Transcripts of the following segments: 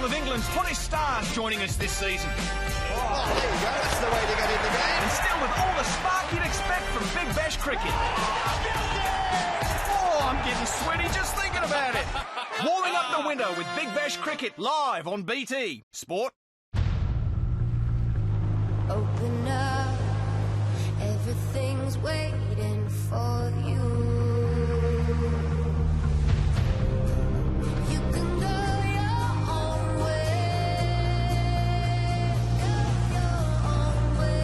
couple of England's hottest stars joining us this season. Oh, there you go. That's the way to get in the game. And still with all the spark you'd expect from Big Bash cricket. Oh, I'm getting sweaty just thinking about it. Warming up the window with Big Bash cricket live on BT Sport. Open up, everything's waiting for you. You can go your own way, your own way.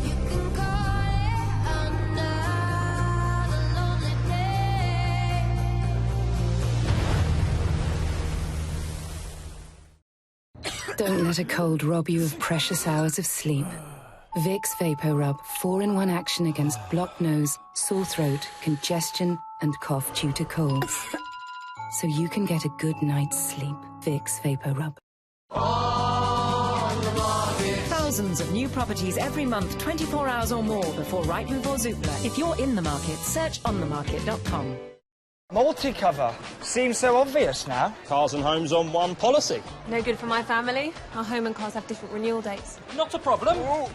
You can call it another lonely day. Don't let a cold rob you of precious hours of sleep. Vicks Vapor Rub, 4-in-1 action against blocked nose, sore throat, congestion, and cough due to colds. So you can get a good night's sleep. Vicks Vapor Rub. Thousands of new properties every month, 24 hours or more before Rightmove or Zoopla. If you're in the market, search onthemarket.com. Multi-cover. Seems so obvious now. Cars and homes on one policy. No good for my family. Our home and cars have different renewal dates. Not a problem. Ooh.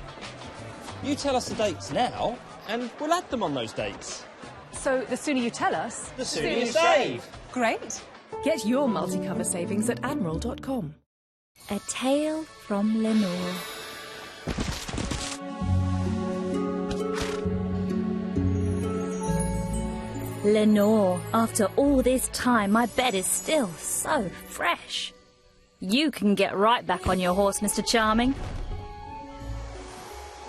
You tell us the dates now, and we'll add them on those dates. So the sooner you tell us, the sooner you save. Great. Get your multi-cover savings at admiral.com. A tale from Lenore. Lenore, after all this time, my bed is still so fresh. You can get right back on your horse, Mr. Charming.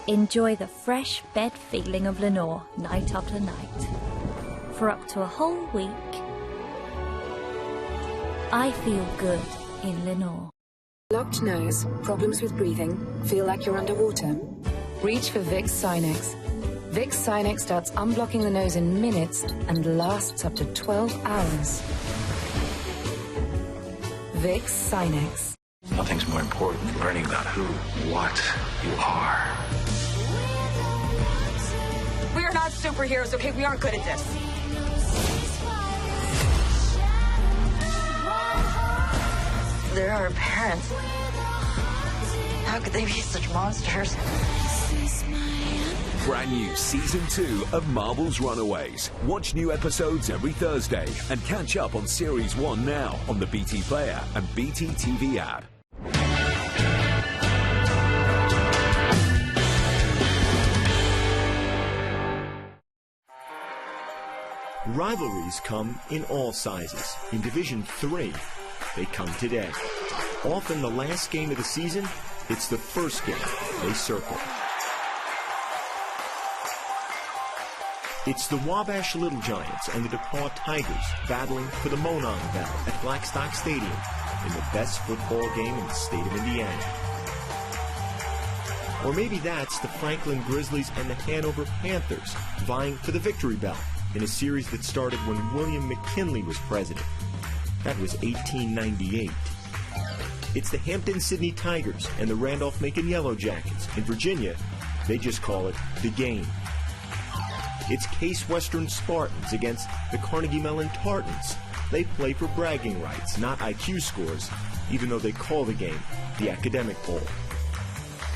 Enjoy the fresh bed feeling of Lenore night after night. For up to a whole week, I feel good in Lenore. Blocked nose, problems with breathing, feel like you're underwater? Reach for Vicks Sinex. Vicks Sinex starts unblocking the nose in minutes and lasts up to 12 hours. Vicks Sinex. Nothing's more important than learning about who, what you are. We are not superheroes, okay? We aren't good at this. They're our parents. How could they be such monsters? Brand new Season 2 of Marvel's Runaways. Watch new episodes every Thursday and catch up on Series 1 now on the BT Player and BT TV app. Rivalries come in all sizes. In Division 3, they come today. Often the last game of the season, it's the first game they circle. It's the Wabash Little Giants and the DePaul Tigers battling for the Monon Bell at Blackstock Stadium in the best football game in the state of Indiana. Or maybe that's the Franklin Grizzlies and the Hanover Panthers vying for the Victory Bell in a series that started when William McKinley was president. That was 1898. It's the Hampton-Sydney Tigers and the Randolph-Macon Yellow Jackets. In Virginia, they just call it the game. It's Case Western Spartans against the Carnegie Mellon Tartans. They play for bragging rights, not IQ scores, even though they call the game the Academic Bowl.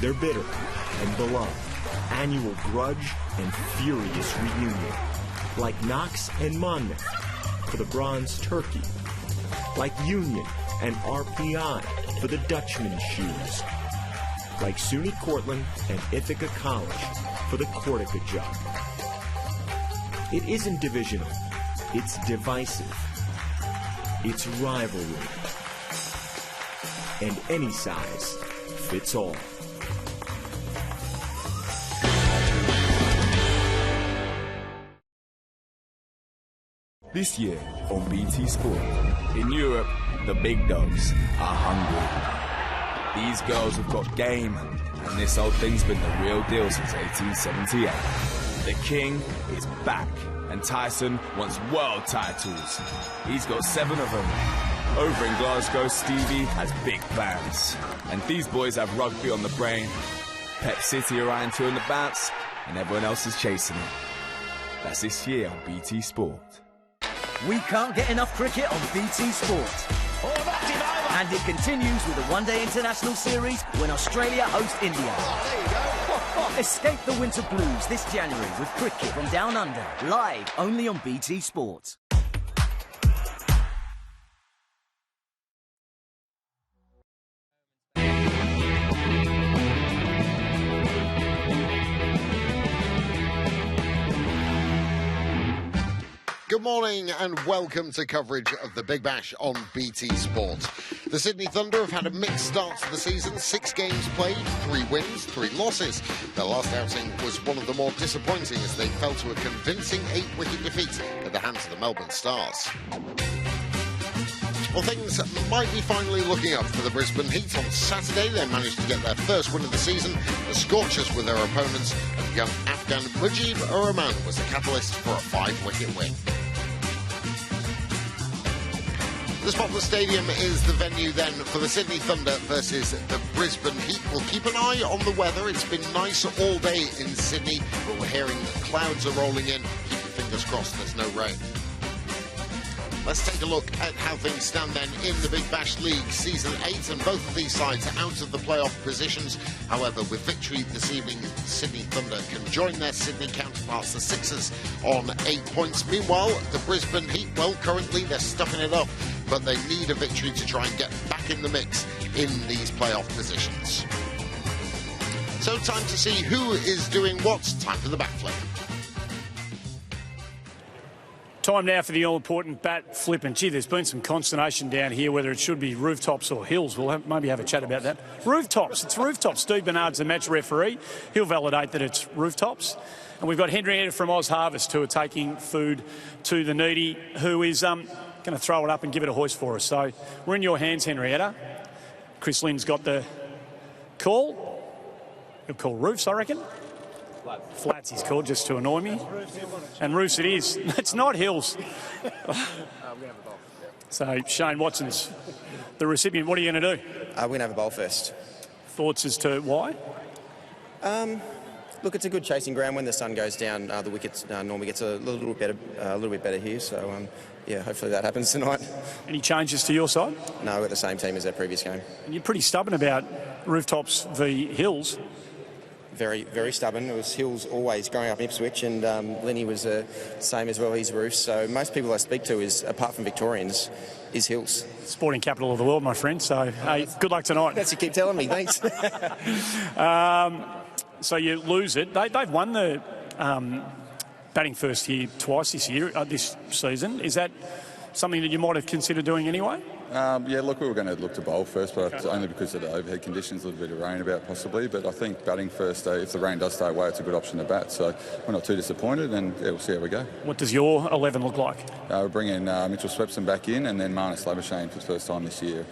They're bitter and beloved, annual grudge and furious reunion. Like Knox and Monmouth for the Bronze Turkey. Like Union and RPI for the Dutchman's shoes. Like SUNY Cortland and Ithaca College for the Cortica jug. It isn't divisional. It's divisive. It's rivalry. And any size fits all. This year on BT Sport, in Europe, the big dogs are hungry. These girls have got game, and this old thing's been the real deal since 1878. The king is back, and Tyson wants world titles. He's got 7 of them. Over in Glasgow, Stevie has big plans. And these boys have rugby on the brain. Pep City are eyeing 2 in the bounce, and everyone else is chasing it. That's this year on BT Sport. We can't get enough cricket on BT Sport. And it continues with the one-day international series when Australia host India. Escape the winter blues this January with cricket from Down Under, live only on BT Sports. Good morning and welcome to coverage of the Big Bash on BT Sport. The Sydney Thunder have had a mixed start to the season, 6 games played, 3 wins, 3 losses. Their last outing was one of the more disappointing as they fell to a convincing 8-wicket defeat at the hands of the Melbourne Stars. Well, things might be finally looking up for the Brisbane Heat. On Saturday, they managed to get their first win of the season. The Scorchers were their opponents, and young Afghan Mujib-ur-Rahman was the catalyst for a 5-wicket win. The Spotless Stadium is the venue then for the Sydney Thunder versus the Brisbane Heat. We'll keep an eye on the weather. It's been nice all day in Sydney, but we're hearing that clouds are rolling in. Keep your fingers crossed there's no rain. Let's take a look at how things stand then in the Big Bash League Season 8, and both of these sides are out of the playoff positions. However, with victory this evening, the Sydney Thunder can join their Sydney counterparts, the Sixers, on 8 points. Meanwhile, the Brisbane Heat, well, currently they're stuffing it up, but they need a victory to try and get back in the mix in these playoff positions. So time to see who is doing what. Time for the bat flip. Time now for the all-important bat flip, and gee, there's been some consternation down here whether it should be rooftops or hills. We'll maybe have a chat about that. Rooftops, it's rooftops. Steve Bernard's the match referee. He'll validate that it's rooftops. And we've got Henrietta from Oz Harvest who are taking food to the needy, who is going to throw it up and give it a hoist for us. So we're in your hands, Henrietta. Chris Lynn's got the call. He'll call roofs, I reckon. Flats he's called, just to annoy me. And roofs it is. It's not hills. So Shane Watson's the recipient. What are you going to do? We're going to have a bowl first. Thoughts as to why? Look, it's a good chasing ground. When the sun goes down, the wickets normally gets a little bit better here. So yeah, hopefully that happens tonight. Any changes to your side? No, we're got the same team as our previous game. And you're pretty stubborn about rooftops v hills. Very, very stubborn. It was hills always growing up in Ipswich, and Lenny was the same as well. He's roofs. So most people I speak to is, apart from Victorians, is hills. Sporting capital of the world, my friend. So hey, good luck tonight. That's what you keep telling me. Thanks. So you lose it. They've won the batting first here twice this year, this season. Is that something that you might have considered doing anyway? Yeah, look, we were going to look to bowl first, but only because of the overhead conditions, a little bit of rain about possibly. But I think batting first, if the rain does stay away, it's a good option to bat. So we're not too disappointed, and yeah, we'll see how we go. What does your 11 look like? We're bringing Mitchell Swepson back in, and then Marnus Labuschagne for the first time this year.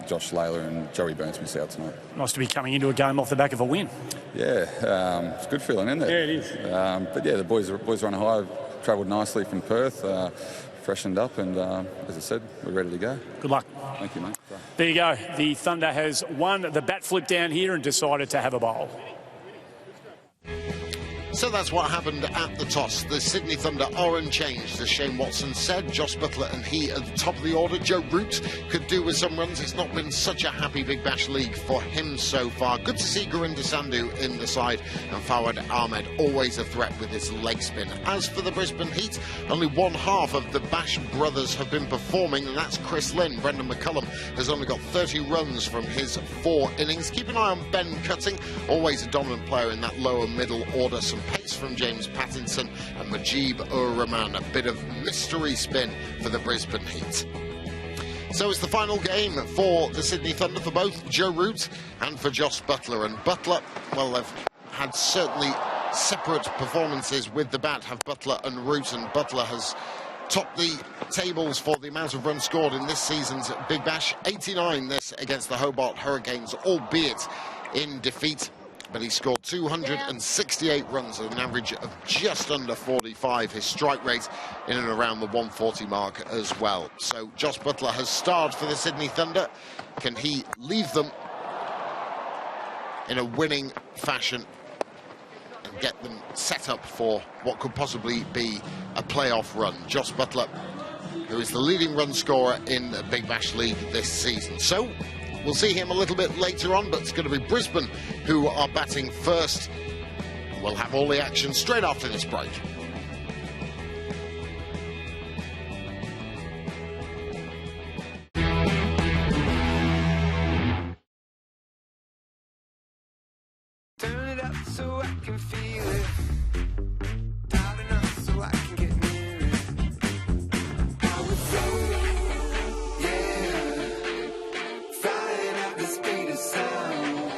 Josh Layla and Joey Burns miss out tonight. Nice to be coming into a game off the back of a win. Yeah, it's a good feeling, isn't it? Yeah, it is. But yeah, the boys run high, travelled nicely from Perth. Freshened up, and as I said, we're ready to go. Good luck. Thank you, mate. There you go. The Thunder has won the bat flip down here and decided to have a bowl. So that's what happened at the toss. The Sydney Thunder are unchanged, as Shane Watson said. Josh Buttler and he at the top of the order. Joe Root could do with some runs. It's not been such a happy Big Bash league for him so far. Good to see Gurinder Sandhu in the side, and Fawad Ahmed always a threat with his leg spin. As for the Brisbane Heat, only one half of the Bash brothers have been performing, and that's Chris Lynn. Brendan McCullum has only got 30 runs from his 4 innings. Keep an eye on Ben Cutting, always a dominant player in that lower middle order. Some pace from James Pattinson, and Mujib-ur-Rahman, a bit of mystery spin for the Brisbane Heat. So it's the final game for the Sydney Thunder for both Joe Root and for Josh Buttler. And Buttler, well, they've had certainly separate performances with the bat, have Buttler and Root, and Buttler has topped the tables for the amount of runs scored in this season's Big Bash. 89 this against the Hobart Hurricanes, albeit in defeat. But he scored 268 runs at an average of just under 45. His strike rate in and around the 140 mark as well. So Josh Buttler has starred for the Sydney Thunder. Can he leave them in a winning fashion and get them set up for what could possibly be a playoff run? Josh Buttler who is the leading run scorer in the Big Bash League this season. So we'll see him a little bit later on, but it's going to be Brisbane who are batting first. We'll have all the action straight after this break. Turn it up so I can feel it. Loud enough so I can get near it. How we flow, yeah. Flying at the speed of sound.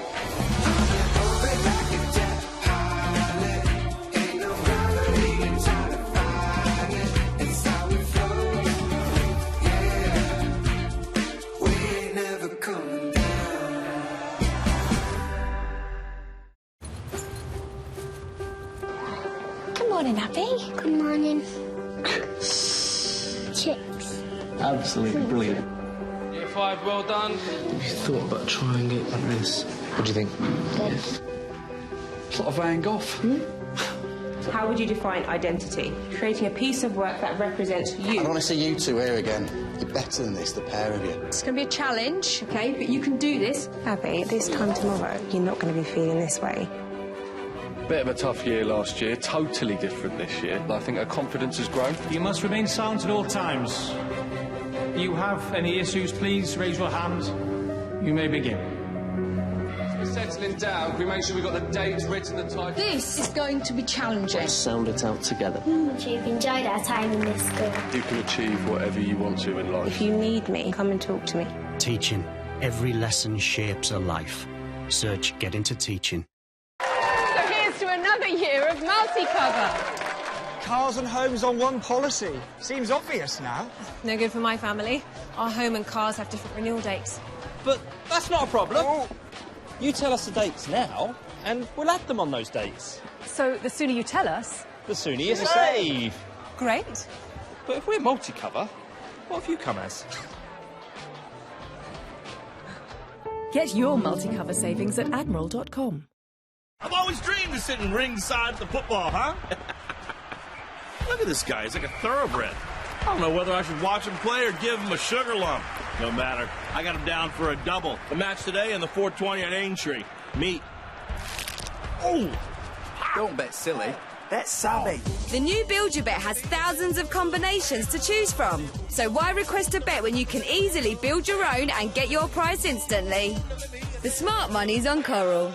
Over like a jet pilot. Ain't no gravity in trying to fight it. It's how we flow, yeah. We ain't never coming down. Good morning, Abby. Good morning. Chicks. Absolutely brilliant. Year 5, well done. Have you thought about trying it like this? What do you think? Good. It's like a Van Gogh. How would you define identity? Creating a piece of work that represents you. I don't want to see you two here again. You're better than this, the pair of you. It's going to be a challenge, okay? But you can do this. Abby, this time tomorrow, you're not going to be feeling this way. Bit of a tough year last year, totally different this year. I think her confidence has grown. You must remain silent at all times. You have any issues, please raise your hand. You may begin. As we're settling down, can we make sure we've got the dates written, the title? This is going to be challenging. Sound it out together. We've enjoyed our time in this school. You can achieve whatever you want to in life. If you need me, come and talk to me. Teaching. Every lesson shapes a life. Search Get Into Teaching. So here's to another year of multi-cover. Cars and homes on one policy. Seems obvious now. No good for my family. Our home and cars have different renewal dates. But that's not a problem. You tell us the dates now, and we'll add them on those dates. So the sooner you tell us... The sooner you save. Great. But if we're multi-cover, what have you come as? Get your multi-cover savings at admiral.com. I've always dreamed of sitting ringside at the football, huh? Look at this guy. He's like a thoroughbred. I don't know whether I should watch him play or give him a sugar lump. No matter. I got him down for a double. The match today and the 420 at Aintree. Meet. Oh! Don't bet silly. Bet savvy. The new Build Your Bet has thousands of combinations to choose from. So why request a bet when you can easily build your own and get your price instantly? The smart money's on Coral.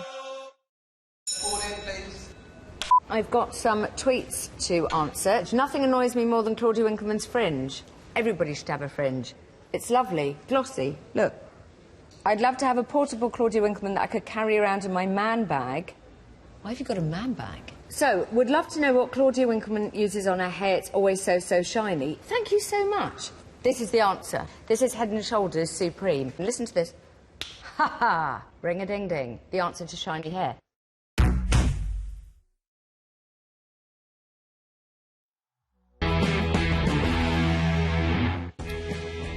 I've got some tweets to answer. Nothing annoys me more than Claudia Winkleman's fringe. Everybody should have a fringe. It's lovely, glossy. Look. I'd love to have a portable Claudia Winkleman that I could carry around in my man bag. Why have you got a man bag? So, would love to know what Claudia Winkleman uses on her hair. It's always so shiny. Thank you so much. This is the answer. This is Head & Shoulders Supreme. And listen to this. Ha ha! Ring-a-ding-ding. The answer to shiny hair.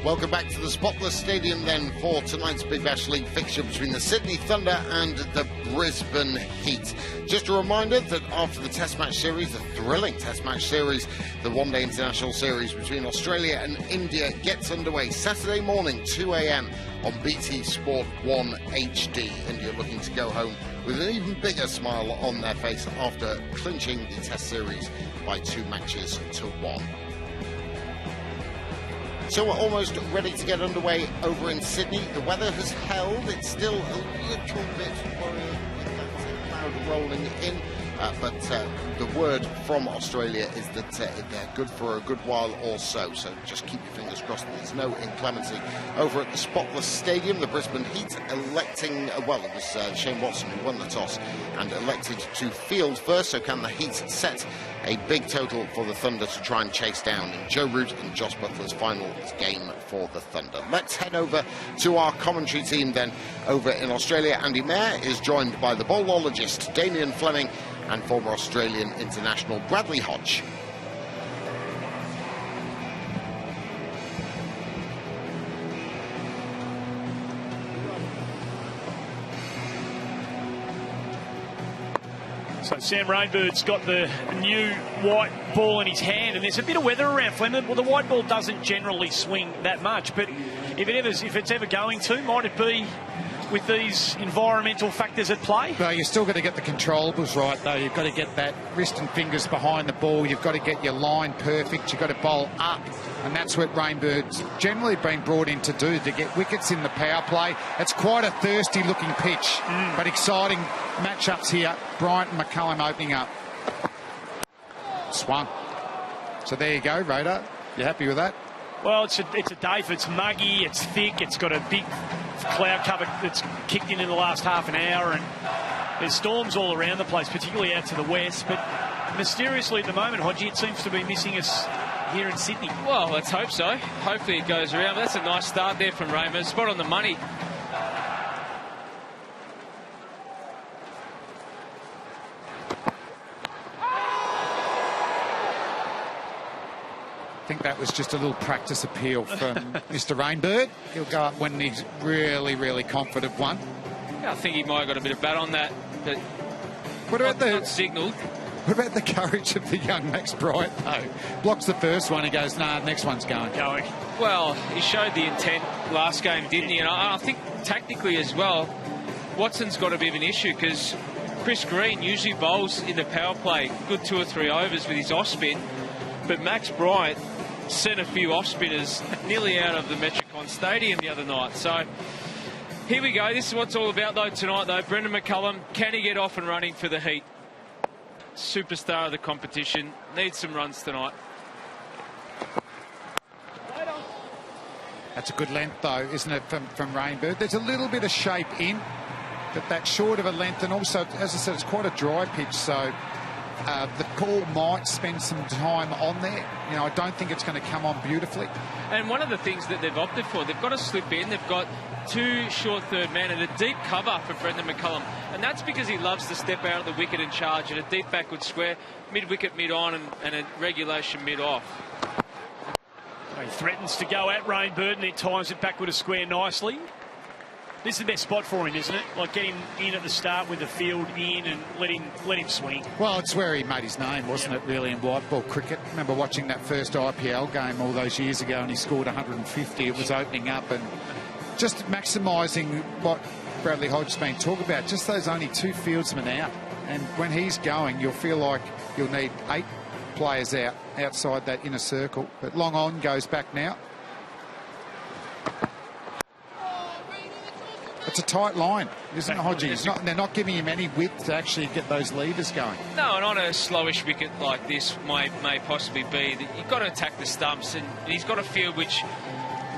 Welcome back to the Spotless Stadium then for tonight's Big Bash League fixture between the Sydney Thunder and the Brisbane Heat. Just a reminder that after the Test Match Series, the thrilling Test Match Series, the one-day international series between Australia and India gets underway Saturday morning, 2 a.m. on BT Sport 1 HD. India looking to go home with an even bigger smile on their face after clinching the Test Series by 2-1. So we're almost ready to get underway over in Sydney. The weather has held. It's still a little bit worrying with that cloud rolling in. But the word from Australia is that they're good for a good while or so. So just keep your fingers crossed that there's no inclemency. Over at the Spotless Stadium, the Brisbane Heat electing, well, it was Shane Watson who won the toss and elected to field first. So can the Heat set a big total for the Thunder to try and chase down in Joe Root and Josh Butler's final game for the Thunder? Let's head over to our commentary team then. Over in Australia, Andy Mayer is joined by the bowlologist Damien Fleming and former Australian international Bradley Hodge. So Sam Rainbird's got the new white ball in his hand, and there's a bit of weather around Fleming. Well, the white ball doesn't generally swing that much, but if it's ever going to, might it be with these environmental factors at play? Well, you've still got to get the controllables right, though. You've got to get that wrist and fingers behind the ball. You've got to get your line perfect. You've got to bowl up. And that's what Rainbird's generally been brought in to do, to get wickets in the power play. It's quite a thirsty-looking pitch, but exciting matchups here. Bryant and McCullum opening up. Swung. So there you go, Radar. You happy with that? Well, it's a day for it's muggy, it's thick, it's got a big cloud cover that's kicked in the last half an hour, and there's storms all around the place, particularly out to the west. But mysteriously at the moment, Hodgie, it seems to be missing us here in Sydney. Well, let's hope so. Hopefully it goes around. But that's a nice start there from Raymond. Spot on the money. I think that was just a little practice appeal from Mr. Rainbird. He'll go up when he's really, really confident one. Yeah, I think he might have got a bit of bat on that, but what about not signalled. What about the courage of the young Max Bryant, though? Blocks the first one, he goes, nah, next one's going. Well, he showed the intent last game, didn't he? And I think tactically as well, Watson's got a bit of an issue because Chris Green usually bowls in the power play, good 2 or 3 overs with his off spin, but Max Bryant sent a few off spinners nearly out of the Metricon Stadium the other night. So here we go. This is what it's all about though tonight though. Brendan McCullum, can he get off and running for the Heat? Superstar of the competition, needs some runs tonight. That's a good length though, isn't it, from Rainbird? There's a little bit of shape in, but that's short of a length, and also, as I said, it's quite a dry pitch, so the ball might spend some time on there. You know, I don't think it's going to come on beautifully. And one of the things that they've opted for, they've got to slip in. They've got 2 short third men and a deep cover for Brendan McCullum. And that's because he loves to step out of the wicket and charge at a deep backward square, mid-wicket, mid-on, and a regulation mid-off. He threatens to go at Rainbird and then times it backward a square nicely. This is the best spot for him, isn't it? Like, get him in at the start with the field in and let him swing. Well, it's where he made his name, wasn't it, really, in white ball cricket. I remember watching that first IPL game all those years ago and he scored 150. It was opening up and just maximising what Bradley Hodge's been talking about, just those only 2 fieldsmen out. And when he's going, you'll feel like you'll need 8 players outside that inner circle. But long on goes back now. It's a tight line, isn't it, Hodgie? They're not giving him any width to actually get those levers going. No, and on a slowish wicket like this may possibly be that you've got to attack the stumps, and he's got a field which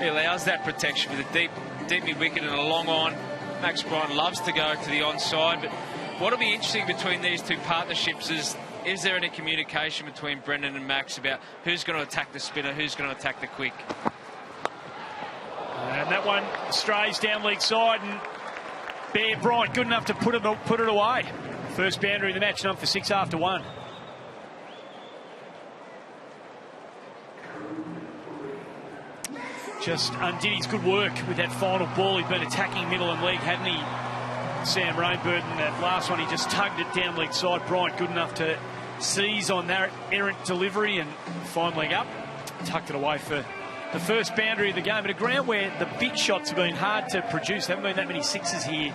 allows that protection with a deep mid-wicket and a long on. Max Bryant loves to go to the onside, but what'll be interesting between these 2 partnerships is there any communication between Brendan and Max about who's going to attack the spinner, who's going to attack the quick? And that one strays down leg side, and Bear Bryant good enough to put it away. First boundary of the match, none for 6 after 1. Just undid his good work with that final ball. He'd been attacking middle and leg, hadn't he, Sam Rainbird? And that last one, he just tugged it down leg side. Bryant good enough to seize on that errant delivery and fine leg up. Tucked it away for the first boundary of the game at a ground where the big shots have been hard to produce. There haven't been that many sixes here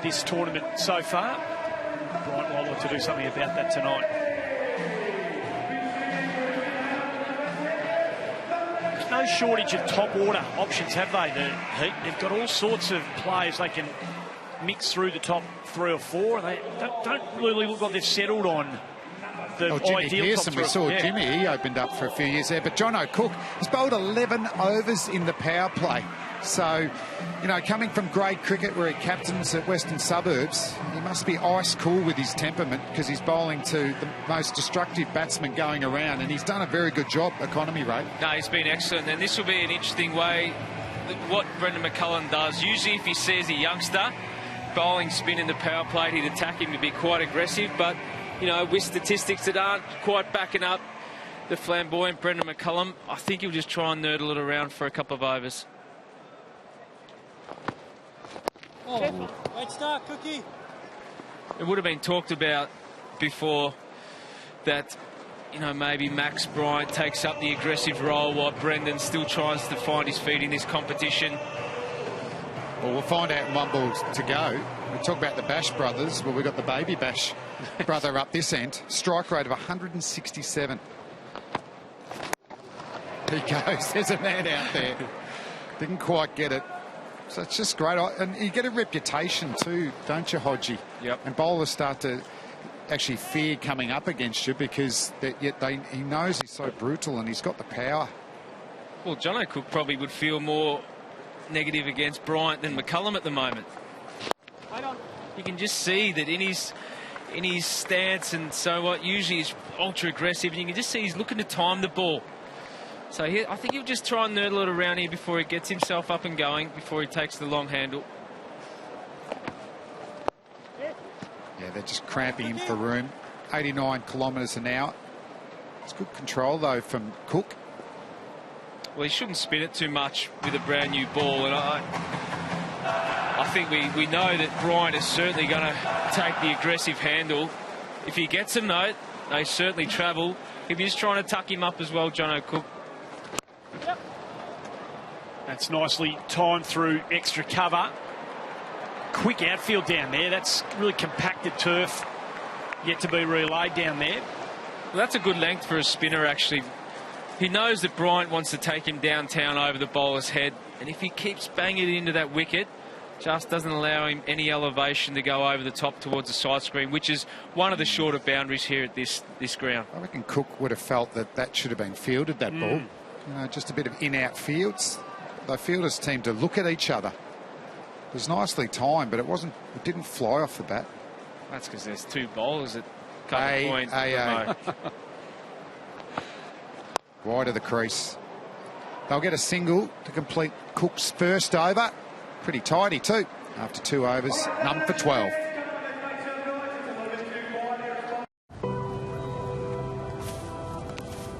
this tournament so far. Bryant will look to do something about that tonight. There's no shortage of top order options, have they, the Heat? They've got all sorts of players they can mix through the top 3 or 4. They don't really look like they've settled on the Jimmy ideal Pearson, top 3. we saw Jimmy, he opened up for a few years there. But John O'Cook has bowled 11 overs in the power play. So, you know, coming from grade cricket where he captains at Western Suburbs, he must be ice cool with his temperament because he's bowling to the most destructive batsman going around, and he's done a very good job, economy rate. No, he's been excellent, and this will be an interesting way what Brendan McCullum does. Usually if he sees a youngster bowling spin in the power play, he'd attack him to be quite aggressive, but you know, with statistics that aren't quite backing up the flamboyant Brendan McCullum, I think he'll just try and nerdle it around for a couple of overs. Oh, great start, Cookie. It would have been talked about before that, you know, maybe Max Bryant takes up the aggressive role while Brendan still tries to find his feet in this competition. Well, we'll find out in 1 ball to go. We talk about the Bash brothers. Well, we've got the baby Bash brother up this end. Strike rate of 167. He goes. There's a man out there. Didn't quite get it. So it's just great. And you get a reputation too, don't you, Hodgie? Yep. And bowlers start to actually fear coming up against you because he knows he's so brutal and he's got the power. Well, John O'Cook probably would feel more negative against Bryant than McCullum at the moment. You can just see that in his stance and so what, usually he's ultra aggressive, and you can just see he's looking to time the ball. So I think he'll just try and noodle it around here before he gets himself up and going, before he takes the long handle. Yeah, they're just cramping him for room. 89 kilometres an hour. It's good control, though, from Cook. Well, he shouldn't spin it too much with a brand new ball, and I think we know that Bryant is certainly going to take the aggressive handle. If he gets them, though, they certainly travel. If he's trying to tuck him up as well, John O'Cook. That's nicely timed through extra cover. Quick outfield down there. That's really compacted turf yet to be relayed down there. Well, that's a good length for a spinner, actually. He knows that Bryant wants to take him downtown over the bowler's head, and if he keeps banging it into that wicket, just doesn't allow him any elevation to go over the top towards the side screen, which is one of the shorter boundaries here at this ground. I reckon Cook would have felt that should have been fielded, that ball. You know, just a bit of in-out fields. The fielders team to look at each other. It was nicely timed, but it didn't fly off the bat. That's because there's two bowlers at cut point. Wide of the crease. They'll get a single to complete Cook's first over. Pretty tidy too. After 2 overs, none for 12.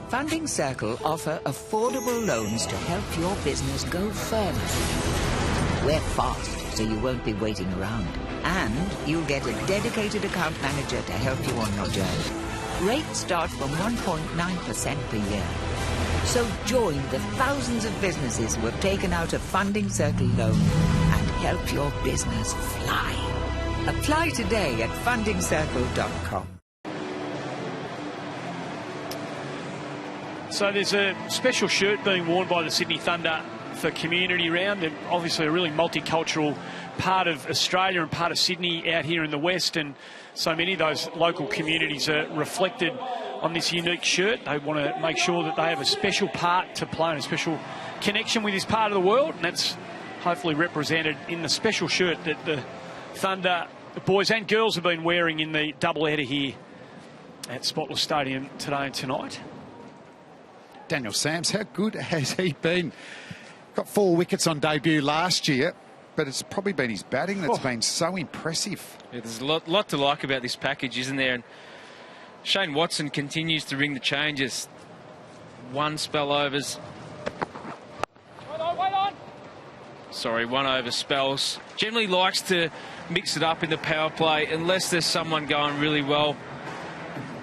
Funding Circle offer affordable loans to help your business go further. We're fast, so you won't be waiting around. And you'll get a dedicated account manager to help you on your journey. Rates start from 1.9% per year. So join the thousands of businesses who have taken out a Funding Circle loan and help your business fly. Apply today at fundingcircle.com. So there's a special shirt being worn by the Sydney Thunder for Community Round. They're obviously a really multicultural part of Australia and part of Sydney out here in the West, and so many of those local communities are reflected on this unique shirt. They want to make sure that they have a special part to play and a special connection with this part of the world, and that's hopefully represented in the special shirt that the Thunder boys and girls have been wearing in the doubleheader here at Spotless Stadium today and tonight. Daniel Sams, how good has he been? Got 4 wickets on debut last year, but it's probably been his batting that's been so impressive. Yeah, there's a lot to like about this package, isn't there? And Shane Watson continues to ring the changes. 1 spell overs. Sorry, 1 over spells. Generally likes to mix it up in the power play unless there's someone going really well.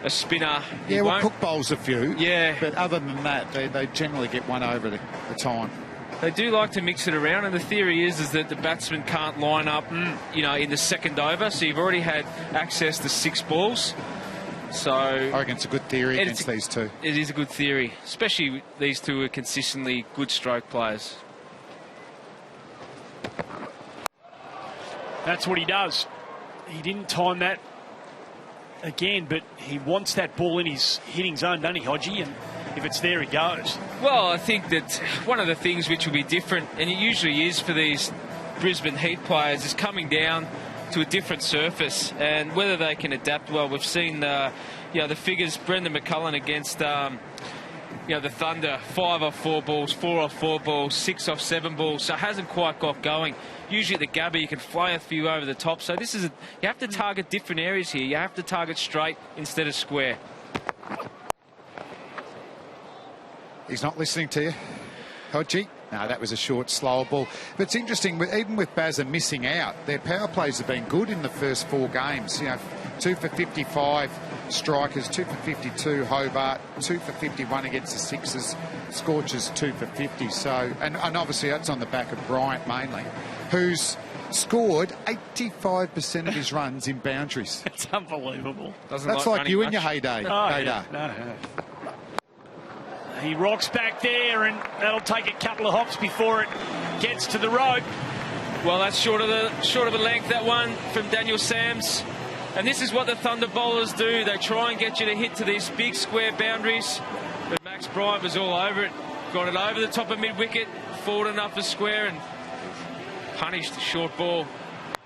A spinner. Yeah, well, Cook bowls a few. Yeah. But other than that, they generally get 1 over the time. They do like to mix it around, and the theory is that the batsman can't line up, you know, in the second over. So you've already had access to 6 balls. So I reckon it's a good theory against these two. It is a good theory, especially these two are consistently good stroke players. That's what he does. He didn't time that again, but he wants that ball in his hitting zone, doesn't he, Hodgie? And if it's there, he goes. Well, I think that one of the things which will be different, and it usually is for these Brisbane Heat players, is coming down to a different surface and whether they can adapt well. We've seen the figures, Brendan McCullum against the Thunder, 5 off 4 balls, 4 off 4 balls, 6 off 7 balls, so it hasn't quite got going. Usually at the Gabba you can fly a few over the top, so you have to target different areas here. You have to target straight instead of square. He's not listening to you, Hodgie. No, that was a short, slower ball. But it's interesting, even with Bazza missing out, their power plays have been good in the first 4 games. You know, 2 for 55 strikers, 2 for 52 Hobart, 2 for 51 against the Sixers, Scorchers 2 for 50. So, and obviously that's on the back of Bryant mainly, who's scored 85% of his runs in boundaries. It's unbelievable. That's like you in your heyday. Oh, yeah. No. He rocks back there, and that'll take a couple of hops before it gets to the rope. Well, that's short of a length, that one from Daniel Sams. And this is what the Thunder bowlers do. They try and get you to hit to these big square boundaries. But Max Bryant was all over it. Got it over the top of mid-wicket, forward enough for square, and punished the short ball.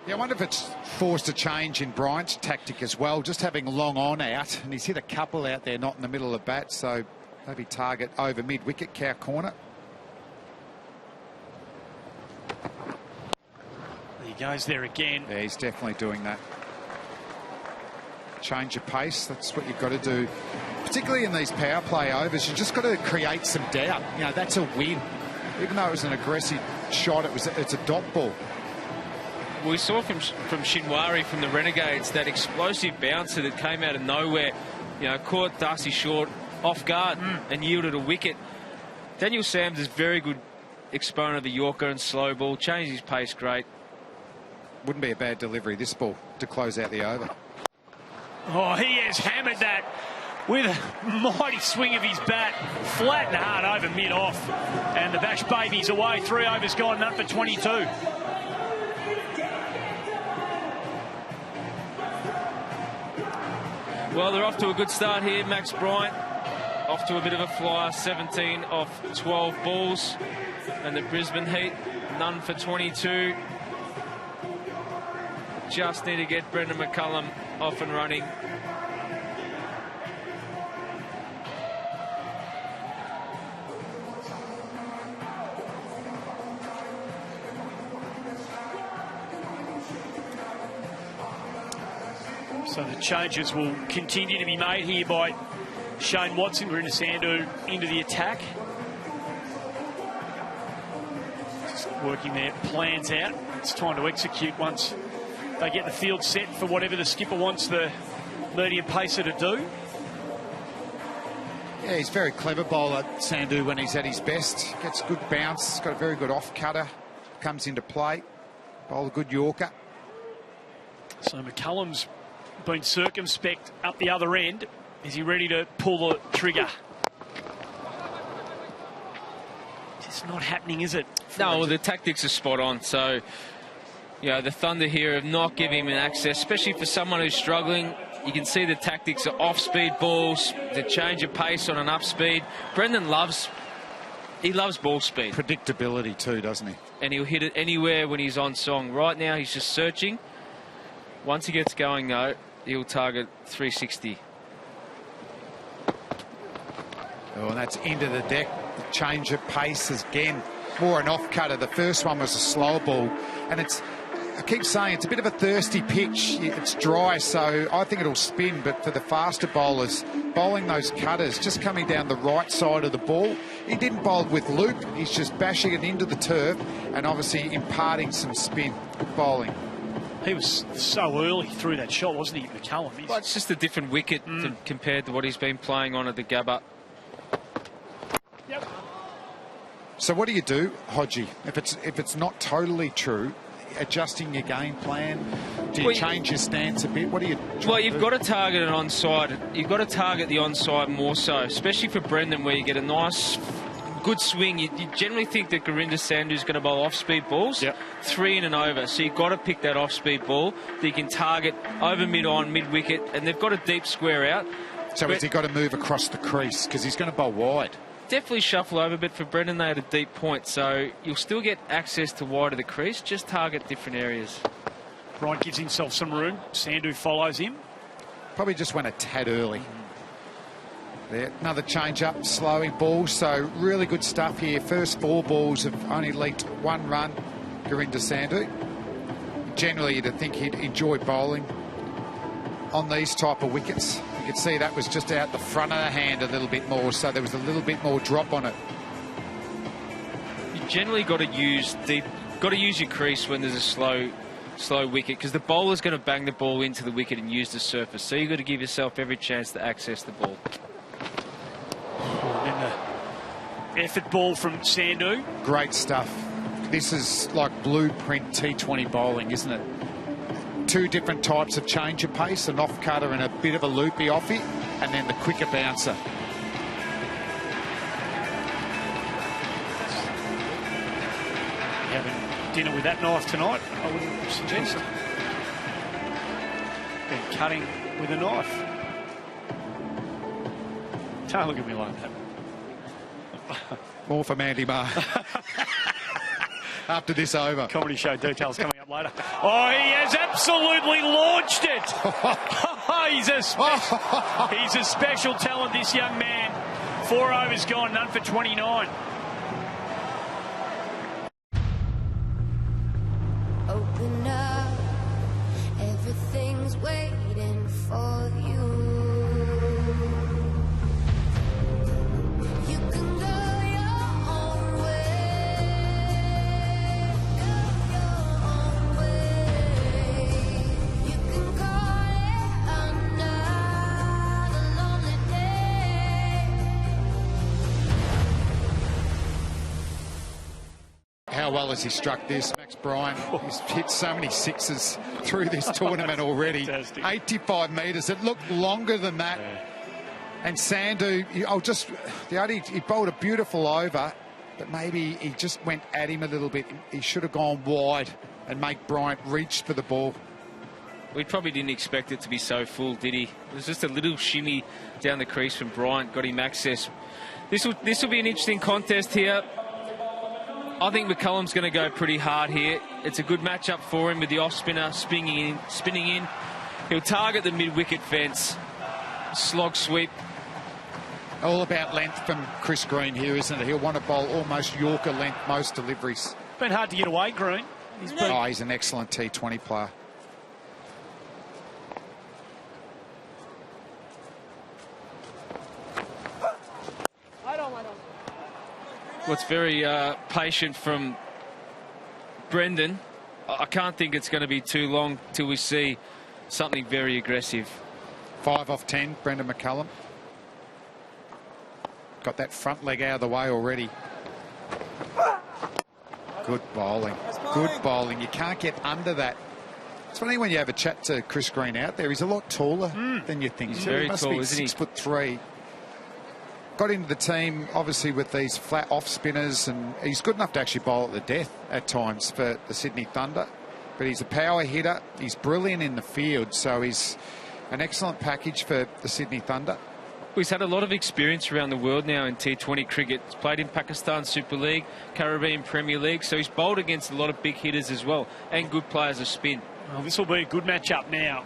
Yeah, I wonder if it's forced a change in Bryant's tactic as well, just having long on out, and he's hit a couple out there, not in the middle of the bat, so maybe target over mid-wicket, cow corner. He goes there again. Yeah, he's definitely doing that. Change of pace, that's what you've got to do. Particularly in these power play overs, you've just got to create some doubt. You know, that's a win. Even though it was an aggressive shot, it's a dot ball. We saw from Shinwari, from the Renegades, that explosive bouncer that came out of nowhere, you know, caught Darcy Short off guard and yielded a wicket. Daniel Sams is very good exponent of the Yorker and slow ball, changed his pace great. Wouldn't be a bad delivery, this ball, to close out the over. Oh, he has hammered that with a mighty swing of his bat, flat and hard over mid-off. And the Bash Baby's away. 3 overs gone, none for 22. Well, they're off to a good start here. Max Bryant off to a bit of a flyer, 17 off 12 balls. And the Brisbane Heat, none for 22. Just need to get Brendan McCullum off and running. So the changes will continue to be made here by Shane Watson, Karolina Pliskova into the attack. Just working their plans out. It's time to execute once they get the field set for whatever the skipper wants the medium pacer to do. Yeah, he's a very clever bowler, Sandhu, when he's at his best. Gets good bounce, got a very good off-cutter, comes into play. Bowl a good Yorker. So McCullum's been circumspect up the other end. Is he ready to pull the trigger? Just not happening, is it? No, well, the tactics are spot on. So, you know, the Thunder here have not given him an access, especially for someone who's struggling. You can see the tactics are off-speed balls, the change of pace on an up-speed. Brendan loves ball speed. Predictability too, doesn't he? And he'll hit it anywhere when he's on song. Right now, he's just searching. Once he gets going, though, he'll target 360. Oh, and that's into the deck. The change of pace is, again, more an off-cutter. The first one was a slow ball. And it's, I keep saying, it's a bit of a thirsty pitch. It's dry, so I think it'll spin. But for the faster bowlers, bowling those cutters, just coming down the right side of the ball. He didn't bowl with loop. He's just bashing it into the turf and obviously imparting some spin. Good bowling. He was so early through that shot, wasn't he, McCullum? Well, it's just a different wicket compared to what he's been playing on at the Gabba. Yep. So what do you do, Hodgie, if it's not totally true? Adjusting your game plan? Do you change your stance a bit? What do you? Well, you've got to target an onside. You've got to target the onside more so, especially for Brendan, where you get a nice, good swing. You generally think that Gurinder Sandhu is going to bowl off-speed balls, 3 in and over. So you've got to pick that off-speed ball that you can target over mid-on, mid-wicket, and they've got a deep square out. So has he got to move across the crease because he's going to bowl wide? Definitely shuffle over, but for Brendan, they had a deep point, so you'll still get access to wide of the crease. Just target different areas. Bryant gives himself some room. Sandhu follows him. Probably just went a tad early. There, another change up, slowing balls. So really good stuff here. First 4 balls have only leaked 1 run. Gurinder Sandhu. Generally, you'd think he'd enjoy bowling on these type of wickets. You could see that was just out the front of the hand a little bit more, so there was a little bit more drop on it. You generally got to use your crease when there's a slow slow wicket, because the bowler's going to bang the ball into the wicket and use the surface. So you've got to give yourself every chance to access the ball. And then the effort ball from Sandhu. Great stuff. This is like blueprint T20 bowling, isn't it? Two different types of change of pace, an off-cutter and a bit of a loopy offie, and then the quicker bouncer. Having dinner with that knife tonight, I wouldn't suggest. Been cutting with a knife. Don't look at me like that. More from Andy Marr. After this over. Comedy show details coming up later. Oh, he has absolutely launched it. He's a special talent, this young man. 4 overs gone, none for 29. Open up, everything's waiting for you. You can go your own way, go your own way. You can call it another lonely day. How well has he struck this, Max Bryan? He's hit so many sixes through this tournament already. Fantastic. 85 metres. It looked longer than that. Yeah. And Sandhu, he bowled a beautiful over, but maybe he just went at him a little bit. He should have gone wide and make Bryant reach for the ball. We probably didn't expect it to be so full, did he? It was just a little shimmy down the crease from Bryant, got him access. This will be an interesting contest here. I think McCullum's going to go pretty hard here. It's a good matchup for him with the off-spinner spinning in. He'll target the mid-wicket fence. Slog sweep. All about length from Chris Green here, isn't it? He'll want to bowl almost Yorker length most deliveries. Been hard to get away, Green. He's an excellent T20 player. What's very patient from Brendan. I can't think it's going to be too long till we see something very aggressive. 5 off 10, Brendan McCullum. Got that front leg out of the way already. Good bowling. Good bowling. You can't get under that. It's funny when you have a chat to Chris Green out there. He's a lot taller than you think. He's very he must tall, be isn't he? 6'3". Got into the team, obviously, with these flat off spinners, and he's good enough to actually bowl at the death at times for the Sydney Thunder. But he's a power hitter. He's brilliant in the field, so he's an excellent package for the Sydney Thunder. He's had a lot of experience around the world now in T20 cricket. He's played in Pakistan Super League, Caribbean Premier League, so he's bowled against a lot of big hitters as well, and good players of spin. Well, this will be a good matchup now.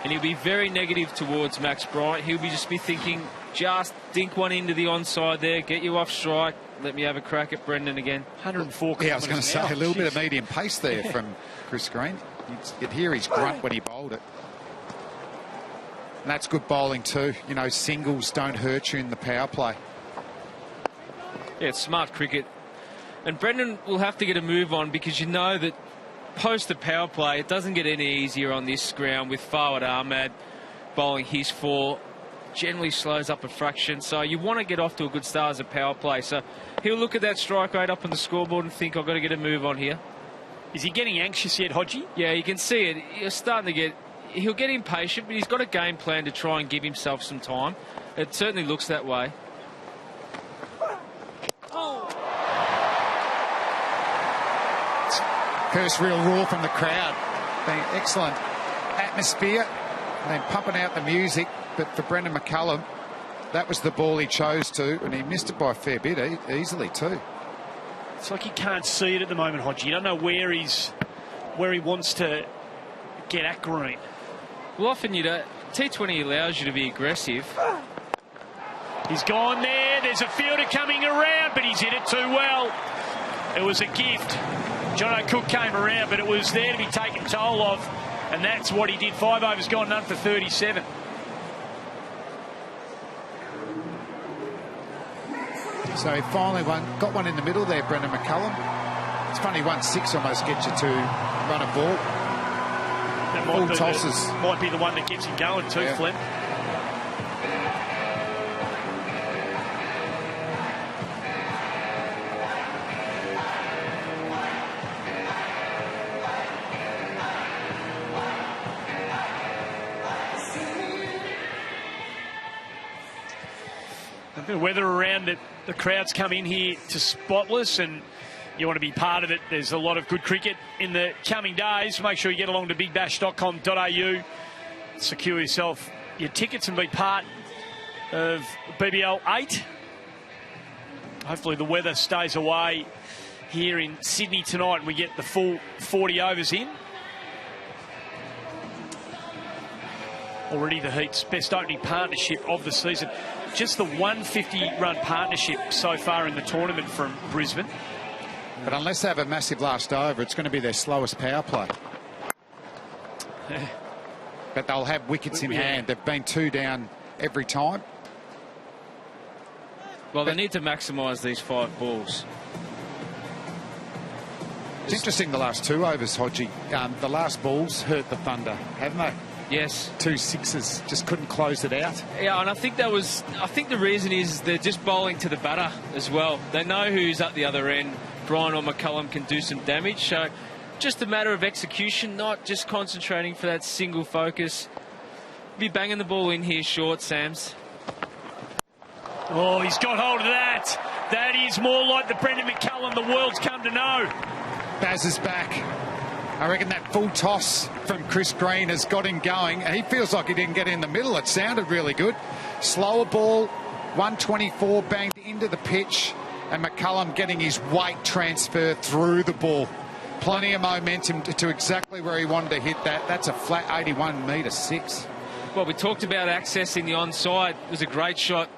And he'll be very negative towards Max Bryant. He'll just be thinking, just dink one into the onside there, get you off strike, let me have a crack at Brendan again. 104 Yeah, I was going to say, a little bit of Jeez. medium pace there from Chris Green. You'd hear his grunt when he bowled it. And that's good bowling too. You know, singles don't hurt you in the power play. Yeah, it's smart cricket. And Brendan will have to get a move on, because you know that post the power play, it doesn't get any easier on this ground with Fawad Ahmad bowling his 4. Generally slows up a fraction, so you want to get off to a good start as a power play. So he'll look at that strike rate up on the scoreboard and think, I've got to get a move on here. Is he getting anxious yet, Hodgie? Yeah, you can see it. He's starting to get... He'll get impatient, but he's got a game plan to try and give himself some time. It certainly looks that way. First real roar from the crowd. Being excellent atmosphere. And then pumping out the music. But for Brendan McCullum, that was the ball he chose to. And he missed it by a fair bit easily too. It's like he can't see it at the moment, Hodgie. You don't know where he wants to get at Green. Well, often you don't. T20 allows you to be aggressive. He's gone there. There's a fielder coming around, but he's hit it too well. It was a gift. John O'Cook came around, but it was there to be taken toll of, and that's what he did. 5 overs gone, none for 37. So he finally got one in the middle there, Brendan McCullum. It's funny, 1-6 almost gets you to run a ball. That Full tosses. Might be the one that gets him going too, Flem. A bit of weather around it. The crowds come in here to Spotless, and you want to be part of it. There's a lot of good cricket in the coming days. Make sure you get along to bigbash.com.au. Secure yourself your tickets and be part of BBL 8. Hopefully the weather stays away here in Sydney tonight and we get the full 40 overs in. Already the Heat's best opening partnership of the season. Just the 150-run partnership so far in the tournament from Brisbane. But unless they have a massive last over, it's going to be their slowest power play. But they'll have wickets in hand. They've been 2 down every time. Well, they need to maximise these 5 balls. It's interesting, the last 2 overs, Hodgie. The last balls hurt the Thunder, haven't they? Yes. 2 sixes, just couldn't close it out. Yeah, and I think the reason is they're just bowling to the batter as well. They know who's at the other end. Brian or McCullum can do some damage. So just a matter of execution, not just concentrating for that single focus. Be banging the ball in here short, Sams. Oh, he's got hold of that. That is more like the Brendan McCullum the world's come to know. Baz is back. I reckon that full toss from Chris Green has got him going. He feels like he didn't get in the middle. It sounded really good. Slower ball, 124 banged into the pitch, and McCullum getting his weight transfer through the ball. Plenty of momentum to exactly where he wanted to hit that. That's a flat 81-metre 6. Well, we talked about accessing the onside. It was a great shot.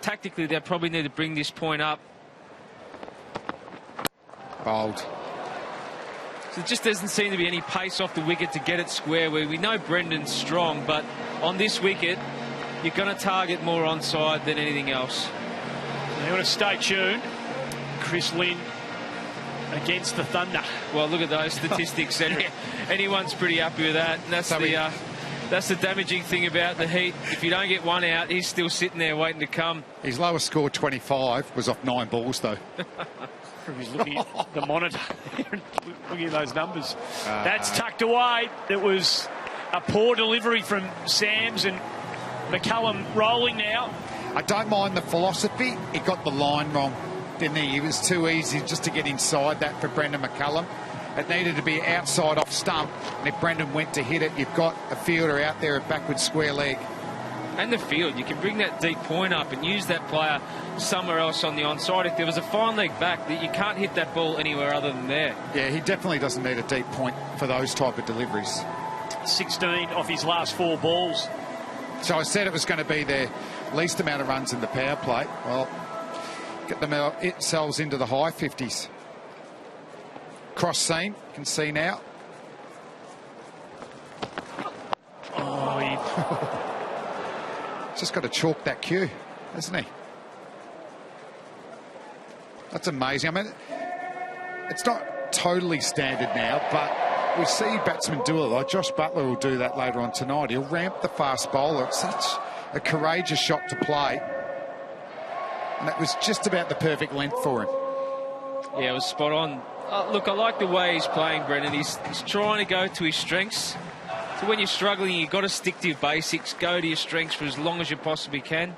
Tactically, they probably need to bring this point up. Bold. So there just doesn't seem to be any pace off the wicket to get it square, where we know Brendan's strong, but on this wicket, you're going to target more onside than anything else. You want to stay tuned. Chris Lynn against the Thunder. Well, look at those statistics. Anyone's pretty happy with that. And that's the damaging thing about the Heat. If you don't get one out, he's still sitting there waiting to come. His lowest score, 25, was off 9 balls, though. He's looking at the monitor, looking at those numbers. That's tucked away. It was a poor delivery from Sams, and McCullum rolling now. I don't mind the philosophy. He got the line wrong, didn't he? It was too easy just to get inside that for Brendan McCullum. It needed to be outside off stump, and if Brendan went to hit it, you've got a fielder out there at backwards square leg. And the field, you can bring that deep point up and use that player somewhere else on the onside. If there was a fine leg back, that you can't hit that ball anywhere other than there. Yeah, he definitely doesn't need a deep point for those type of deliveries. 16 off his last 4 balls. So I said it was going to be their least amount of runs in the power play. Well, get themselves into the high 50s. Cross seam, you can see now. Oh, just got to chalk that cue, hasn't he? That's amazing. I mean, it's not totally standard now, but we see batsmen do it. Like Josh Butler will do that later on tonight. He'll ramp the fast bowler. It's such a courageous shot to play. And it was just about the perfect length for him. Yeah, it was spot on. Look, I like the way he's playing, Brendan. He's trying to go to his strengths. So when you're struggling, you've got to stick to your basics, go to your strengths for as long as you possibly can.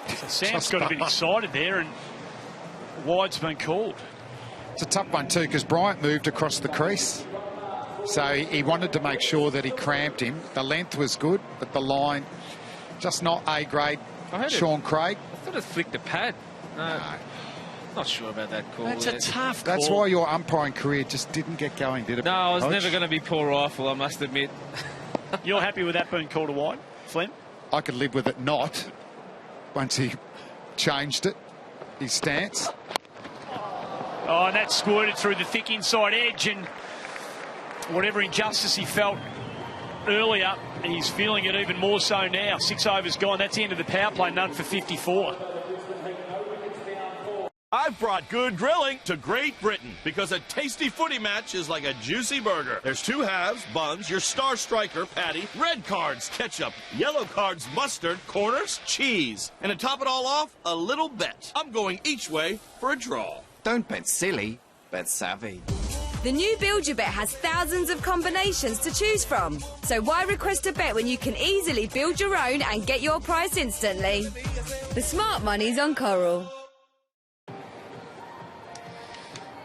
So Sam's got a bit excited there, and wide's been called. It's a tough one too, because Bryant moved across the crease. So he wanted to make sure that he cramped him. The length was good, but the line, just not A grade. Sean Craig. I thought it flicked the pad. No. Not sure about that call. That's a tough call. That's why your umpiring career just didn't get going, did it? No, I was never going to be Paul Rifle, I must admit. You're happy with that being called a wide, Flem? I could live with it not, once he changed it, his stance. Oh, and that squirted through the thick inside edge, and whatever injustice he felt earlier. He's feeling it even more so now. 6 overs gone. That's the end of the power play. None for 54. I've brought good grilling to Great Britain because a tasty footy match is like a juicy burger. There's 2 halves, buns, your star striker, patty, red cards, ketchup, yellow cards, mustard, corners, cheese. And to top it all off, a little bet. I'm going each way for a draw. Don't bet silly, bet savvy. The new Build Your Bet has thousands of combinations to choose from. So why request a bet when you can easily build your own and get your price instantly? The smart money's on Coral.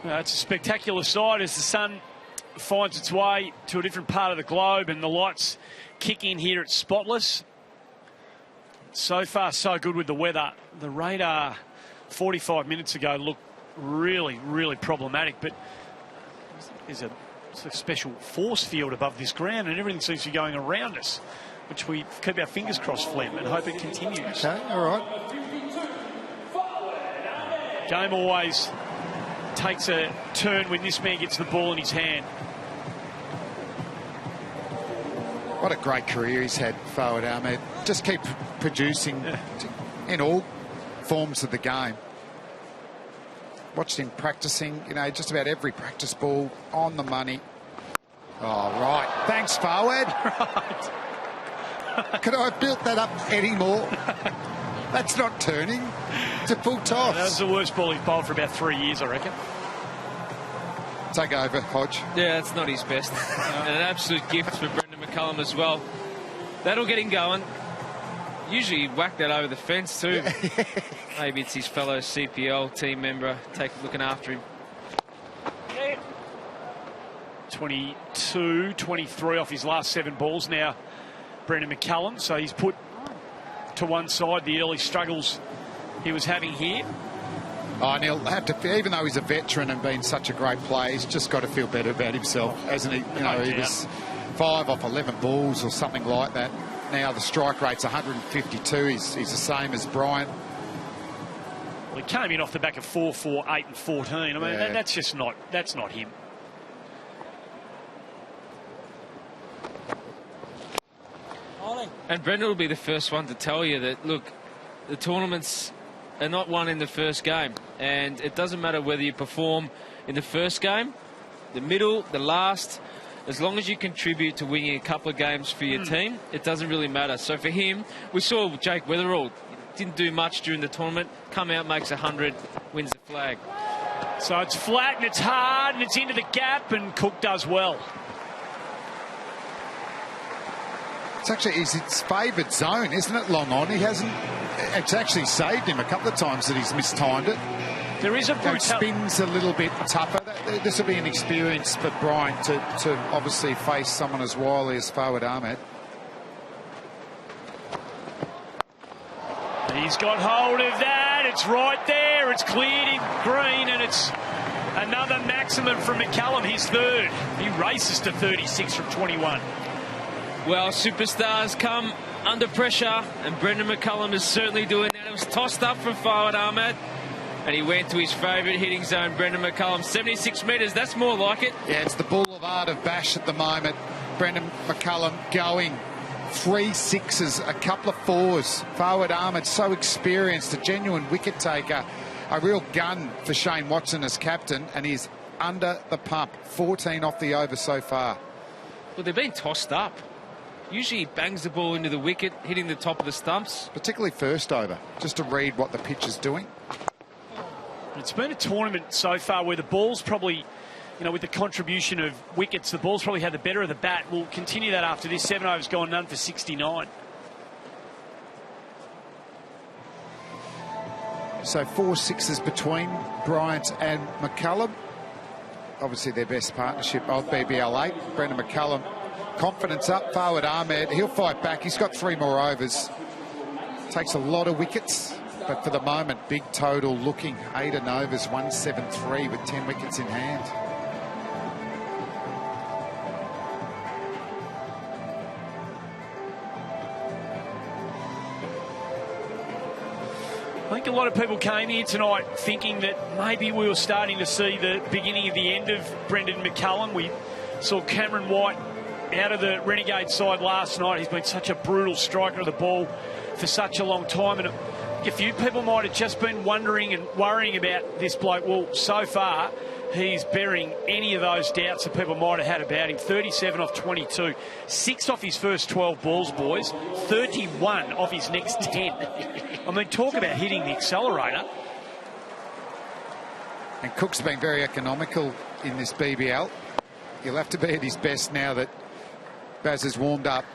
It's a spectacular sight as the sun finds its way to a different part of the globe and the lights kick in here at Spotless. So far, so good with the weather. The radar 45 minutes ago looked really, really problematic, but there's a special force field above this ground and everything seems to be going around us, which we keep our fingers crossed, Flem, and hope it continues. Okay, all right. Game always takes a turn when this man gets the ball in his hand. What a great career he's had, Fawad Ahmed. Just keep producing in all forms of the game. Watched him practicing, you know, just about every practice ball on the money. Oh, right. Thanks, Fawad. Right. Could I have built that up any more? That's not turning. It's a full toss. That was the worst ball he's bowled for about 3 years, I reckon. Take over, Hodge. Yeah, that's not his best. And an absolute gift for Brendan McCullum as well. That'll get him going. Usually he'd whack that over the fence too. Maybe it's his fellow CPL team member looking after him. 22, 23 off his last 7 balls now, Brendan McCullum. So he's put to one side the early struggles he was having here. Oh, and he'll have to, even though he's a veteran and been such a great player, he's just got to feel better about himself, hasn't he? You know, he was 5 off 11 balls or something like that. Now the strike rate's 152. He's the same as Bryant. Well, he came in off the back of 4, 4, 8 and 14. I mean, that's just not, that's not him. And Brendan will be the first one to tell you that, look, the tournaments are not won in the first game. And it doesn't matter whether you perform in the first game, the middle, the last. As long as you contribute to winning a couple of games for your team, it doesn't really matter. So for him, we saw Jake Weatherall. Didn't do much during the tournament. Come out, makes 100, wins the flag. So it's flat and it's hard and it's into the gap, and Cook does well. It's actually his favoured zone, isn't it, long on? He hasn't... It's actually saved him a couple of times that he's mistimed it. There is a brutal... spins a little bit tougher. This will be an experience for Bryant to obviously face someone as wily as Fawad Ahmed. He's got hold of that. It's right there. It's cleared in green, and it's another maximum from McCullum, his 3rd. He races to 36 from 21. Well, superstars come under pressure, and Brendan McCullum is certainly doing that. It was tossed up from Fawad Ahmed, and he went to his favourite hitting zone, Brendan McCullum. 76 metres, that's more like it. Yeah, it's the boulevard of Bash at the moment. Brendan McCullum going 3 6s, a couple of 4s. Fawad Ahmed, so experienced, a genuine wicket taker, a real gun for Shane Watson as captain, and he's under the pump. 14 off the over so far. Well, they've been tossed up. Usually he bangs the ball into the wicket, hitting the top of the stumps. Particularly first over, just to read what the pitch is doing. It's been a tournament so far where the ball's probably, you know, with the contribution of wickets, the ball's probably had the better of the bat. We'll continue that after this. 7 overs gone, none for 69. So 4 6s between Bryant and McCullum. Obviously their best partnership of BBL 8. Brendan McCullum, confidence up. Fawad Ahmed, he'll fight back. He's got 3 more overs. Takes a lot of wickets, but for the moment, big total looking. 8 overs, 173 with 10 wickets in hand. I think a lot of people came here tonight thinking that maybe we were starting to see the beginning of the end of Brendan McCullum. We saw Cameron White out of the Renegade side last night. He's been such a brutal striker of the ball for such a long time. And a few people might have just been wondering and worrying about this bloke. Well, so far, he's burying any of those doubts that people might have had about him. 37 off 22. 6 off his first 12 balls, boys. 31 off his next 10. I mean, talk about hitting the accelerator. And Cook's been very economical in this BBL. He'll have to be at his best now that Baz has warmed up.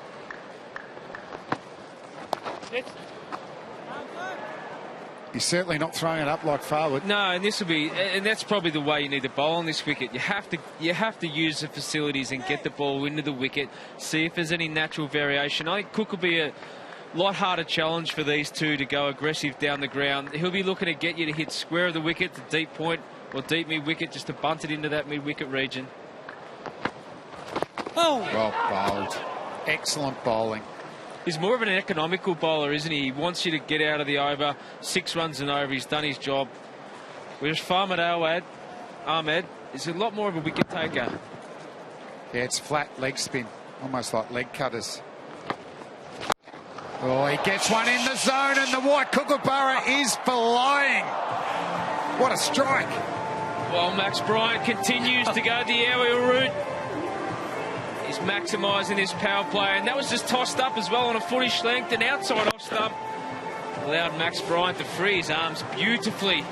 He's certainly not throwing it up like Farwood. No, and this will be, and that's probably the way you need to bowl on this wicket. You have to use the facilities and get the ball into the wicket, see if there's any natural variation. I think Cook will be a lot harder challenge for these two to go aggressive down the ground. He'll be looking to get you to hit square of the wicket, the deep point, or deep mid-wicket, just to bunt it into that mid-wicket region. Oh! Well bowled. Excellent bowling. He's more of an economical bowler, isn't he? He wants you to get out of the over. 6 runs and over. He's done his job. Whereas Farmer Ahmed is a lot more of a wicket taker. Yeah, it's flat leg spin, almost like leg cutters. Oh, he gets one in the zone, and the white kookaburra is flying. What a strike. Well, Max Bryant continues to go the aerial route. He's maximising this power play, and that was just tossed up as well on a footish length and outside off stump. Allowed Max Bryant to free his arms beautifully.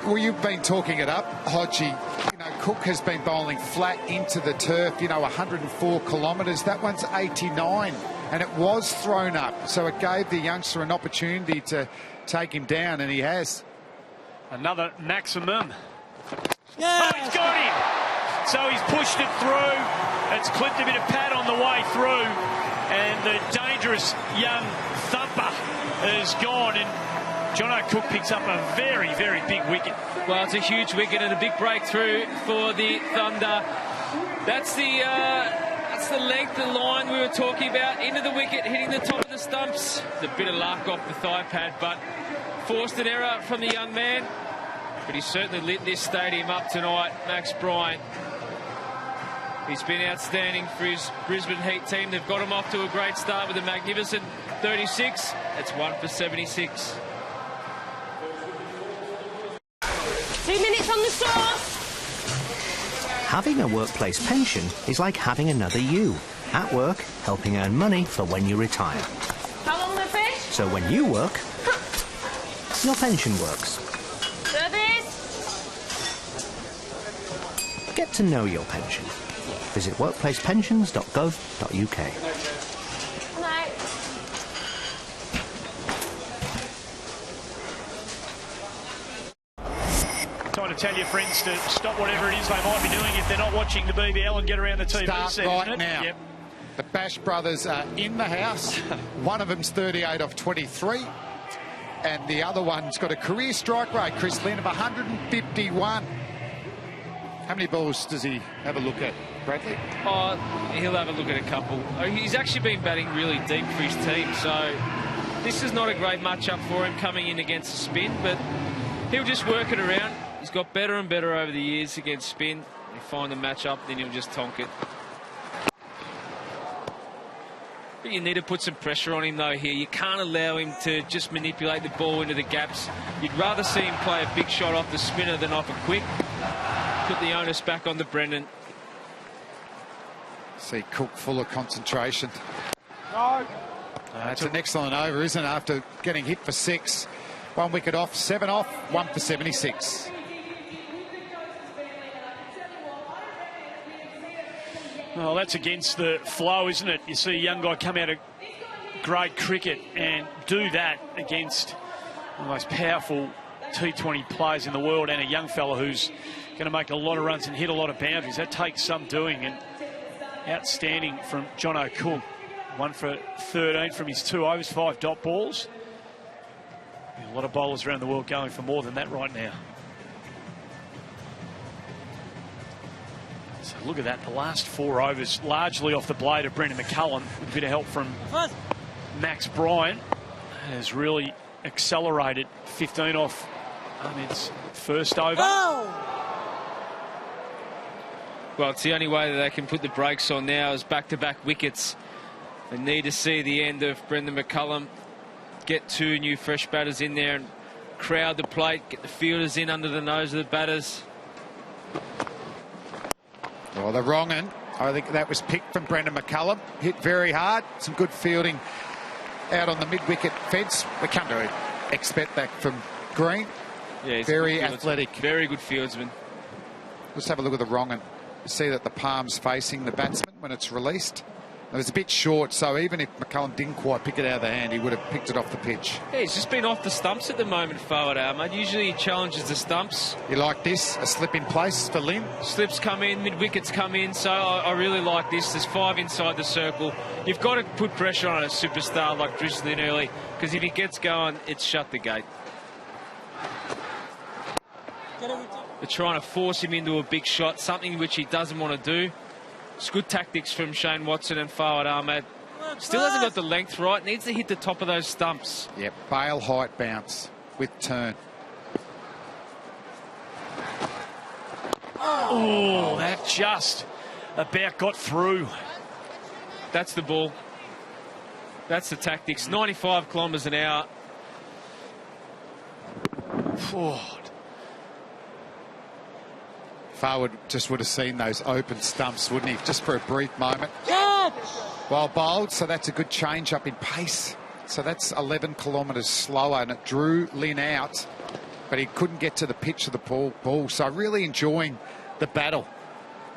Well, you've been talking it up, Hodgie. You know, Cook has been bowling flat into the turf, 104 kilometres. That one's 89, and it was thrown up. So it gave the youngster an opportunity to take him down, and he has. Another maximum. Yeah. Oh, he's got him. So he's pushed it through. It's clipped a bit of pad on the way through. And the dangerous young thumper is gone. And Jono Cook picks up a very, very big wicket. Well, it's a huge wicket and a big breakthrough for the Thunder. That's the length of the line we were talking about. Into the wicket, hitting the top of the stumps. It's a bit of luck off the thigh pad, but forced an error from the young man. But he certainly lit this stadium up tonight, Max Bryant. He's been outstanding for his Brisbane Heat team. They've got him off to a great start with a magnificent 36. That's 1 for 76. 2 minutes on the sauce. Having a workplace pension is like having another you. At work, helping earn money for when you retire. How long the fish? So when you work, your pension works. Service. Get to know your pension. Visit workplacepensions.gov.uk. Night. Time to tell your friends to stop whatever it is they might be doing if they're not watching the BBL and get around the TV Start set, right isn't it? now. Yep. The Bash brothers are in the house. One of them's 38 off 23. And the other one's got a career strike rate, Chris Lynn, of 151. How many balls does he have a look at, Bradley? Oh, he'll have a look at a couple. He's actually been batting really deep for his team, so this is not a great matchup for him coming in against the spin, but he'll just work it around. He's got better and better over the years against spin. You find the matchup, then he'll just tonk it. But you need to put some pressure on him, though, here. You can't allow him to just manipulate the ball into the gaps. You'd rather see him play a big shot off the spinner than off a quick. Put the onus back on the Brendan. See Cook full of concentration. No. It's an excellent over, isn't it? After getting hit for 6. 1 wicket off, 7 off, 1 for 76. Well, that's against the flow, isn't it? You see a young guy come out of great cricket and do that against the most powerful T20 players in the world, and a young fella who's going to make a lot of runs and hit a lot of boundaries. That takes some doing, and outstanding from Jono Cook. 1 for 13 from his 2 overs, 5 dot balls. A lot of bowlers around the world going for more than that right now. So look at that, the last 4 overs largely off the blade of Brendan McCullum, with a bit of help from Max Bryant, has really accelerated. 15 off Ahmed's first over. Oh. Well, it's the only way that they can put the brakes on now is back-to-back wickets. They need to see the end of Brendan McCullum, get 2 new fresh batters in there and crowd the plate, get the fielders in under the nose of the batters. Well, the wrong end. I think that was picked from Brendan McCullum. Hit very hard. Some good fielding out on the mid-wicket fence. We come to expect that from Green. Yeah, he's very a good athletic. Very good fieldsman. Let's have a look at the wrong end. You see that the palm's facing the batsman when it's released. It was a bit short, so even if McCullum didn't quite pick it out of the hand, he would have picked it off the pitch. Yeah, he's just been off the stumps at the moment, forward Ahmed. Usually he challenges the stumps. You like this? A slip in place for Lim? Slips come in, mid-wickets come in, so I really like this. There's 5 inside the circle. You've got to put pressure on a superstar like Drislin early, because if he gets going, it's shut the gate. They're trying to force him into a big shot, something which he doesn't want to do. It's good tactics from Shane Watson and Fawad Ahmed. Still hasn't got the length right. Needs to hit the top of those stumps. Yep, bail height bounce with turn. Oh, that just about got through. That's the ball. That's the tactics. 95 kilometres an hour. Forward just would have seen those open stumps, wouldn't he? Just for a brief moment. Well bowled, so that's a good change up in pace. So that's 11 kilometres slower, and it drew Lynn out, but he couldn't get to the pitch of the ball. So really enjoying the battle.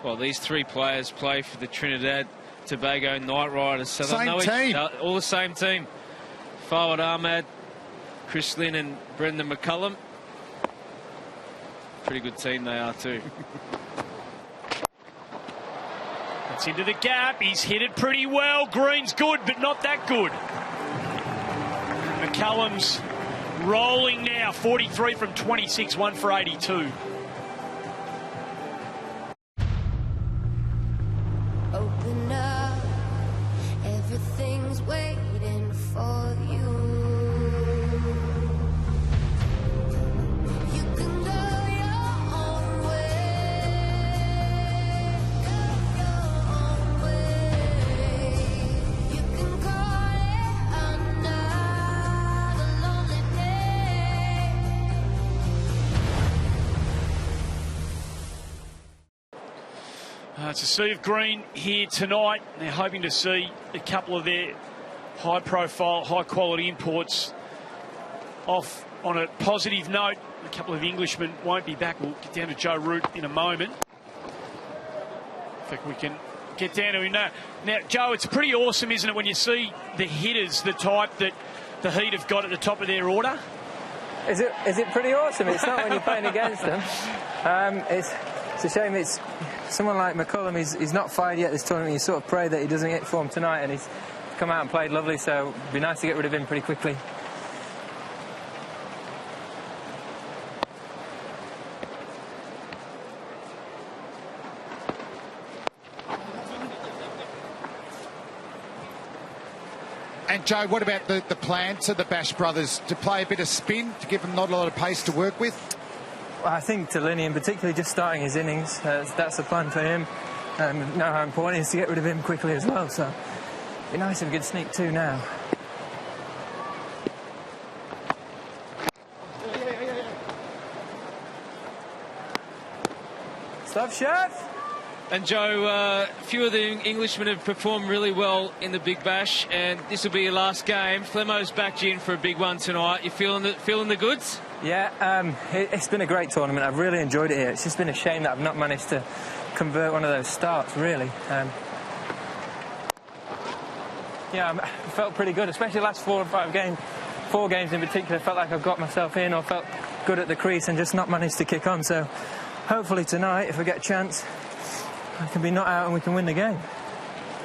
Well, these 3 players play for the Trinidad Tobago Knight Riders. So Same team. All the same team. Fawad Ahmed, Chris Lynn and Brendan McCullum. Pretty good team they are too. It's into the gap. He's hit it pretty well. Green's good, but not that good. McCullum's rolling now. 43 from 26, 1 for 82. Open up, everything's waiting for you. You can go your own way, your own way. You can call it another lonely day. It's a sea of green here tonight. They're hoping to see a couple of their high-profile, high-quality imports off on a positive note. A couple of Englishmen won't be back. We'll get down to Joe Root in a moment. In fact, we can get down to him now. Now, Joe, it's pretty awesome, isn't it, when you see the hitters, the type that the Heat have got at the top of their order? Is it pretty awesome? It's not when you're playing against them. It's a shame. It's someone like McCullum. He's not fired yet this tournament. You sort of pray that he doesn't get form tonight, and he's come out and played lovely. So it'd be nice to get rid of him pretty quickly. And Joe, what about the plan to the Bash brothers to play a bit of spin to give them not a lot of pace to work with? Well, I think Talini, in particular, just starting his innings, that's the plan for him. Know how important it is to get rid of him quickly as well. So it'd be nice if we could sneak 2 now. Stuff, Chef. And Joe, a few of the Englishmen have performed really well in the Big Bash, and this will be your last game. Flemo's backed you in for a big one tonight. You feeling the goods? Yeah, it's been a great tournament. I've really enjoyed it here. It's just been a shame that I've not managed to convert one of those starts, really. Yeah, I felt pretty good, especially the last 4 or 5 games. 4 games in particular, felt like I've got myself in or felt good at the crease and just not managed to kick on. So hopefully tonight, if I get a chance, I can be not out and we can win the game.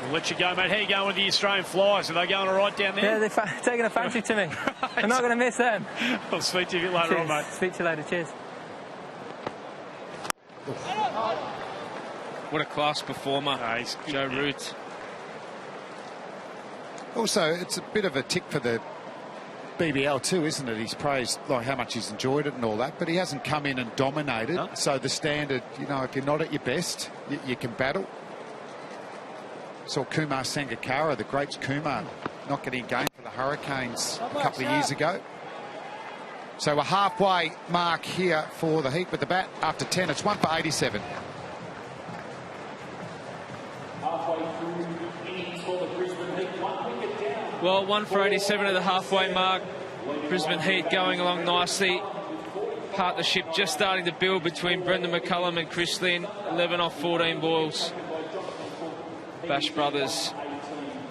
We'll let you go, mate. How are you going with the Australian Flyers? Are they going all right down there? Yeah, they're taking a fancy to me. I'm not going to miss them. I'll speak to you a bit later on, mate. Speak to you later. Cheers. What a class performer, Joe Root. Also, it's a bit of a tick for the BBL too, isn't it? He's praised like how much he's enjoyed it and all that, but he hasn't come in and dominated. No. So the standard, you know, if you're not at your best, you can battle. Saw Kumar Sangakkara, the great Kumar, not getting a game for the Hurricanes a couple of years ago. So a halfway mark here for the Heat with the bat after 10. It's 1 for 87. Well, 1 for 87 at the halfway mark. Brisbane Heat going along nicely. Partnership just starting to build between Brendan McCullum and Chris Lynn. 11 off 14 balls. Bash brothers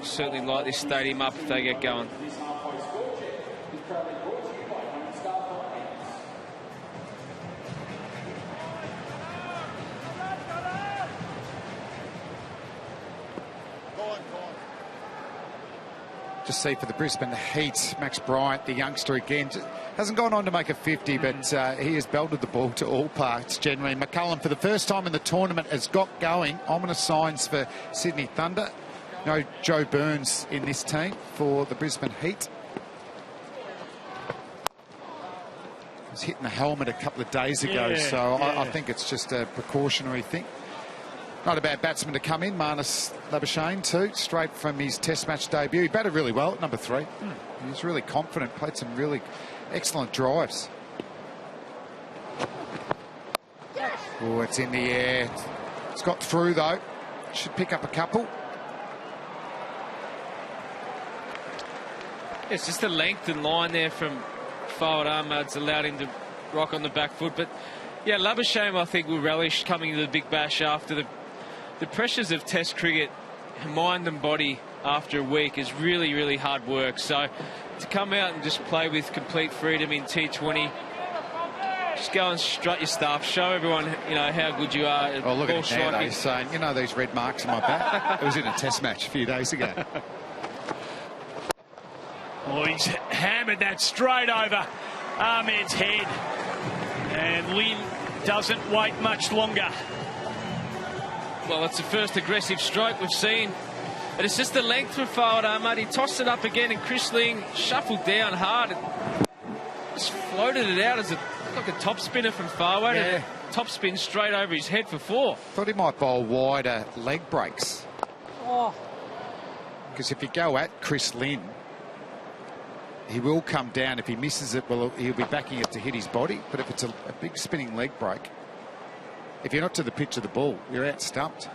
certainly light this stadium up if they get going. Just see for the Brisbane Heat, Max Bryant, the youngster again, hasn't gone on to make a 50, but he has belted the ball to all parts generally. McCullum, for the first time in the tournament, has got going. Ominous signs for Sydney Thunder. No Joe Burns in this team for the Brisbane Heat. He was hitting the helmet a couple of days ago, I think it's just a precautionary thing. Not a bad batsman to come in, Marnus Labuschagne too, straight from his Test match debut. He batted really well at number 3. He was really confident, played some really excellent drives. Oh, it's in the air. It's got through though. Should pick up a couple. It's just the length and line there from Fawad Ahmad's allowed him to rock on the back foot. But yeah, Labuschagne I think will relish coming to the Big Bash after the pressures of Test cricket. Mind and body after a week is really, really hard work. So to come out and just play with complete freedom in T20, just go and strut your stuff, show everyone, you know, how good you are. Oh, look at him now, he's saying, you know, these red marks on my back. It was in a Test match a few days ago. Oh, he's hammered that straight over Ahmed's head. And Lynn doesn't wait much longer. Well, it's the first aggressive stroke we've seen. But it's just the length from Fawad Ahmad. He tossed it up again, and Chris Lynn shuffled down hard. And just floated it out as like a top spinner from Fawad. Yeah. Top spin straight over his head for 4. Thought he might bowl wider leg breaks. Oh. Because if you go at Chris Lynn, he will come down. If he misses it, well, he'll be backing it to hit his body. But if it's a big spinning leg break, if you're not to the pitch of the ball, you're out stumped.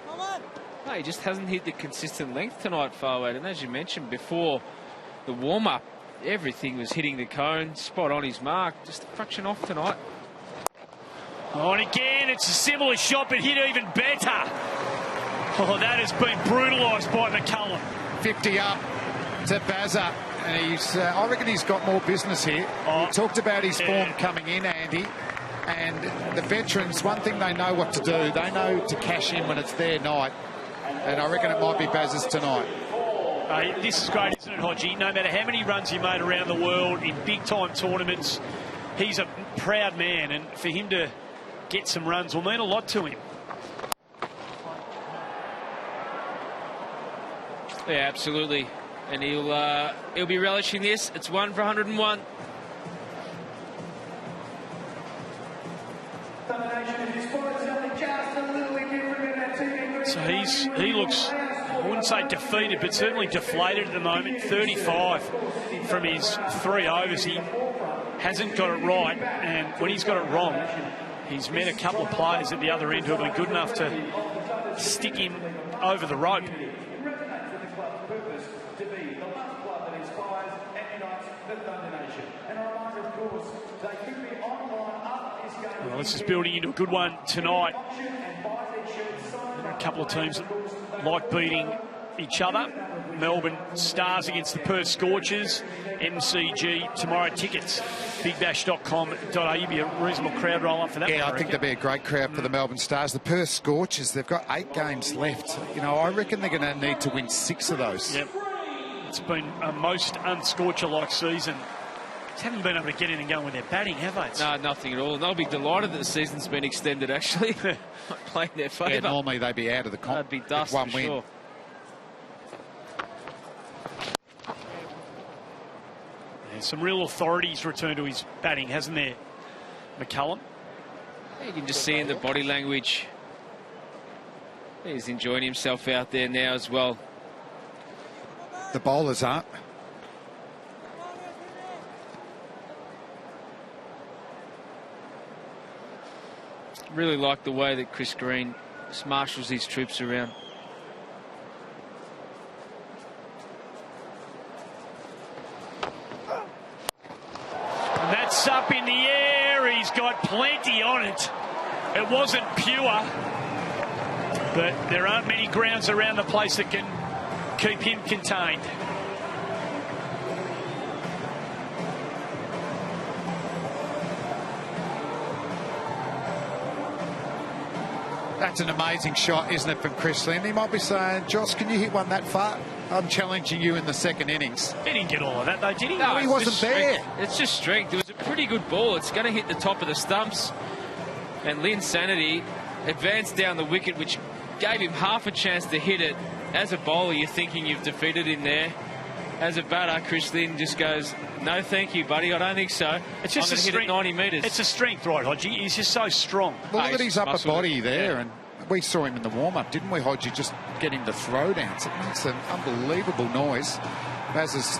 No, he just hasn't hit the consistent length tonight, Fawad. And as you mentioned before, the warm-up, everything was hitting the cone, spot on his mark, just a fraction off tonight. Oh, and again, it's a similar shot, but hit even better. Oh, that has been brutalised by McCullum. 50 up to Bazza. And he's, I reckon he's got more business here. He talked about his form coming in, Andy. And the veterans, one thing they know what to do. They know to cash in when it's their night. And I reckon it might be Bazza's tonight. This is great, isn't it, Hodgie? No matter how many runs he made around the world in big-time tournaments, he's a proud man. And for him to get some runs will mean a lot to him. Yeah, absolutely. And he'll be relishing this. It's 1 for 101. So he looks, I wouldn't say defeated, but certainly deflated at the moment. 35 from his 3 overs. He hasn't got it right, and when he's got it wrong, he's met a couple of players at the other end who have been good enough to stick him over the rope. Well, this is building into a good one tonight. There are a couple of teams that like beating each other. Melbourne Stars against the Perth Scorchers. MCG tomorrow. Tickets bigbash.com.au. Be a reasonable crowd roll up for that. Yeah, I think there'll be a great crowd for the Melbourne Stars. The Perth Scorchers, they've got 8 games left. You know, I reckon they're going to need to win 6 of those. Yep. It's been a most unscorcher-like season. Just haven't been able to get in and go with their batting, have they? No, nothing at all. They'll be delighted that the season's been extended, actually. Playing their favour. Yeah, normally they'd be out of the comp. That'd be dust one for win. sure. And some real authority's returned to his batting, hasn't there, McCullum? You can just see in the body language. He's enjoying himself out there now as well. The bowlers aren't. Really like the way that Chris Green just marshals his troops around. And that's up in the air. He's got plenty on it. It wasn't pure, but there aren't many grounds around the place that can keep him contained. That's an amazing shot, isn't it, from Chris Lynn? He might be saying, Josh, can you hit one that far? I'm challenging you in the second innings. He didn't get all of that, though, did he? No, he wasn't there. It's just strength. It was a pretty good ball. It's going to hit the top of the stumps. And Lynn's sanity advanced down the wicket, which gave him half a chance to hit it. As a bowler, you're thinking you've defeated him there. As a batter, Chris Lynn just goes, no, thank you, buddy. I don't think so. It's just I'm going to hit it 90 metres. It's a strength, right, Hodgie? He's just so strong. Well, look at his upper body there, yeah. and we saw him in the warm-up, didn't we, Hodgie? Just get him to throw downs. It makes an unbelievable noise. Baz has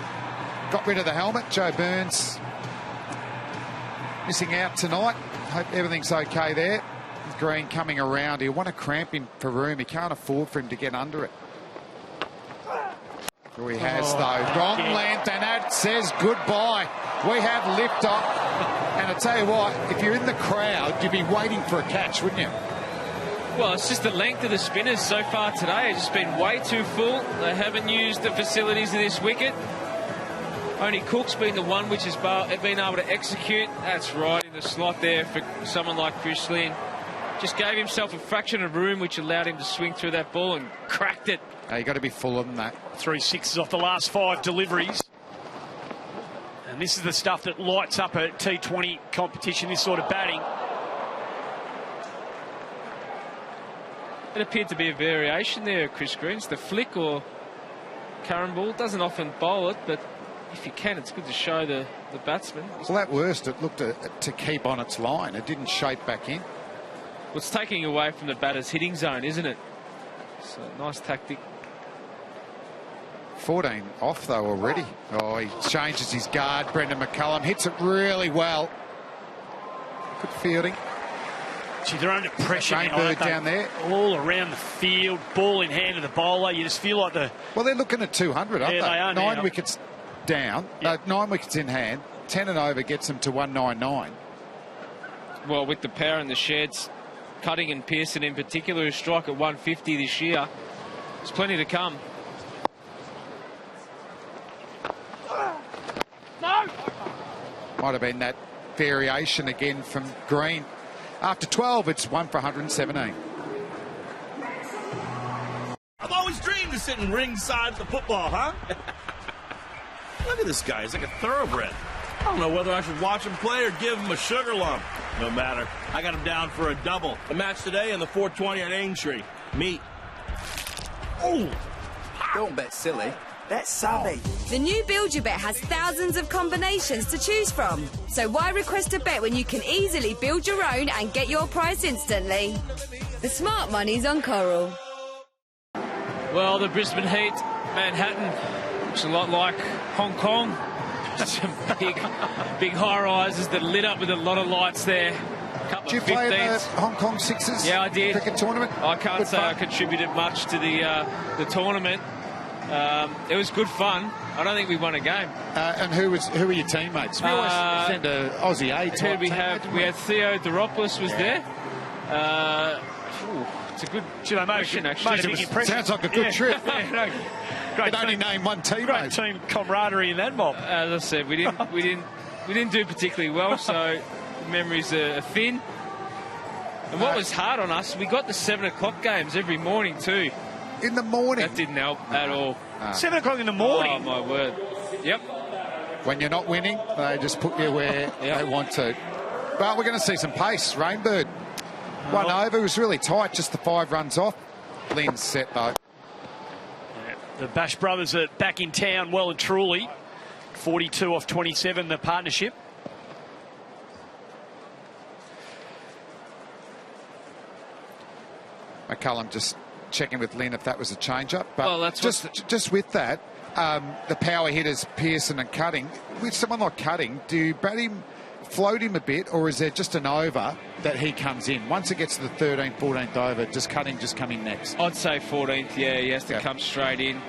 got rid of the helmet. Joe Burns missing out tonight. Hope everything's okay there. With Green coming around, he'll want to cramp him for room. He can't afford for him to get under it. Sure he has, though. Wrong length, and that says goodbye. We have liftoff. And I tell you what, if you're in the crowd, you'd be waiting for a catch, wouldn't you? Well, it's just the length of the spinners so far today. It's just been way too full. They haven't used the facilities of this wicket. Only Cook's been the one which has been able to execute. That's right in the slot there for someone like Chris Lynn. Just gave himself a fraction of room which allowed him to swing through that ball and cracked it. You've got to be fuller than that. 3 sixes off the last 5 deliveries. And this is the stuff that lights up a T20 competition, this sort of batting. It appeared to be a variation there, Chris Green's. The flick or current ball. Doesn't often bowl it, but if you can, it's good to show the batsman. Well, at worst, it looked to keep on its line. It didn't shape back in. Well, it's taking away from the batter's hitting zone, isn't it? So, nice tactic. 14 off, though, already. Oh, he changes his guard. Brendan McCullum hits it really well. Good fielding. Gee, they're under pressure now, Bird down there. All around the field, ball in hand of the bowler. You just feel like the... Well, they're looking at 200, aren't they? They are 9 now. wickets down. Yep. 9 wickets in hand. 10 and over gets them to 199. Well, with the power in the sheds, Cutting and Pearson in particular, who strike at 150 this year, there's plenty to come. No! Might have been that variation again from Green. After 12, it's 1 for 117. I've always dreamed of sitting ringside at the football, huh? Look at this guy. He's like a thoroughbred. I don't know whether I should watch him play or give him a sugar lump. No matter. I got him down for a double. The match today in the 420 at Aintree. Meet. Oh! Don't bet silly. Bet savvy. The new Build Your Bet has thousands of combinations to choose from. So why request a bet when you can easily build your own and get your price instantly? The smart money's on Coral. Well, the Brisbane Heat, Manhattan, looks a lot like Hong Kong. Some big high-rises that lit up with a lot of lights there. Did you play in the Hong Kong Sixers? Yeah, I did. Cricket tournament? I can't say I contributed much to the tournament. It was good fun. I don't think we won a game. And who were your teammates? We always send an Aussie A type. We had Theo Doropoulos was there. It's a good question, actually. Sounds like a good trip. Great Could only name one teammate. Great team camaraderie in that mob. As I said, we didn't do particularly well, so memories are thin. And what was hard on us, we got the 7 o'clock games every morning too. In the morning? That didn't help at all. 7 o'clock in the morning? Oh, my word. Yep. When you're not winning, they just put you where they want to. But we're going to see some pace. Rainbird. 1 over. It was really tight, just the 5 runs off. Lynn's set, though. The Bash brothers are back in town well and truly. 42 off 27, the partnership. McCullum just checking with Lynn if that was a change-up. But well, that's just with that, the power hitters, Pearson and Cutting, with someone like Cutting, do you bat him, float him a bit, or is there just an over that he comes in? Once it gets to the 13th, 14th over, does Cutting just come in next? I'd say 14th, yeah, he has to come straight in.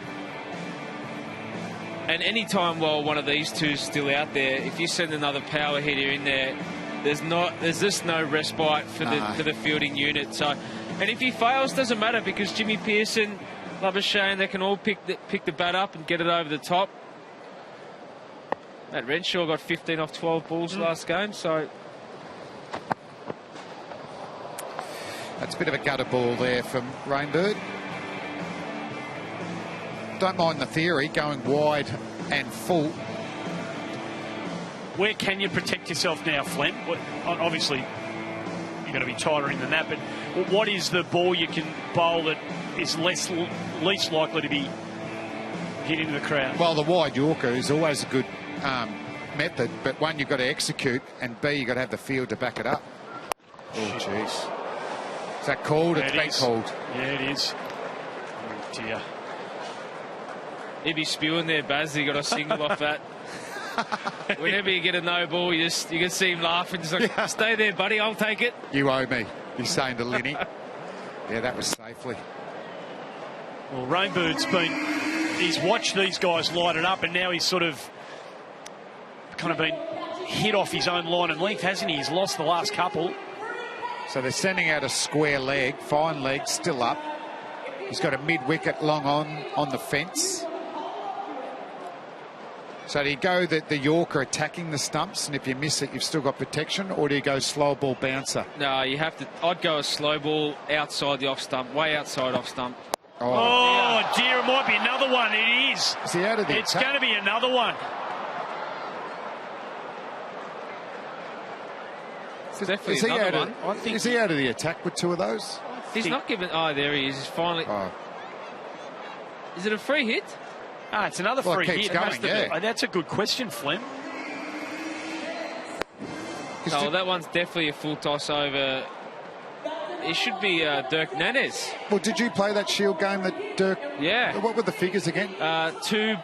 And any time while one of these two's still out there, if you send another power hitter in there, there's just no respite for the fielding unit. So, and if he fails, doesn't matter, because Jimmy Pearson, Labuschagne, they can all pick the bat up and get it over the top. Matt Renshaw got 15 off 12 balls last game, so that's a bit of a gutter ball there from Rainbird. Don't mind the theory, going wide and full. Where can you protect yourself now, Flem? Obviously, you've got to be tighter in than that, but what is the ball you can bowl that is least likely to be hit into the crowd? Well, the wide Yorker is always a good method, but one, you've got to execute, and B, you've got to have the field to back it up. Oh, jeez. Is that called? It's been called. Yeah, it is. Oh, dear. He'd be spewing there, Baz. He got a single off that. Whenever you get a no ball, you can see him laughing. Just like, stay there, buddy. I'll take it. You owe me. He's saying to Linny. Yeah, that was safely. Well, Rainbird's he's watched these guys light it up, and now he's sort of kind of been hit off his own line and length, hasn't he? He's lost the last couple. So they're sending out a square leg, fine leg, still up. He's got a mid-wicket long on the fence. So do you go the Yorker attacking the stumps, and if you miss it, you've still got protection, or do you go slow ball bouncer? No, you have to. I'd go a slow ball outside the off stump, way outside off stump. Oh dear, it might be another one. It is. Is he out of the It's attack? going to be another one. It's definitely Is he another out one. is he out of the attack with two of those? He's not given. Oh, there he is. He's finally. Oh. Is it a free hit? Ah, it's another Well, it free keeps hit. going, yeah. That's a good question, Flem. Oh, that one's definitely a full toss over. It should be Dirk Nanez. Well, did you play that Shield game that Dirk... Yeah. What were the figures again? Three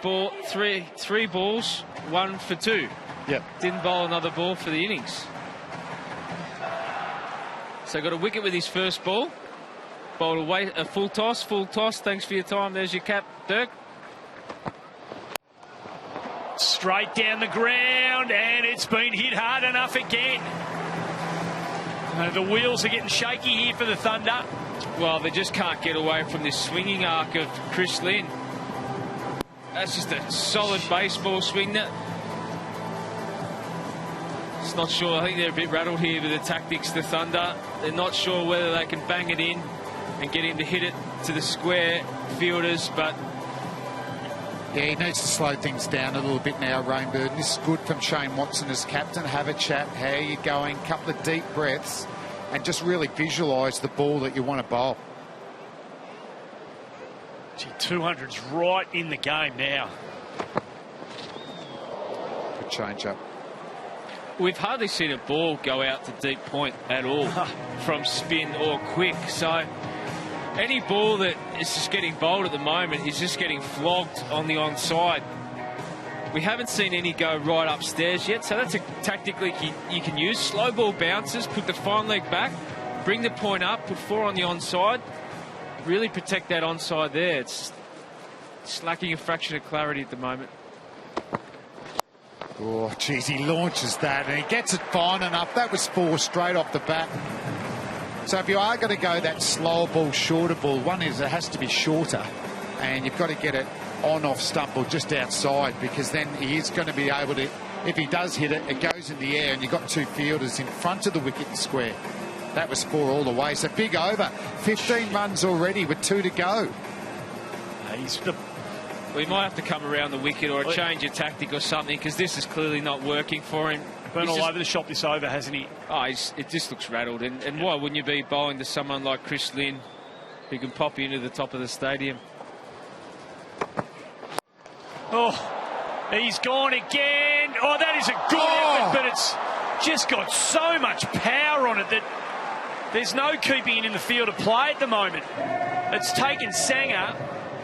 balls, 1 for 2. Yep. Didn't bowl another ball for the innings. So got a wicket with his first ball. Bowled a full toss. Thanks for your time. There's your cap, Dirk. Straight down the ground, and it's been hit hard enough again. The wheels are getting shaky here for the Thunder. Well, they just can't get away from this swinging arc of Chris Lynn. That's just a solid baseball swing. It's not sure. I think they're a bit rattled here with the tactics, the Thunder. They're not sure whether they can bang it in and get him to hit it to the square fielders, but... Yeah, he needs to slow things down a little bit now, Rainbird. This is good from Shane Watson as captain. Have a chat. How are you going? Couple of deep breaths and just really visualise the ball that you want to bowl. Gee, 200's right in the game now. Good change up. We've hardly seen a ball go out to deep point at all from spin or quick. So any ball that is just getting bowled at the moment is just getting flogged on the onside. We haven't seen any go right upstairs yet, so that's a tactically you can use. Slow ball bounces, put the fine leg back, bring the point up, put 4 on the onside. Really protect that onside there. It's lacking a fraction of clarity at the moment. Oh, geez, he launches that and he gets it fine enough. That was 4 straight off the bat. So if you are going to go that slower ball, shorter ball, one is it has to be shorter, and you've got to get it on off stump or just outside, because then he is going to be able to, if he does hit it, it goes in the air and you've got 2 fielders in front of the wicket and square. That was 4 all the way. So big over. 15 runs already with 2 to go. We might have to come around the wicket or a change of tactic or something, because this is clearly not working for him. Been all over the shop this over, hasn't he? Oh, it just looks rattled. And why wouldn't you be bowling to someone like Chris Lynn, who can pop you into the top of the stadium? Oh, He's gone again. Oh, that is a good effort, but it's just got so much power on it that there's no keeping it in the field of play at the moment. It's taken Sanger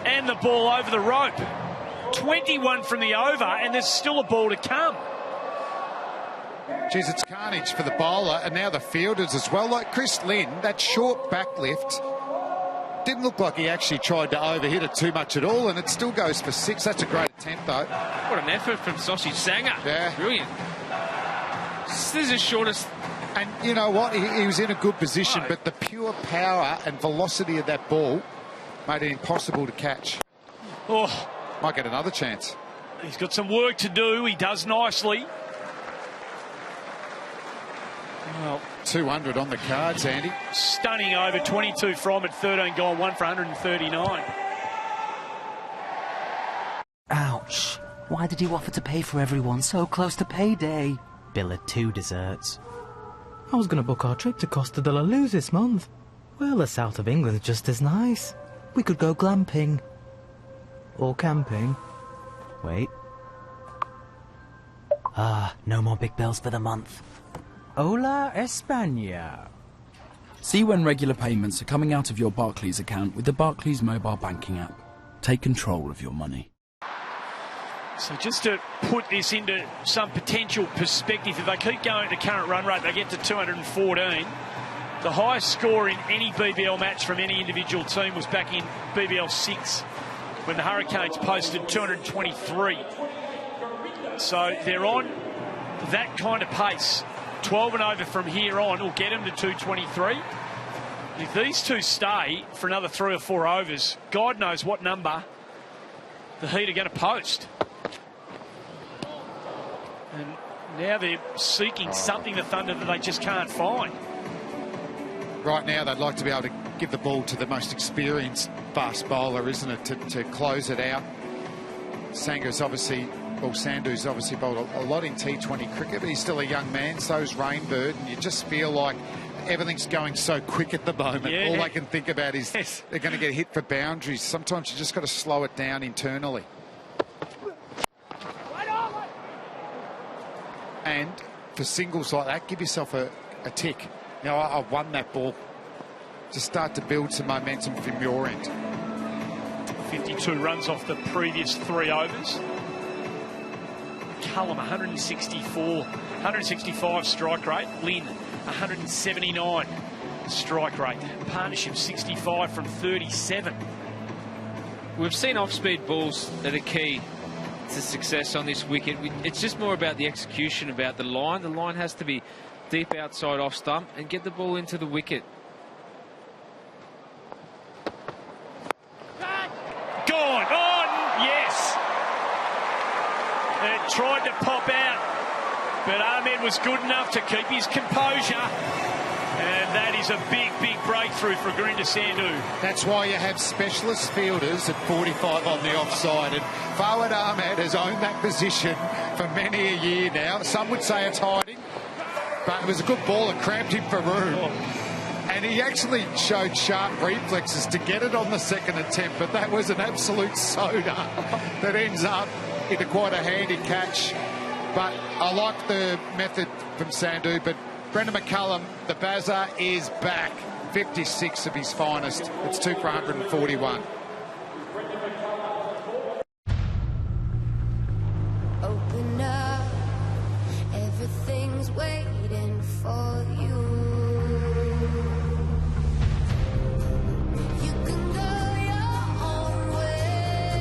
and the ball over the rope. 21 from the over, and there's still a ball to come. Geez, it's carnage for the bowler, and now the fielders as well. Like Chris Lynn, that short back lift didn't look like he actually tried to overhit it too much at all, and it still goes for 6. That's a great attempt, though. What an effort from Sausage Sanger. Yeah. Brilliant. This is the shortest. And you know what? He was in a good position, but the pure power and velocity of that ball made it impossible to catch. Oh, might get another chance. He's got some work to do. He does nicely. Well, 200 on the cards, Andy. Stunning over, 22 from at 13 gone, 1 for 139. Ouch. Why did you offer to pay for everyone so close to payday? Bill had 2 desserts. I was going to book our trip to Costa de la Luz this month. Well, the south of England's just as nice. We could go glamping. Or camping. Wait. No more big bills for the month. Hola, España. See when regular payments are coming out of your Barclays account with the Barclays mobile banking app. Take control of your money. So just to put this into some potential perspective, if they keep going at the current run rate, they get to 214. The highest score in any BBL match from any individual team was back in BBL 6 when the Hurricanes posted 223. So they're on that kind of pace. 12 and over from here on will get them to 223. If these two stay for another 3 or 4 overs, God knows what number the Heat are going to post. And now they're seeking something, the Thunder, that they just can't find. Right now, they'd like to be able to give the ball to the most experienced fast bowler, isn't it, to close it out. Sandu's obviously bowled a lot in T20 cricket, but he's still a young man, so's Rainbird, and you just feel like everything's going so quick at the moment. Yeah. All they can think about is they're going to get hit for boundaries. Sometimes you just got to slow it down internally. And for singles like that, give yourself a tick. You know, I've won that ball. Just start to build some momentum from your end. 52 runs off the previous 3 overs. McCullum, 165 strike rate. Lynn, 179 strike rate. Partnership, 65 from 37. We've seen off-speed balls that are key to success on this wicket. It's just more about the execution, about the line. The line has to be deep outside off stump and get the ball into the wicket. Gone on, yes. It tried to pop out, but Ahmed was good enough to keep his composure. And that is a big, big breakthrough for Gurinder Sandhu. That's why you have specialist fielders at 45 on the offside. And Fawad Ahmed has owned that position for many a year now. Some would say it's hiding, but it was a good ball that cramped him for room. And he actually showed sharp reflexes to get it on the second attempt, but that was an absolute soda that ends up into quite a handy catch. But I like the method from Sandhu, but Brendan McCullum, the Bazza, is back. 56 of his finest. It's 2 for 141. Open up, everything's waiting for you. You can go your own way,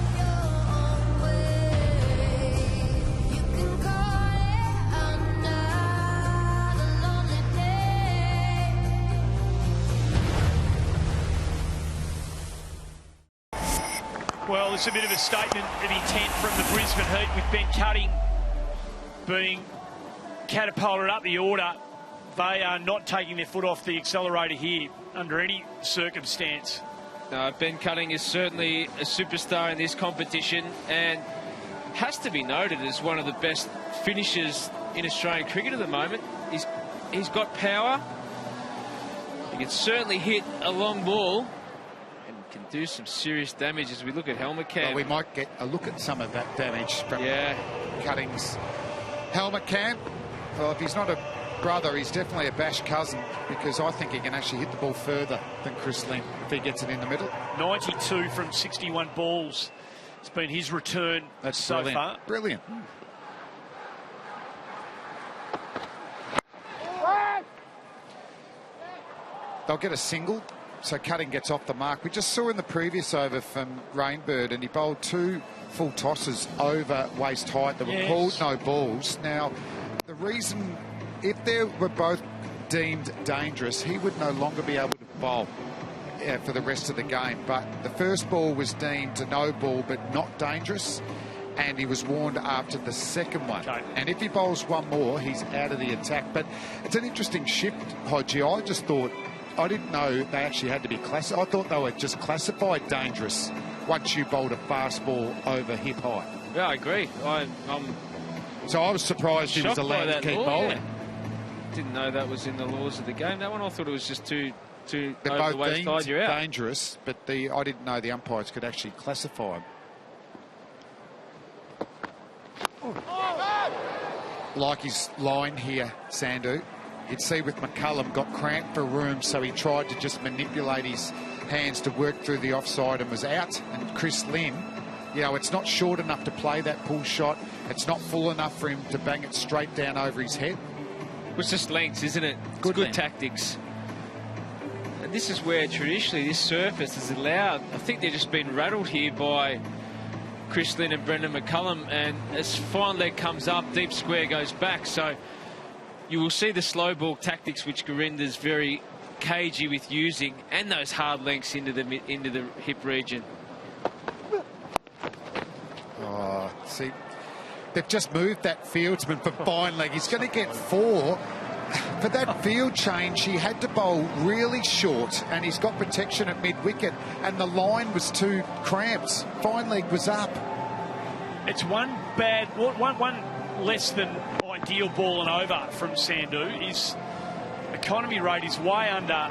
your own way. You can call it another lonely day. Well, it's a bit of a statement of intent from the Brisbane Heat, with Ben Cutting being catapulted up the order. They are not taking their foot off the accelerator here under any circumstance. Ben Cutting is certainly a superstar in this competition and has to be noted as one of the best finishers in Australian cricket at the moment. He's got power. He can certainly hit a long ball. And can do some serious damage as we look at helmet cam. Well, we might get a look at some of that damage from Cutting's helmet cam. Well, if he's not a brother, he's definitely a bash cousin, because I think he can actually hit the ball further than Chris Lynn if he gets it in the middle. 92 from 61 balls. It's been his return so far. Brilliant. They'll get a single, so Cutting gets off the mark. We just saw in the previous over from Rainbird, and he bowled 2 full tosses over waist height that were called no balls. Now, the reason, if they were both deemed dangerous, he would no longer be able to bowl for the rest of the game. But the first ball was deemed a no ball but not dangerous, and he was warned after the second one. Okay. And if he bowls one more, he's out of the attack. But it's an interesting shift, Hodgie. I just thought, I didn't know they actually had to be classified. I thought they were just classified dangerous once you bowled a fast ball over hip height. Yeah, I agree. So I was surprised he was allowed to keep bowling. Yeah. Didn't know that was in the laws of the game. That one, I thought it was just too They're over the waist side, you're out. Dangerous, but I didn't know the umpires could actually classify them. Like his line here, Sandhu. You'd see with McCullum, got cramped for room, so he tried to just manipulate his hands to work through the offside and was out. And Chris Lynn, you know, it's not short enough to play that pull shot. It's not full enough for him to bang it straight down over his head. It's just lengths, isn't it? It's good tactics. And this is where traditionally this surface is allowed. I think they've just been rattled here by Chris Lynn and Brendan McCullum, and as fine leg comes up, deep square goes back. So you will see the slow ball tactics which Gurinda's very cagey with using, and those hard lengths into the hip region. Oh, see, they've just moved that fieldsman for fine leg. He's going to get 4. For that field change, he had to bowl really short, and he's got protection at mid-wicket, and the line was too cramped. Fine leg was up. It's one less than ideal ball and over from Sandhu. His economy rate is way under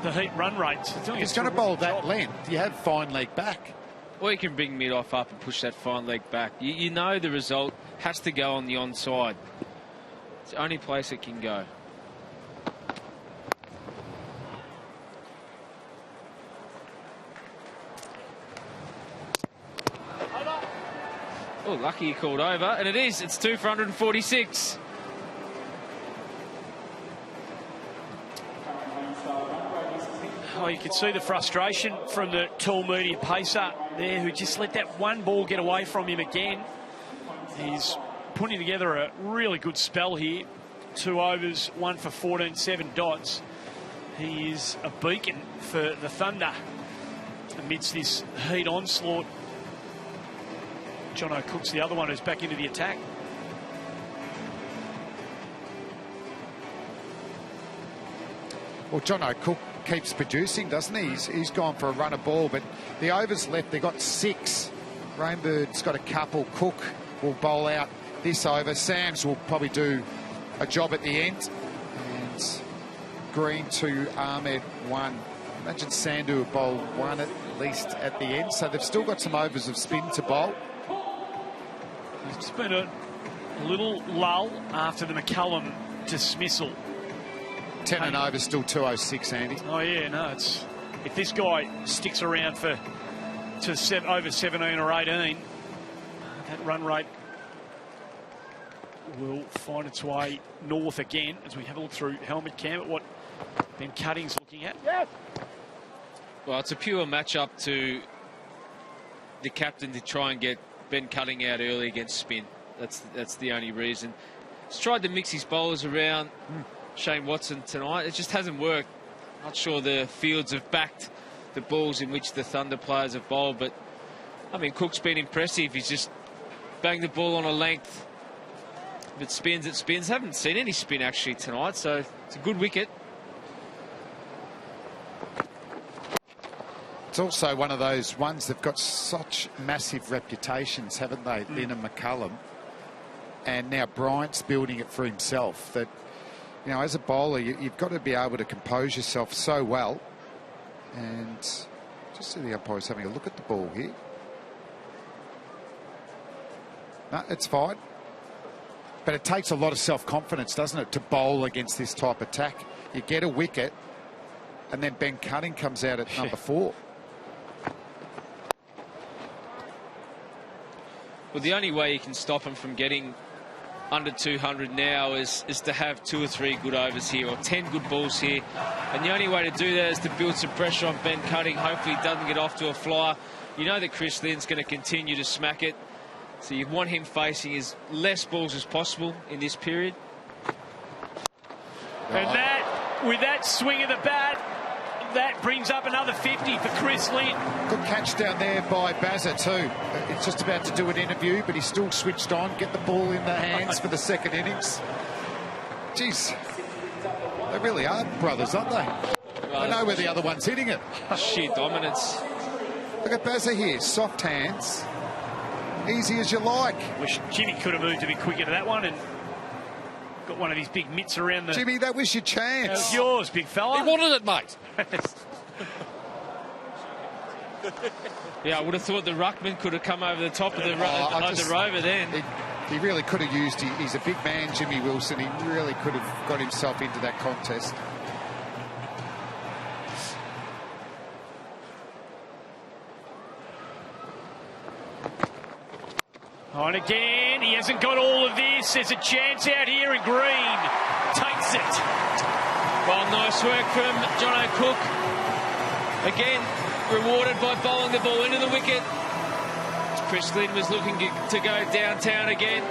the Heat run rate. So he's going to bowl that length. You have fine leg back. Or you can bring mid-off up and push that fine leg back. You know the result has to go on the onside. It's the only place it can go. Oh, lucky he called over, and it is. It's 2 for 146. Oh, you can see the frustration from the tall medium pacer there, who just let that one ball get away from him again. He's putting together a really good spell here. 2 overs, 1 for 14, 7 dots. He is a beacon for the Thunder amidst this Heat onslaught. John O'Cook's the other one who's back into the attack. Well, John O'Cook keeps producing, doesn't he? He's gone for a run of ball, but the overs left, they got 6. Rainbird's got a couple. Cook will bowl out this over. Sams will probably do a job at the end. And Green 2, Ahmed 1. Imagine Sandhu will bowl 1 at least at the end. So they've still got some overs of spin to bowl. It's been a little lull after the McCullum dismissal. 10 and over, still 206, Andy. Oh, yeah, no, it's... If this guy sticks around to over 17 or 18, that run rate will find its way north again as we have a look through helmet cam at what Ben Cutting's looking at. Yes. Well, it's a pure match-up to the captain to try and get Ben Cutting out early against spin. That's the only reason. He's tried to mix his bowlers around Shane Watson tonight. It just hasn't worked. Not sure the fields have backed the balls in which the Thunder players have bowled, but I mean, Cook's been impressive. He's just banged the ball on a length. If it spins. Haven't seen any spin actually tonight, so it's a good wicket. It's also one of those ones that have got such massive reputations, haven't they, Lynn and McCullum? And now Bryant's building it for himself. That, you know, as a bowler, you've got to be able to compose yourself so well. And Just see the umpire's having a look at the ball here. No, it's fine. But it takes a lot of self-confidence, doesn't it, to bowl against this type of attack. You get a wicket, and then Ben Cutting comes out at number 4. Well, the only way you can stop him from getting under 200 now is to have 2 or 3 good overs here, or 10 good balls here. And the only way to do that is to build some pressure on Ben Cutting. Hopefully he doesn't get off to a flyer. You know that Chris Lynn's going to continue to smack it. So you want him facing as less balls as possible in this period. And that, with that swing of the bat, that brings up another 50 for Chris Lynn. Good catch down there by Bazza too. He's just about to do an interview, but he's still switched on. Get the ball in the hands for the second innings. Jeez, they really are brothers, aren't they? Well, they know where the other one's hitting it. Sheer dominance. Look at Bazza here, soft hands. Easy as you like. Wish Jimmy could have moved a bit quicker to that one and got one of his big mitts around the... Jimmy, that was your chance. That was yours, big fella. He wanted it, mate. Yeah, I would have thought the ruckman could have come over the top of the rover then. He really could have used... He's a big man, Jimmy Wilson. He really could have got himself into that contest. On again, he hasn't got all of this. There's a chance out here, and Green takes it. Well, nice work from John O'Cook. Again, rewarded by bowling the ball into the wicket. Chris Lynn was looking to go downtown again.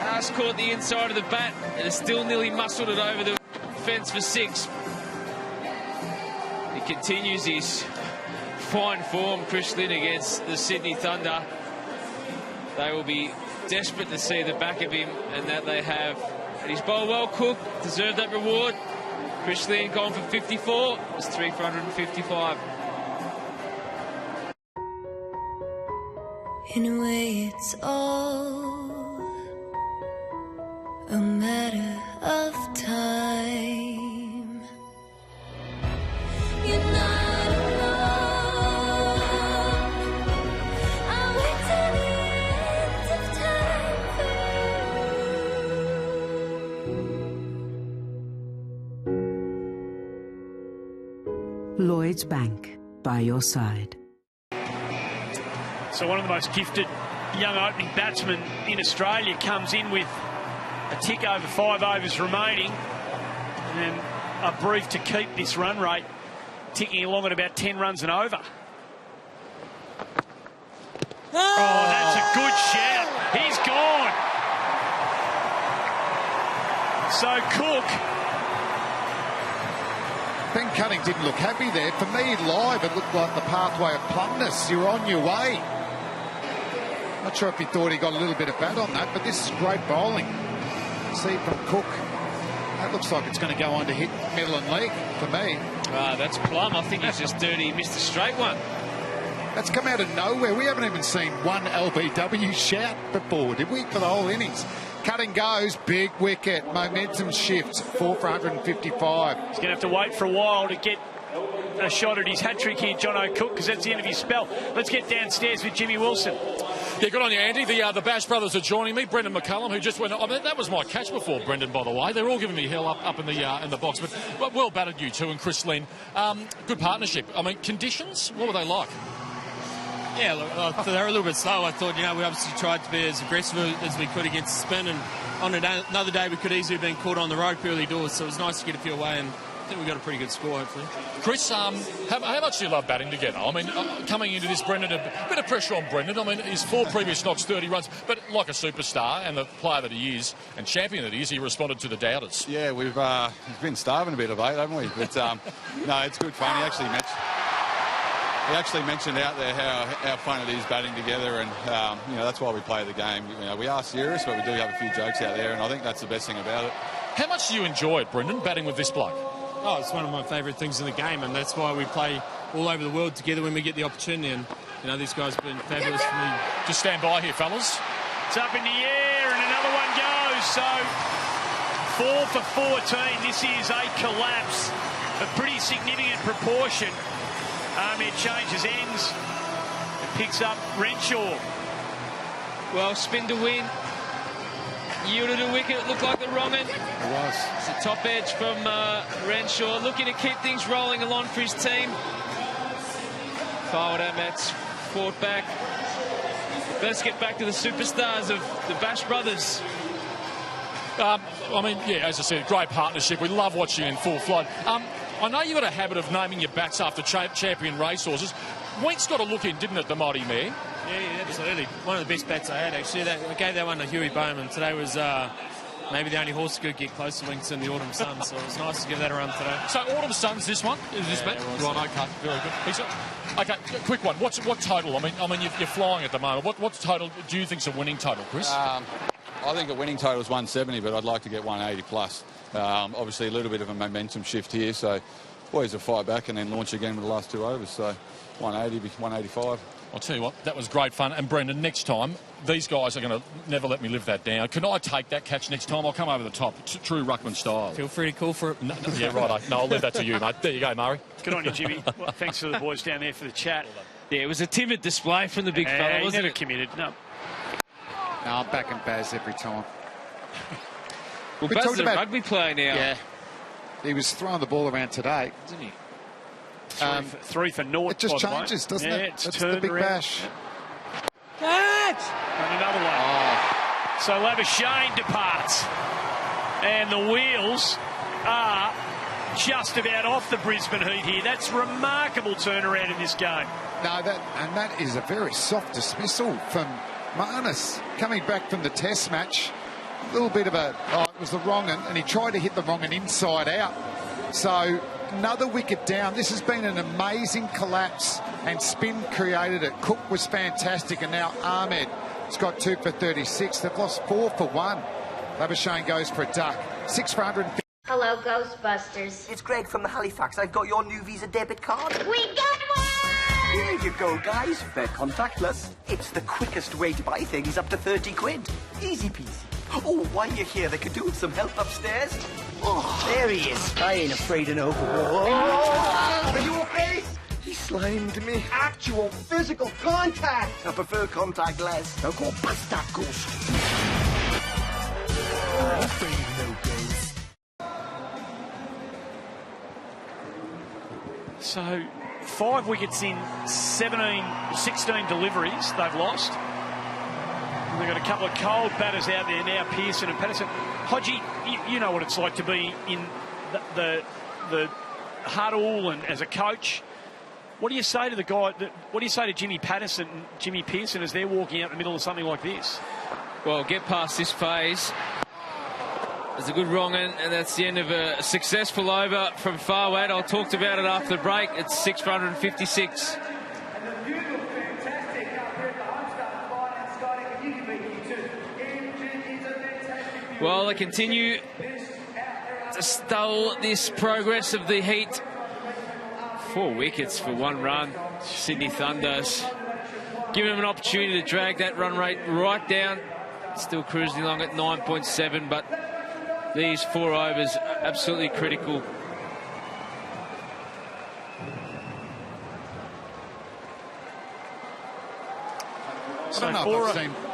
Just caught the inside of the bat and has still nearly muscled it over the fence for 6. He continues his fine form, Chris Lynn, against the Sydney Thunder. They will be desperate to see the back of him, and that they have. And he's bowled well, Cook, deserved that reward. Chris Lynn gone for 54. It's 3 for 155. In a way, it's all a matter of time. You're not alone. I'll wait till the end of time for you. Lloyds Bank, by your side. So one of the most gifted young opening batsmen in Australia comes in with a tick over 5 overs remaining, and a brief to keep this run rate ticking along at about 10 runs and over. Oh, that's a good shout. He's gone. So Cook... Ben Cutting didn't look happy there. For me, live, it looked like the pathway of plumbness. You're on your way. Not sure if he thought he got a little bit of bat on that, but this is great bowling. See from Cook. That looks like it's going to go on to hit middle and leg for me. That's plum. I think he's just dirty. He missed a straight one. That's come out of nowhere. We haven't even seen one LBW shout before, did we, for the whole innings? Cutting goes, big wicket, momentum shifts, 4 for 155. He's going to have to wait for a while to get a shot at his hat-trick here, John O'Cook, because that's the end of his spell. Let's get downstairs with Jimmy Wilson. Yeah, good on you, Andy. The Bash brothers are joining me. Brendan McCullum, who just went... I mean, that was my catch before, Brendan, by the way. They're all giving me hell up in the box. But well batted, you two, and Chris Lynn. Good partnership. I mean, conditions, what were they like? Yeah, look, they were a little bit slow. I thought, we obviously tried to be as aggressive as we could against spin, and on another day we could easily have been caught on the rope early doors, so it was nice to get a few away, and I think we got a pretty good score, hopefully. Chris, how much do you love batting together? I mean, coming into this, Brendan, a bit of pressure on Brendan. I mean, his 4 previous knocks, 30 runs, but like a superstar and the player that he is and champion that he is, he responded to the doubters. Yeah, we've been starving a bit of late, haven't we? But no, it's good fun. He actually mentioned out there how fun it is batting together, and that's why we play the game. We are serious, but we do have a few jokes out there, and I think that's the best thing about it. How much do you enjoy it, Brendan, batting with this bloke? Oh, it's one of my favourite things in the game, and that's why we play all over the world together when we get the opportunity. And these guys have been fabulous for me. Just stand by here, fellas. It's up in the air, and another one goes. So 4 for 14. This is a collapse of pretty significant proportion. Ahmed changes ends and picks up Renshaw. Well, spin to win. Yielded a wicket. It looked like the wrong end. It was. It's a top edge from Renshaw, looking to keep things rolling along for his team. Forward Ahmed's fought back. Let's get back to the superstars of the Bash brothers. I mean, yeah, as I said, great partnership. We love watching in full flight. I know you've got a habit of naming your bats after champion racehorses. Winks got a look in, didn't it, the Mighty Mare? Yeah, absolutely. One of the best bats I had, actually. I gave that one to Huey Bowman. Today was maybe the only horse who could get close to Winks in the Autumn Sun, so it was nice to give that a run today. So Autumn Sun's this one? Is this bet? Right, okay, very good. Okay, quick one. What total? I mean, you're flying at the moment. What total do you think's a winning total, Chris? I think a winning total is 170, but I'd like to get 180 plus. Obviously, a little bit of a momentum shift here, so always a fight back and then launch again with the last 2 overs. So 180, 185. I'll tell you what, that was great fun. And Brendan, next time, these guys are going to never let me live that down. Can I take that catch next time? I'll come over the top, true ruckman style. Feel free to call for it. No, yeah, right. No, I'll leave that to you, mate. There you go, Murray. Good on you, Jimmy. Well, thanks to the boys down there for the chat. Yeah, it was a timid display from the big fella, wasn't it? Committed. No, I'm backing Baz every time. Well, Baz is a rugby player now. Yeah. He was throwing the ball around today. Didn't he? Three for naught. It just changes, doesn't it? It's the big around. bash. Catch! And another one. Oh. So Labuschagne departs. And the wheels are just about off the Brisbane Heat here. That's remarkable turnaround in this game. No, that is a very soft dismissal from Marnus. Coming back from the test match. A little bit of it was the wrong one, and he tried to hit the wrong one inside out. So another wicket down. This has been an amazing collapse, and spin created it. Cook was fantastic, and now Ahmed has got 2 for 36. They've lost 4 for 1. Labuschagne goes for a duck. 6 for 150. Hello, Ghostbusters. It's Greg from the Halifax. I've got your new Visa debit card. We got one! Here you go, guys. They're contactless. It's the quickest way to buy things up to 30 quid. Easy peasy. Oh, while you're here, they could do with some help upstairs. Oh, there he is. I ain't afraid of no. Are you okay? He slimed me. Actual physical contact. I prefer contactless. Now go bust that ghost. So 5 wickets in 16 deliveries they've lost. And they've got a couple of cold batters out there now, Pearson and Patterson. Hodgie, you know what it's like to be in the huddle and as a coach. What do you say to the guy? What do you say to Jimmy Patterson and Jimmy Pearson as they're walking out in the middle of something like this? Well, get past this phase. There's a good wrong end, and that's the end of a successful over from Farwad. I'll talk about it after the break. It's 6 for 156. Well, they continue to stall this progress of the Heat. 4 wickets for 1 run. Sydney Thunders giving them an opportunity to drag that run rate right down. Still cruising along at 9.7, but these 4 overs are absolutely critical.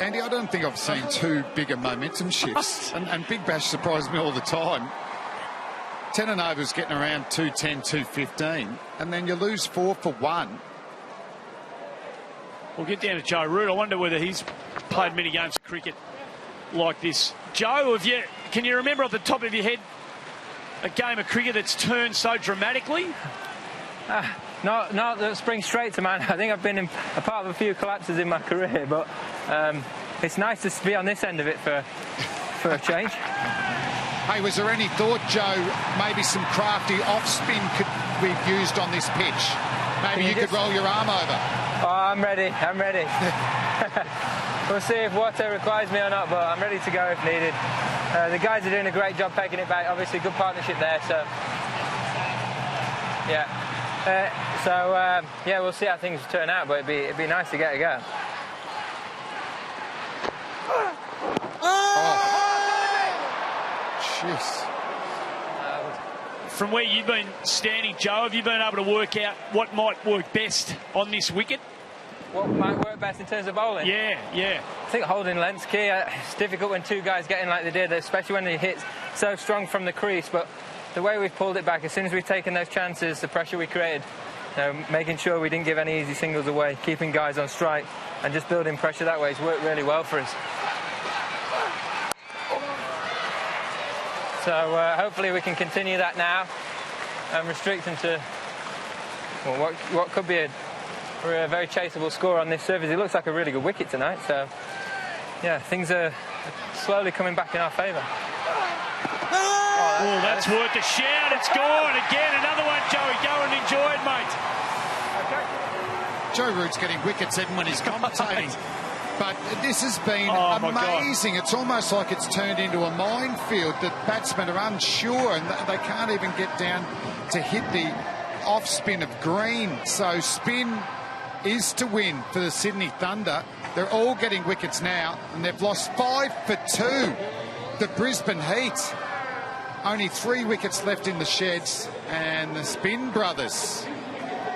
Andy, I don't think I've seen 2 bigger momentum shifts. and Big Bash surprised me all the time. 10 and overs getting around 210, 215, and then you lose 4 for 1. We'll get down to Joe Root. I wonder whether he's played many games of cricket like this. Joe, can you remember off the top of your head a game of cricket that's turned so dramatically? Not that springs straight to mind. I think I've been a part of a few collapses in my career, but it's nice to be on this end of it for a change. Hey, was there any thought, Joe, maybe some crafty off-spin could be used on this pitch? Maybe you could roll your arm over. Oh, I'm ready. We'll see if water requires me or not, but I'm ready to go if needed. The guys are doing a great job pegging it back. Obviously, good partnership there, so... Yeah. We'll see how things turn out, but it'd be nice to get a go. Jeez. From where you've been standing, Joe, have you been able to work out what might work best on this wicket? What might work best in terms of bowling? Yeah. I think holding length's key. It's difficult when two guys get in like they did, especially when they hit so strong from the crease. But the way we've pulled it back, as soon as we've taken those chances, the pressure we created, making sure we didn't give any easy singles away, keeping guys on strike, and just building pressure that way has worked really well for us. So hopefully we can continue that now and restrict them to what could be a very chaseable score on this surface. It looks like a really good wicket tonight, so yeah, things are slowly coming back in our favour. Oh, that's worth a shout. It's gone again. Another one, Joey. Go and enjoy it, mate. Joe Root's getting wickets even when he's commentating. But this has been amazing. It's almost like it's turned into a minefield. The batsmen are unsure and they can't even get down to hit the off spin of green. So spin is to win for the Sydney Thunder. They're all getting wickets now, and they've lost 5 for 2. The Brisbane Heat. Only 3 wickets left in the sheds, and the Spin brothers.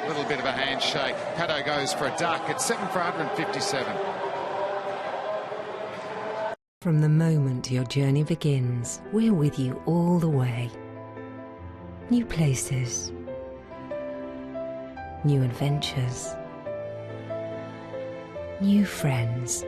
A little bit of a handshake. Paddo goes for a duck. It's 7 for 157. From the moment your journey begins, we're with you all the way. New places, new adventures, new friends,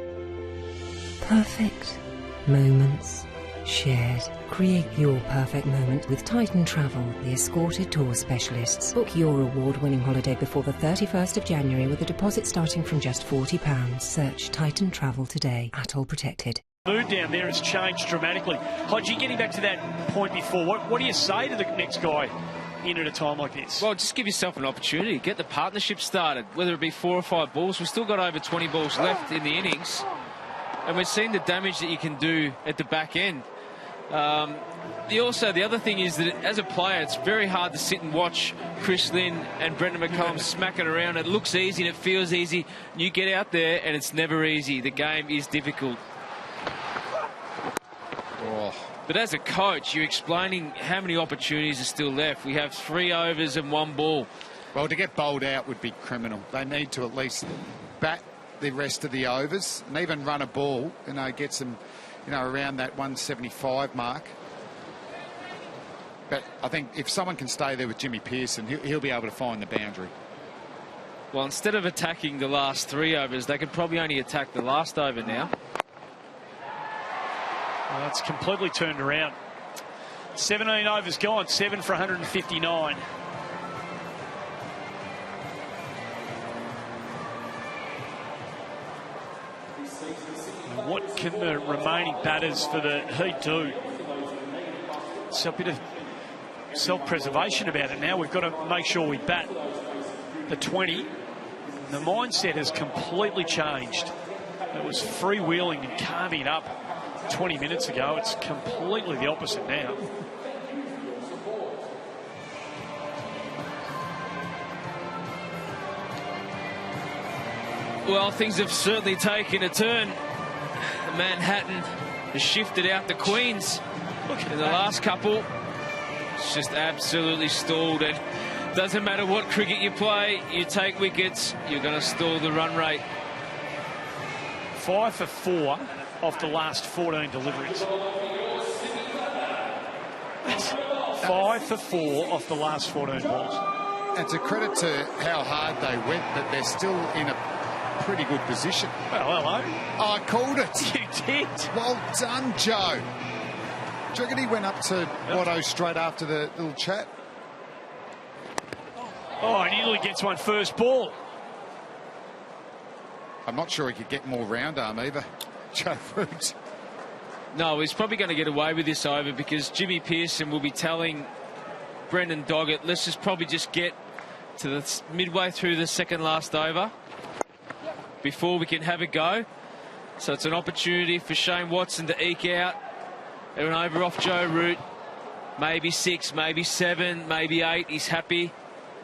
perfect moments shared. Create your perfect moment with Titan Travel, the escorted tour specialists. Book your award-winning holiday before the 31st of January with a deposit starting from just £40. Search Titan Travel today. Atoll protected. Mood down there has changed dramatically. Hodgie, getting back to that point before, what do you say to the next guy in at a time like this? Well, just give yourself an opportunity. Get the partnership started, whether it be 4 or 5 balls. We've still got over 20 balls left in the innings, and we've seen the damage that you can do at the back end. The other thing is that as a player, it's very hard to sit and watch Chris Lynn and Brendan McCullum smacking around. It looks easy and it feels easy. You get out there and it's never easy. The game is difficult. Oh. But as a coach, you're explaining how many opportunities are still left. We have 3 overs and 1 ball. Well, to get bowled out would be criminal. They need to at least bat the rest of the overs and even run a ball, get some, around that 175 mark. But I think if someone can stay there with Jimmy Pearson, he'll be able to find the boundary. Well, instead of attacking the last 3 overs, they could probably only attack the last over now. Well, that's completely turned around. 17 overs gone, 7 for 159. What can the remaining batters for the Heat do? It's a bit of self-preservation about it now. We've got to make sure we bat the 20. The mindset has completely changed. It was freewheeling and carving it up 20 minutes ago. It's completely the opposite now. Well, things have certainly taken a turn. Manhattan has shifted out the Queens in the last couple. It's just absolutely stalled. And doesn't matter what cricket you play, you take wickets, you're going to stall the run rate. 5 for 4 off the last 14 deliveries. 5 for 4 off the last 14 balls. It's a credit to how hard they went, but they're still in a pretty good position. Well, hello. I called it. You did. Well done, Joe. Do you reckon he went up to Watto straight after the little chat? Oh, he nearly gets one first ball. I'm not sure he could get more round arm either, Joe Root. No, he's probably going to get away with this over because Jimmy Pearson will be telling Brendan Doggett, let's just probably just get to the midway through the second last over before we can have a go. So it's an opportunity for Shane Watson to eke out an over off Joe Root. Maybe 6, maybe 7, maybe 8. He's happy.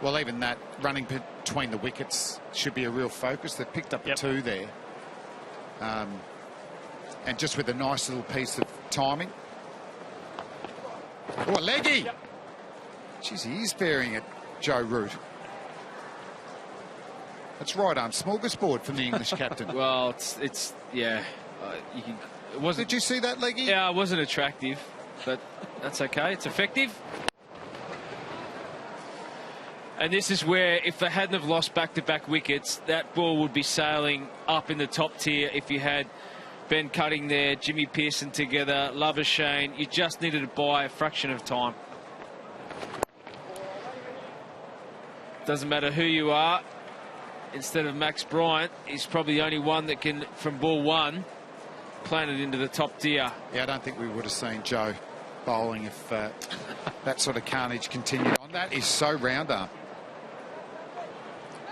Well, even that running between the wickets should be a real focus. They've picked up the 2 there. And just with a nice little piece of timing. Oh, a leggy. Geez, he is bearing it, Joe Root. That's right arm smorgasbord from the English captain. Well, it's yeah. It wasn't. Did you see that, Leggy? Yeah, it wasn't attractive, but that's okay. It's effective. And this is where, if they hadn't have lost back-to-back wickets, that ball would be sailing up in the top tier. If you had Ben Cutting there, Jimmy Pearson together, Labuschagne, you just needed to buy a fraction of time. Doesn't matter who you are. Instead of Max Bryant, he's probably the only one that can, from ball one, plant it into the top tier. Yeah, I don't think we would have seen Joe bowling if that sort of carnage continued on. That is so round arm.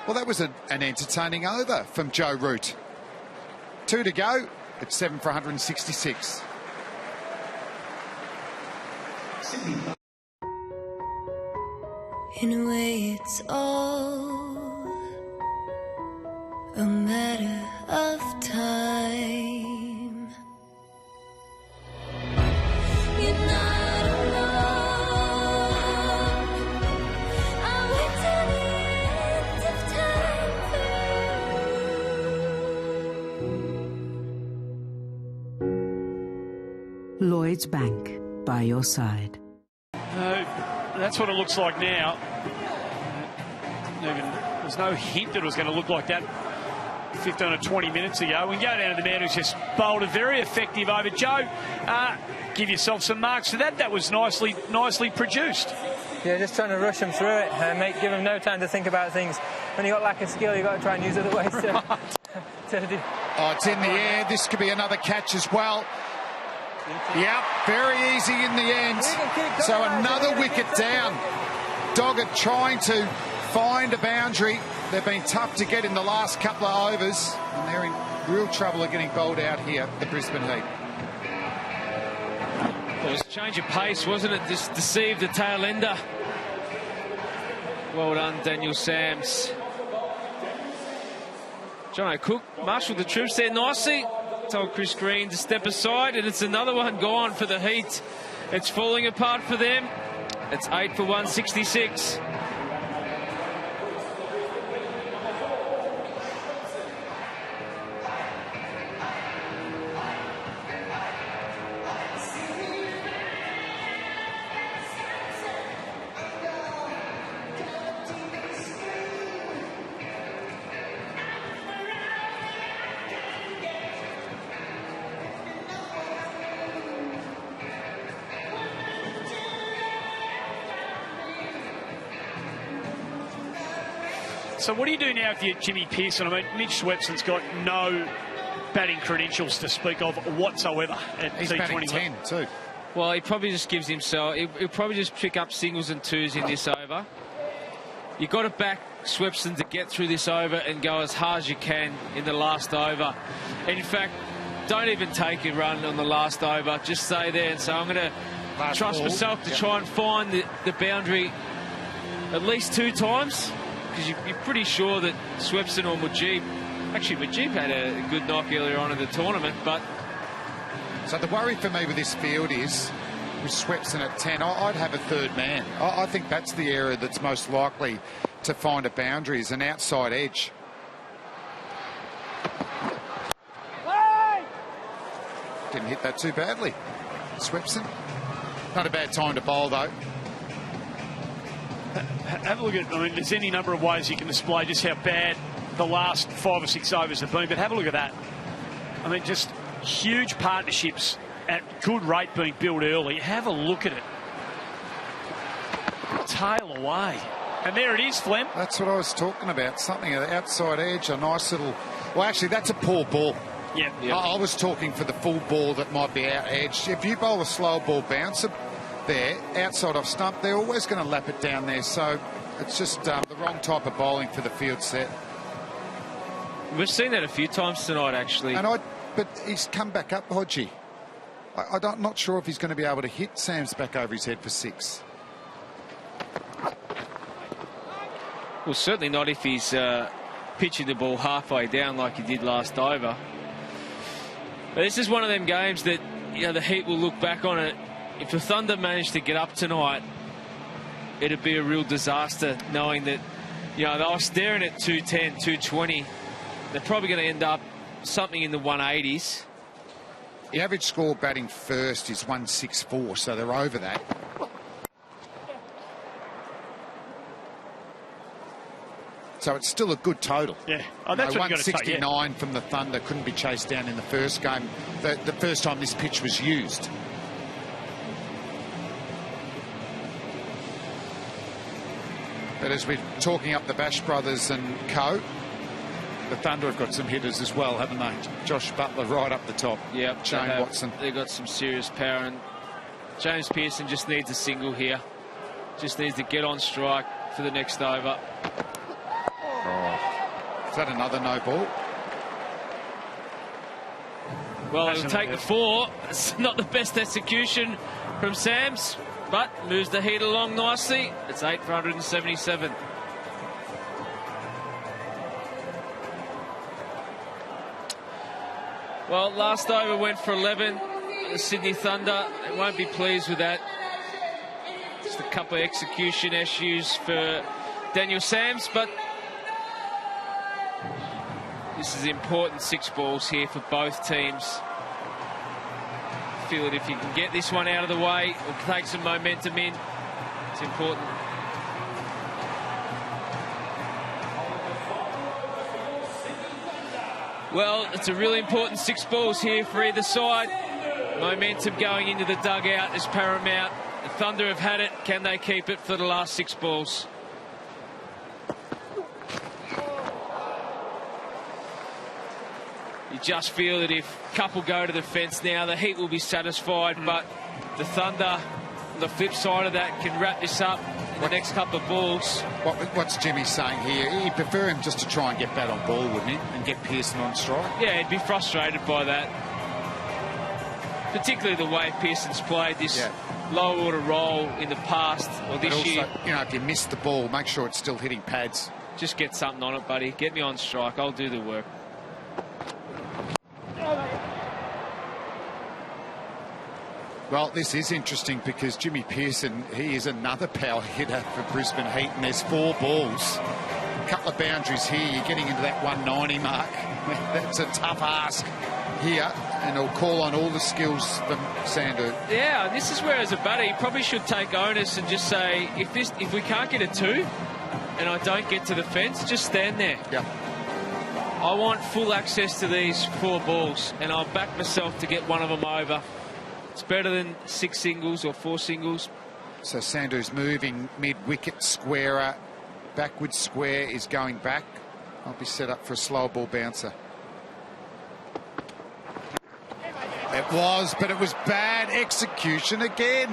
Well, that was an entertaining over from Joe Root. 2 to go. It's 7 for 166. In a way, it's all a matter of time. You're not alone. I'll wait till the end of time. Lloyds Bank, by your side. That's what it looks like now. There's no hint that it was going to look like that 15 or 20 minutes ago. We can go down to the man who's just bowled a very effective over. Joe, give yourself some marks for that. That was nicely produced. Yeah, just trying to rush them through it and give them no time to think about things. When you've got lack of skill, you've got to try and use other ways to do. Oh, it's in the air. This could be another catch as well. Yep, very easy in the end. So another wicket down. Doggett trying to find a boundary. They've been tough to get in the last couple of overs, and they're in real trouble of getting bowled out here at the Brisbane Heat. It was a change of pace, wasn't it? Just deceived the tail ender. Well done, Daniel Sams. John O'Cook marshalled the troops there nicely. Told Chris Green to step aside, and it's another one gone for the Heat. It's falling apart for them. It's 8 for 166. So what do you do now if you're Jimmy Pearson? I mean, Mitch Swepson's got no batting credentials to speak of whatsoever at He's T20. batting 10 too. Well, he probably just gives himself... He'll probably just pick up singles and twos in this over. You've got to back Swepson to get through this over and go as hard as you can in the last over. In fact, don't even take a run on the last over. Just stay there and say, I'm going to trust myself to try and find the boundary at least 2 times. Because you're pretty sure that Swepson or Mujib... Actually, Mujib had a good knock earlier on in the tournament, but... So the worry for me with this field is, with Swepson at 10, I'd have a third man. I think that's the area that's most likely to find a boundary, is an outside edge. Didn't hit that too badly. Swepson. Not a bad time to bowl, though. Have a look at, I mean, there's any number of ways you can display just how bad the last 5 or 6 overs have been, but have a look at that. I mean, just huge partnerships at good rate being built early. Have a look at it. Tail away. And there it is, Flem. That's what I was talking about. Something at the outside edge, a nice little... Well, actually, that's a poor ball. Yeah. I was talking for the full ball that might be out edge. If you bowl a slow ball bouncer there, outside off stump, they're always going to lap it down there. So it's just the wrong type of bowling for the field set. We've seen that a few times tonight, actually. But he's come back up, Hodgie. I'm not sure if he's going to be able to hit Sam's back over his head for 6. Well, certainly not if he's pitching the ball halfway down like he did last over. But this is one of them games that, you know, the Heat will look back on it. If the Thunder manage to get up tonight, it'd be a real disaster knowing that, you know, they were staring at 210, 220. They're probably going to end up something in the 180s. The average score batting first is 164, so they're over that. So it's still a good total. Yeah, oh, that's what you got to take. 169 from the Thunder, couldn't be chased down in the first game, the first time this pitch was used. But as we're talking up the Bash Brothers and co, the Thunder have got some hitters as well, haven't they? Josh Butler right up the top. Yep. Shane Watson. They've got some serious power, and James Pearson just needs a single here. Just needs to get on strike for the next over. Oh. Is that another no ball? Well, it'll take the 4. It's not the best execution from Sams, but moves the Heat along nicely. It's 8 for 177. Well, last over went for 11. The Sydney Thunder, they won't be pleased with that. Just a couple of execution issues for Daniel Sams, but this is important 6 balls here for both teams. I feel that if you can get this one out of the way or take some momentum in, it's important. Well, it's a really important 6 balls here for either side. Momentum going into the dugout is paramount. The Thunder have had it. Can they keep it for the last 6 balls? You just feel that if a couple go to the fence now, the Heat will be satisfied, but the Thunder, on the flip side of that, can wrap this up in the next couple of balls. What's Jimmy saying here? He'd prefer him just to try and get bat on ball, wouldn't he? And get Pearson on strike? Yeah, he'd be frustrated by that. Particularly the way Pearson's played this low order role in the past or this also, year. You know, if you miss the ball, make sure it's still hitting pads. Just get something on it, buddy. Get me on strike. I'll do the work. Well, this is interesting because Jimmy Pearson, he is another power hitter for Brisbane Heat, and there's 4 balls. A couple of boundaries here. You're getting into that 190 mark. That's a tough ask here, and he'll call on all the skills from Sandu. Yeah, this is where, as a batter, you probably should take onus and just say, if we can't get a 2 and I don't get to the fence, just stand there. Yeah. I want full access to these 4 balls, and I'll back myself to get one of them over. It's better than 6 singles or 4 singles. So Sandu's moving mid-wicket, squarer. Backwards square is going back. I'll be set up for a slow ball bouncer. It was, but it was bad execution again.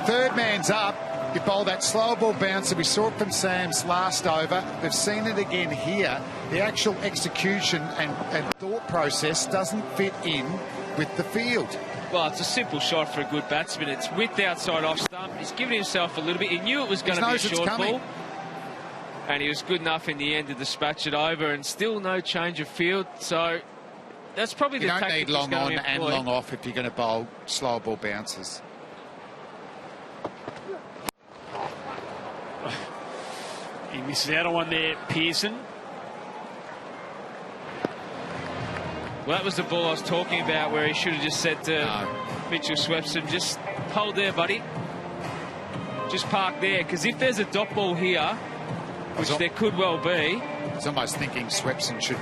Third man's up. You bowl that slow ball bouncer. We saw it from Sam's last over. We've seen it again here. The actual execution and thought process doesn't fit in with the field. Well, it's a simple shot for a good batsman. It's width outside off stump. He's given himself a little bit. He knew it was going to be a short ball. And he was good enough in the end to dispatch it over, and still no change of field. So that's probably the tactic. You don't need long on and long off if you're going to bowl slow ball bouncers. He misses out on one there, Pearson. Well, that was the ball I was talking about, where he should have just said to Mitchell Swepson, just hold there, buddy. Just park there, because if there's a dot ball here, which there could well be. I was almost thinking Swepson should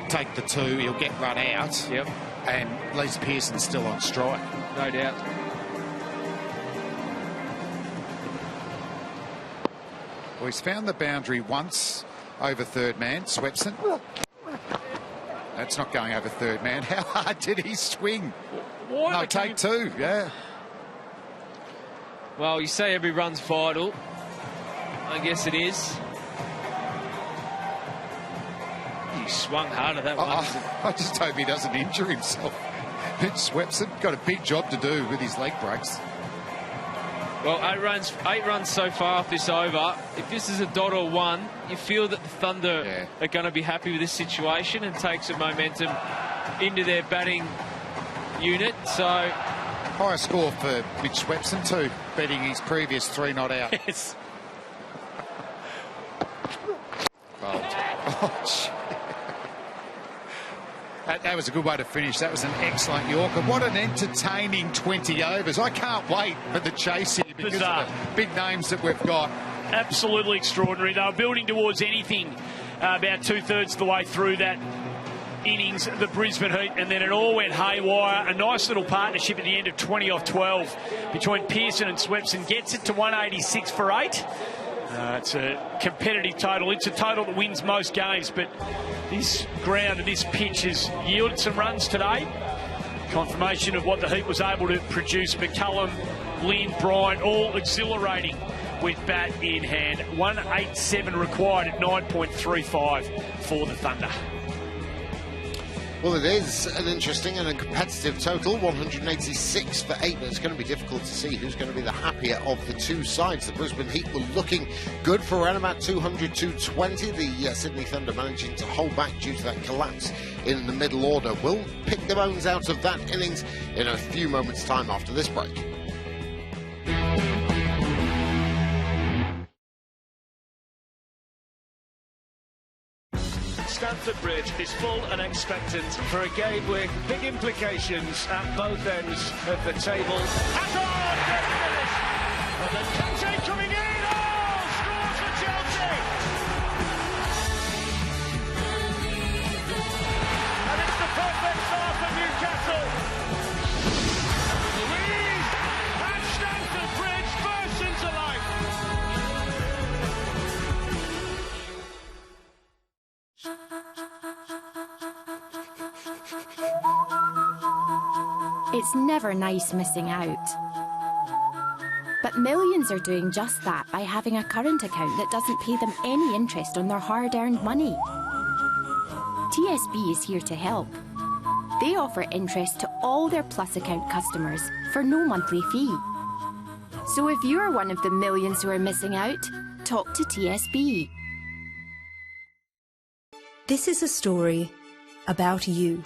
take the 2. He'll get run out. Yep. And at least Pearson's still on strike. No doubt. Well, he's found the boundary once over third man, Swepson. That's not going over third man. How hard did he swing? No, take 2, yeah. Well, you say every run's vital. I guess it is. He swung hard at that one. I just hope he doesn't injure himself. Mitch Swepson got a big job to do with his leg breaks. Well, 8 runs so far off this over. If this is a dot or 1, you feel that the Thunder are going to be happy with this situation and take some momentum into their batting unit. So Higher score for Mitch Swepson too, beating his previous 3 not out. Yes. That was a good way to finish. That was an excellent Yorker. What an entertaining 20 overs. I can't wait for the chase here because of the big names that we've got. Absolutely extraordinary. They were building towards anything about 2/3 of the way through that innings, the Brisbane Heat, and then it all went haywire. A nice little partnership at the end of 20 off 12 between Pearson and Swepson gets it to 186 for 8. It's a competitive total. It's a total that wins most games, but this ground and this pitch has yielded some runs today. Confirmation of what the Heat was able to produce. McCullum, Lynn, Bryant, all exhilarating with bat in hand. 187 required at 9.35 for the Thunder. Well, it is an interesting and a competitive total, 186 for 8, but it's going to be difficult to see who's going to be the happier of the two sides. The Brisbane Heat were looking good for around about 200, 220. The Sydney Thunder managing to hold back due to that collapse in the middle order. We'll pick the bones out of that innings in a few moments' time after this break. Stamford Bridge is full and expectant for a game with big implications at both ends of the table. And on! Great finish! And then Kante coming in! Oh! Scores for Chelsea! And it's the perfect start for Newcastle. Louise at Stamford Bridge bursts into life. It's never nice missing out. But millions are doing just that by having a current account that doesn't pay them any interest on their hard-earned money. TSB is here to help. They offer interest to all their Plus account customers for no monthly fee. So if you're one of the millions who are missing out, talk to TSB. This is a story about you.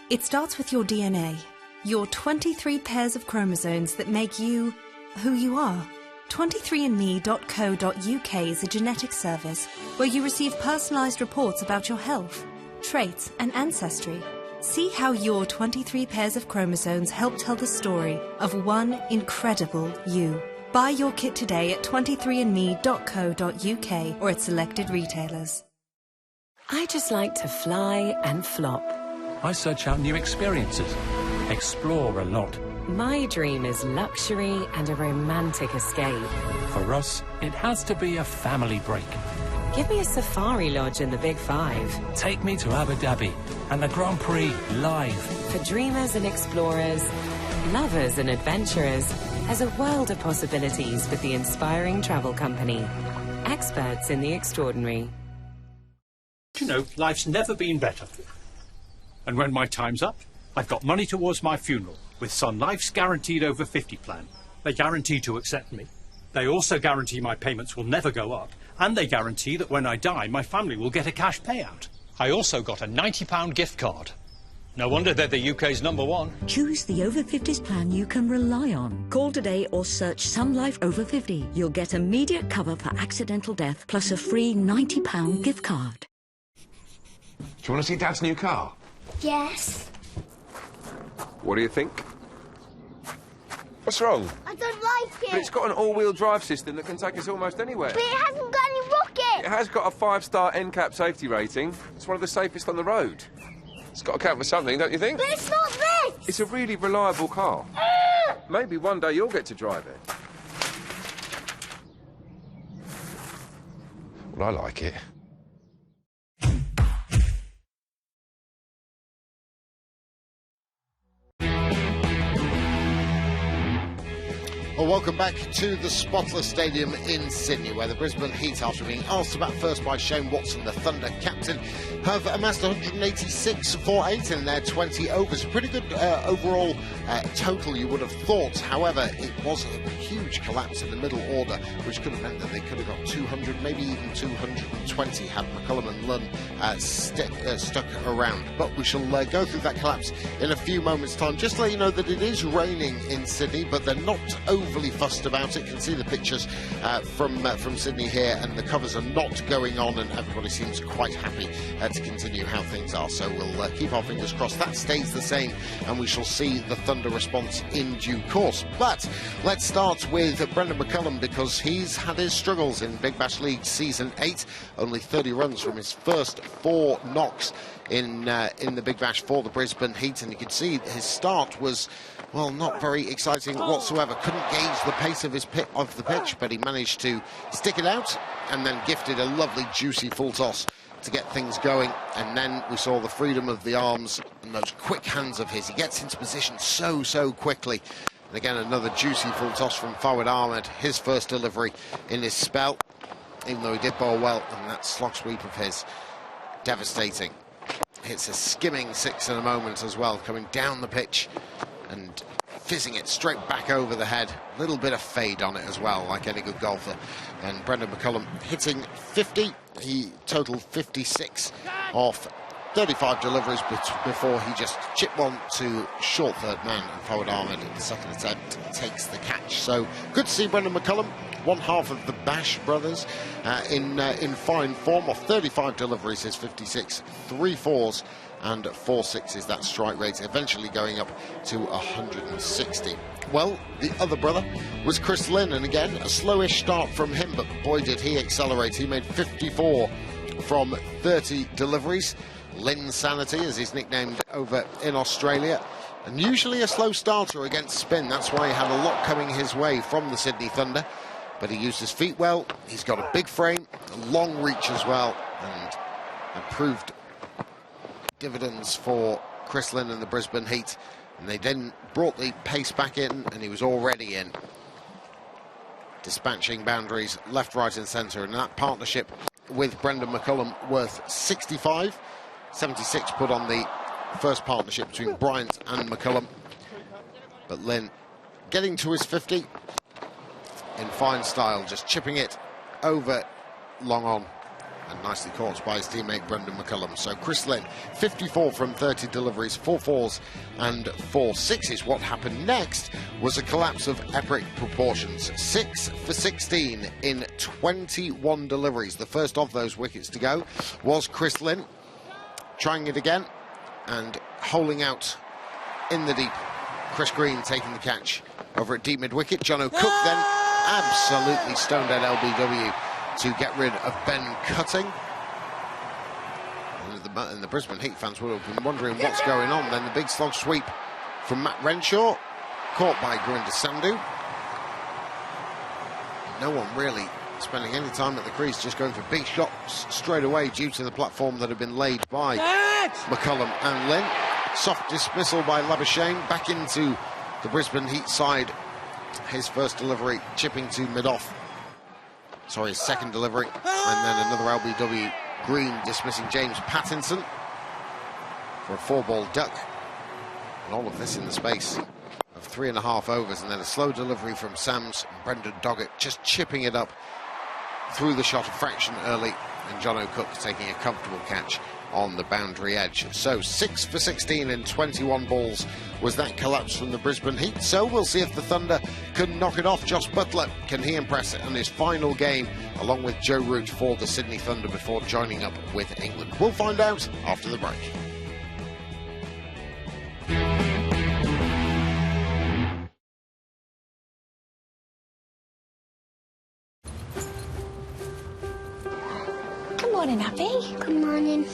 It starts with your DNA, your 23 pairs of chromosomes that make you who you are. 23andme.co.uk is a genetic service where you receive personalised reports about your health, traits and ancestry. See how your 23 pairs of chromosomes help tell the story of one incredible you. Buy your kit today at 23andme.co.uk or at selected retailers. I just like to fly and flop. I search out new experiences, explore a lot. My dream is luxury and a romantic escape. For us, it has to be a family break. Give me a safari lodge in the Big Five. Take me to Abu Dhabi and the Grand Prix live. For dreamers and explorers, lovers and adventurers, there's a world of possibilities with the inspiring travel company. Experts in the extraordinary. You know, life's never been better. And when my time's up, I've got money towards my funeral with Sun Life's Guaranteed Over 50 plan. They guarantee to accept me. They also guarantee my payments will never go up. And they guarantee that when I die, my family will get a cash payout. I also got a £90 gift card. No wonder they're the UK's #1. Choose the over 50s plan you can rely on. Call today or search Sun Life Over 50. You'll get immediate cover for accidental death plus a free £90 gift card. Do you want to see Dad's new car? Yes. What do you think? What's wrong? I don't like it. But it's got an all-wheel drive system that can take us almost anywhere. But it hasn't got any rockets. It has got a 5-star NCAP safety rating. It's one of the safest on the road. It's got to count for something, don't you think? But it's not this. It's a really reliable car. Maybe one day you'll get to drive it. Well, I like it. Well, welcome back to the Spotless Stadium in Sydney, where the Brisbane Heat, after being asked to bat first by Shane Watson, the Thunder captain, have amassed 186 for 8 in their 20 overs. Pretty good overall total, you would have thought. However, it was a huge collapse in the middle order, which could have meant that they could have got 200, maybe even 220 had McCullum and Lunn stuck around. But we shall go through that collapse in a few moments' time. Just to let you know that it is raining in Sydney, but they're not overly fussed about it. You can see the pictures from Sydney here, and the covers are not going on, and everybody seems quite happy to continue how things are. So we'll keep our fingers crossed that stays the same, and we shall see the Thunder response in due course. But let's start with Brendan McCullum, because he's had his struggles in Big Bash League Season 8. Only 30 runs from his first 4 knocks in the Big Bash for the Brisbane Heat, and you can see his start was, well, not very exciting whatsoever. Couldn't gauge the pace of the pitch, but he managed to stick it out and then gifted a lovely juicy full toss to get things going. And then we saw the freedom of the arms and those quick hands of his. He gets into position so quickly. And again, another juicy full toss from Fawad Ahmed, his first delivery in his spell, even though he did bowl well. And that slog sweep of his, devastating. Hits a skimming 6 in a moment as well, coming down the pitch and fizzing it straight back over the head. A little bit of fade on it as well, like any good golfer. And Brendan McCullum hitting 50. He totaled 56 off 35 deliveries before he just chipped one to short third man, and Fawad Ahmed in the second attempt takes the catch. So good to see Brendan McCullum, one half of the Bash brothers, in fine form. Off 35 deliveries, his 56, 3 4s and 4 6s, that strike rate, eventually going up to 160. Well, the other brother was Chris Lynn, and again, a slowish start from him, but boy did he accelerate. He made 54 from 30 deliveries. Lynn Sanity, as he's nicknamed over in Australia, and usually a slow starter against spin. That's why he had a lot coming his way from the Sydney Thunder, but he used his feet well. He's got a big frame, a long reach as well, and improved dividends for Chris Lynn and the Brisbane Heat. And they then brought the pace back in, and he was already in, dispatching boundaries left, right and centre. And that partnership with Brendan McCullum worth 65, 76 put on the first partnership between Bryant and McCullum. But Lynn getting to his 50 in fine style, just chipping it over long on, and nicely caught by his teammate Brendan McCullum. So Chris Lynn, 54 from 30 deliveries, 4 4s and 4 6s. What happened next was a collapse of epic proportions. 6 for 16 in 21 deliveries. The first of those wickets to go was Chris Lynn, trying it again and holing out in the deep. Chris Green taking the catch over at deep mid-wicket. John O'Cook then absolutely stoned at LBW to get rid of Ben Cutting. And the Brisbane Heat fans would have been wondering what's going on. Then the big slog sweep from Matt Renshaw, caught by Gurinder Sandhu. No one really spending any time at the crease, just going for big shots straight away due to the platform that had been laid by McCullum and Lynn. Soft dismissal by Labuschagne back into the Brisbane Heat side. His first delivery chipping to mid-off. Sorry, his second delivery. And then another LBW. Green dismissing James Pattinson for a 4-ball duck. And all of this in the space of 3.5 overs. And then a slow delivery from Sams and Brendan Doggett, just chipping it up through the shot a fraction early. And John O'Cook taking a comfortable catch on the boundary edge. So 6 for 16 in 21 balls was that collapse from the Brisbane Heat. So we'll see if the Thunder can knock it off. Josh Butler, can he impress in his final game along with Joe Root for the Sydney Thunder before joining up with England? We'll find out after the break. Good morning, Abby. Good morning.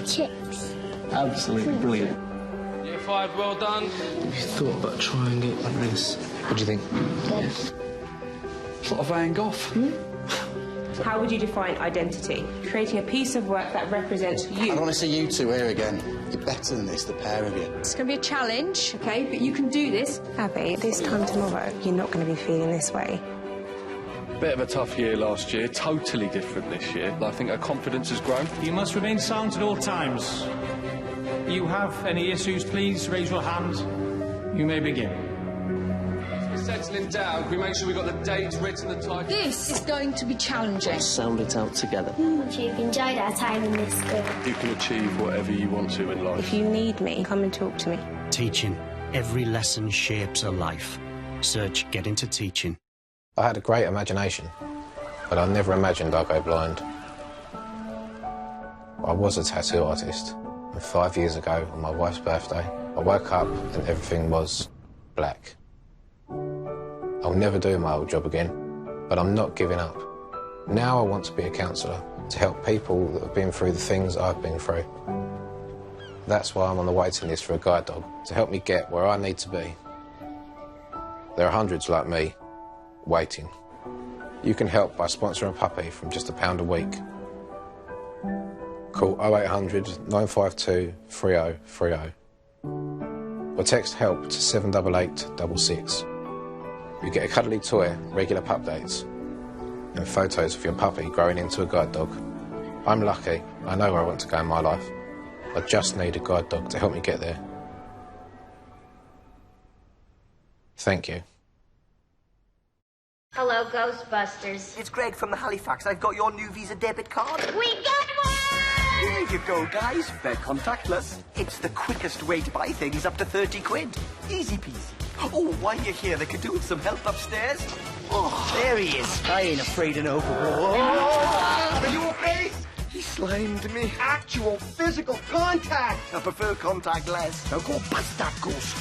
Chicks. Absolutely brilliant. Year 5, well done. Have you thought about trying it like this? What do you think? Good. It's like a Van Gogh. How would you define identity? Creating a piece of work that represents you. I don't want to see you two here again. You're better than this, the pair of you. It's going to be a challenge, OK? But you can do this. Abby, this time tomorrow, you're not going to be feeling this way. Bit of a tough year last year, totally different this year. I think her confidence has grown. You must remain sound at all times. You have any issues, please raise your hand. You may begin. As we're settling down, can we make sure we've got the dates written, the title? This is going to be challenging. Sound it out together. We've enjoyed our time in this school. You can achieve whatever you want to in life. If you need me, come and talk to me. Teaching. Every lesson shapes a life. Search Get Into Teaching. I had a great imagination, but I never imagined I'd go blind. I was a tattoo artist, and 5 years ago, on my wife's birthday, I woke up and everything was black. I'll never do my old job again, but I'm not giving up. Now I want to be a counsellor, to help people that have been through the things I've been through. That's why I'm on the waiting list for a guide dog, to help me get where I need to be. There are hundreds like me, waiting. You can help by sponsoring a puppy from just £1 a week. Call 0800 952 3030 or text HELP to 78866. You get a cuddly toy, regular pup dates, and photos of your puppy growing into a guide dog. I'm lucky, I know where I want to go in my life. I just need a guide dog to help me get there. Thank you. Hello, Ghostbusters. It's Greg from the Halifax. I've got your new Visa debit card. We got one! There you go, guys. They're contactless. It's the quickest way to buy things up to 30 quid. Easy peasy. Oh, while you're here, they could do with some help upstairs. Oh, there he is. I ain't afraid of no... Oh, are you okay? He slimed me. Actual physical contact. I prefer contactless. Now go bust that ghost.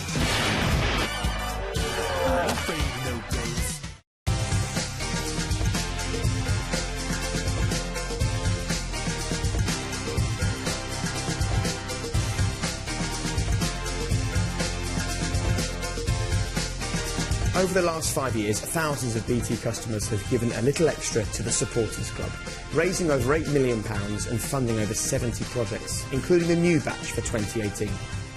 No days. Over the last 5 years, thousands of BT customers have given a little extra to the Supporters Club, raising over £8 million and funding over 70 projects, including the new batch for 2018.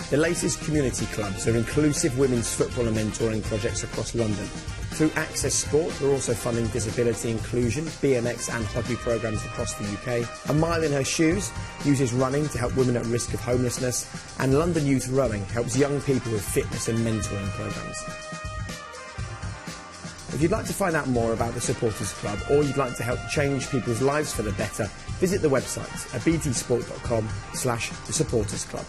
The latest community clubs are inclusive women's football and mentoring projects across London. Through Access Sport, we're also funding disability inclusion, BMX and hockey programmes across the UK. A Mile in Her Shoes uses running to help women at risk of homelessness, and London Youth Rowing helps young people with fitness and mentoring programmes. If you'd like to find out more about the Supporters Club, or you'd like to help change people's lives for the better, visit the website at btsport.com/the Supporters Club.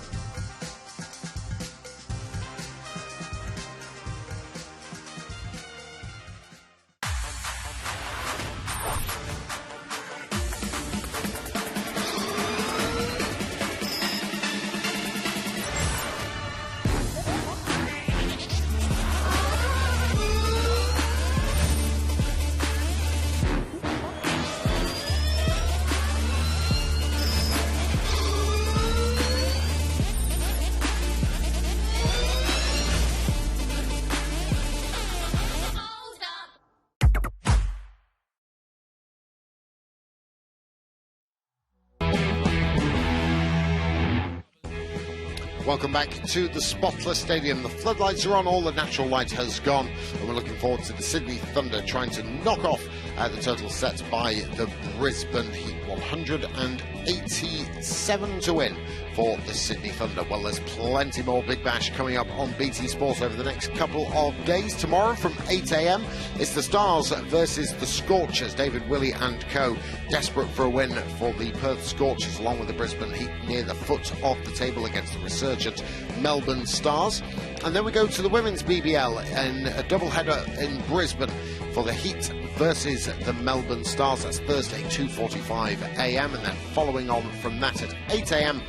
Welcome back to the Spotless Stadium. The floodlights are on, all the natural light has gone, and we're looking forward to the Sydney Thunder trying to knock off the total set by the Brisbane Heat. 187 to win for the Sydney Thunder. Well, there's plenty more Big Bash coming up on BT Sport over the next couple of days. Tomorrow from 8 a.m, it's the Stars versus the Scorchers. David Willey and co. desperate for a win for the Perth Scorchers, along with the Brisbane Heat near the foot of the table against the resurgent Melbourne Stars. And then we go to the women's BBL in a doubleheader in Brisbane for the Heat versus the Melbourne Stars. That's Thursday, 2:45 a.m, and then following on from that at 8 a.m,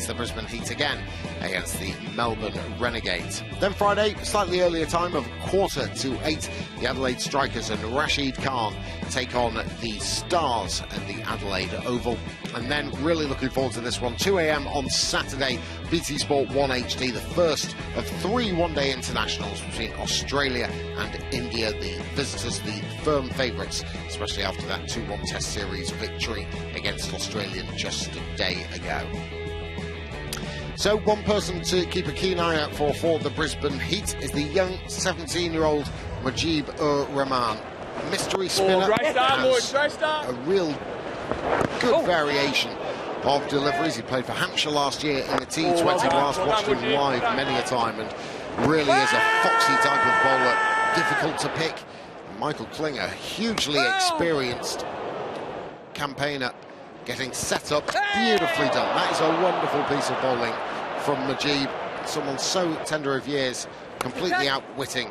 is the Brisbane Heat again against the Melbourne Renegades. Then Friday, slightly earlier time of 7:45, the Adelaide Strikers and Rashid Khan take on the Stars at the Adelaide Oval. And then really looking forward to this one, 2 a.m. on Saturday, BT Sport 1 HD, the first of 3 one-day internationals between Australia and India, the visitors, the firm favourites, especially after that 2-1 Test Series victory against Australia just a day ago. So one person to keep a keen eye out for the Brisbane Heat is the young 17-year-old Mujib-ur-Rahman. Mystery spinner, great start, boys, great start. A real good variation of deliveries. He played for Hampshire last year in the T20 class, watched him live many a time, and really is a foxy type of bowler, difficult to pick. Michael Klinger, hugely experienced campaigner, getting set up, beautifully done. That is a wonderful piece of bowling from Mujib, someone so tender of years, completely outwitting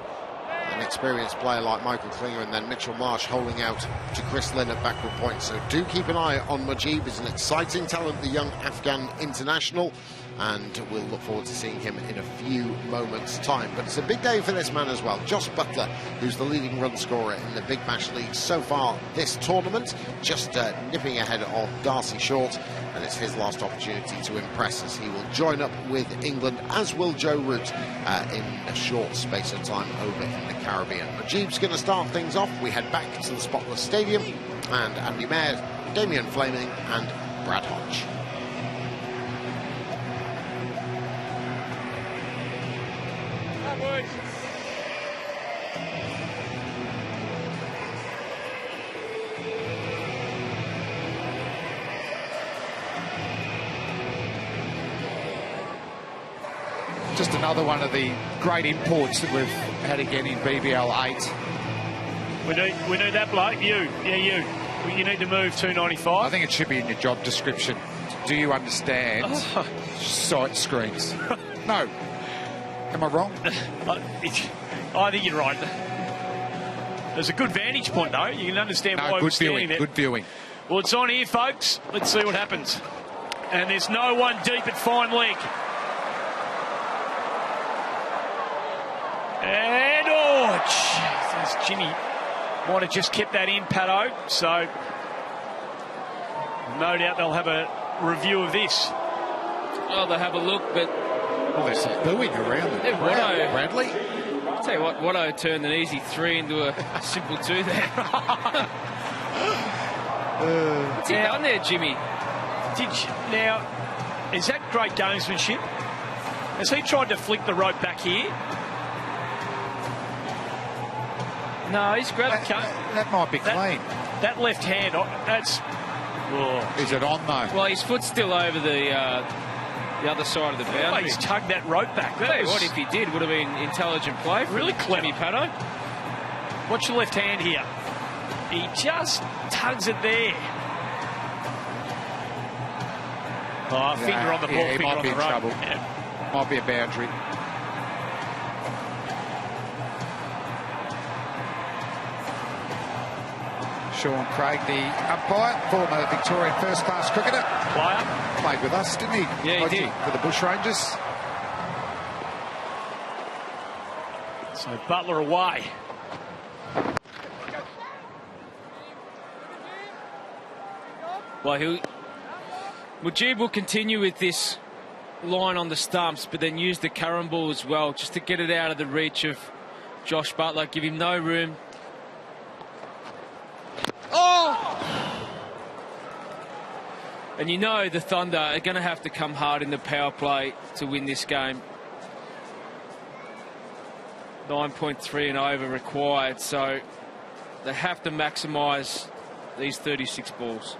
an experienced player like Michael Klinger, and then Mitchell Marsh holding out to Chris Lynn at backward point. So do keep an eye on Mujib. He's an exciting talent, the young Afghan international, and we'll look forward to seeing him in a few moments' time. But it's a big day for this man as well. Josh Buttler, who's the leading run scorer in the Big Bash League so far this tournament, just nipping ahead of Darcy Short, and it's his last opportunity to impress as he will join up with England, as will Joe Root, in a short space of time over in the Caribbean. Mujib's going to start things off. We head back to the Spotless Stadium, and Andy Mayer, Damien Flaming and Brad Hodge. Just another one of the great imports that we've had again in BBL 8. We need that bloke. You need to move 295. I think it should be in your job description. Do you understand sight screens? No. Am I wrong? I think you're right. There's a good vantage point, though. You can understand why we're standing there. Good viewing. Well, it's on here, folks. Let's see what happens. And there's no one deep at fine leg. And, oh, jeez, Jimmy might have just kept that in, Pato. So, no doubt they'll have a review of this. Oh, they'll have a look, but... Well, there's some booing around it. Yeah, Bradley? I'll tell you what, Watto turned an easy 3 into a simple 2 there. What's he done there, Jimmy? Now, is that great gamesmanship? Has he tried to flick the rope back here? No, he's grabbed... That might be clean. That left hand, that's... Oh. Is it on, though? Well, his foot's still over the other side of the boundary. He's tugged that rope back. What if he did? Would have been intelligent play. Really clever. Jimmy Pato. Watch your left hand here. He just tugs it there. Oh, finger on the ball, he finger might on be the in rope. trouble. Yeah. Might be a boundary. Sean Craig, the umpire, former Victorian first-class cricketer. Player. Played with us, didn't he? Yeah, he did. For the Bushrangers. So Butler away. Well, Mujib will continue with this line on the stumps, but then use the current ball as well, just to get it out of the reach of Josh Butler, give him no room. Oh! And you know the Thunder are going to have to come hard in the power play to win this game. 9.3 and over required, so they have to maximise these 36 balls.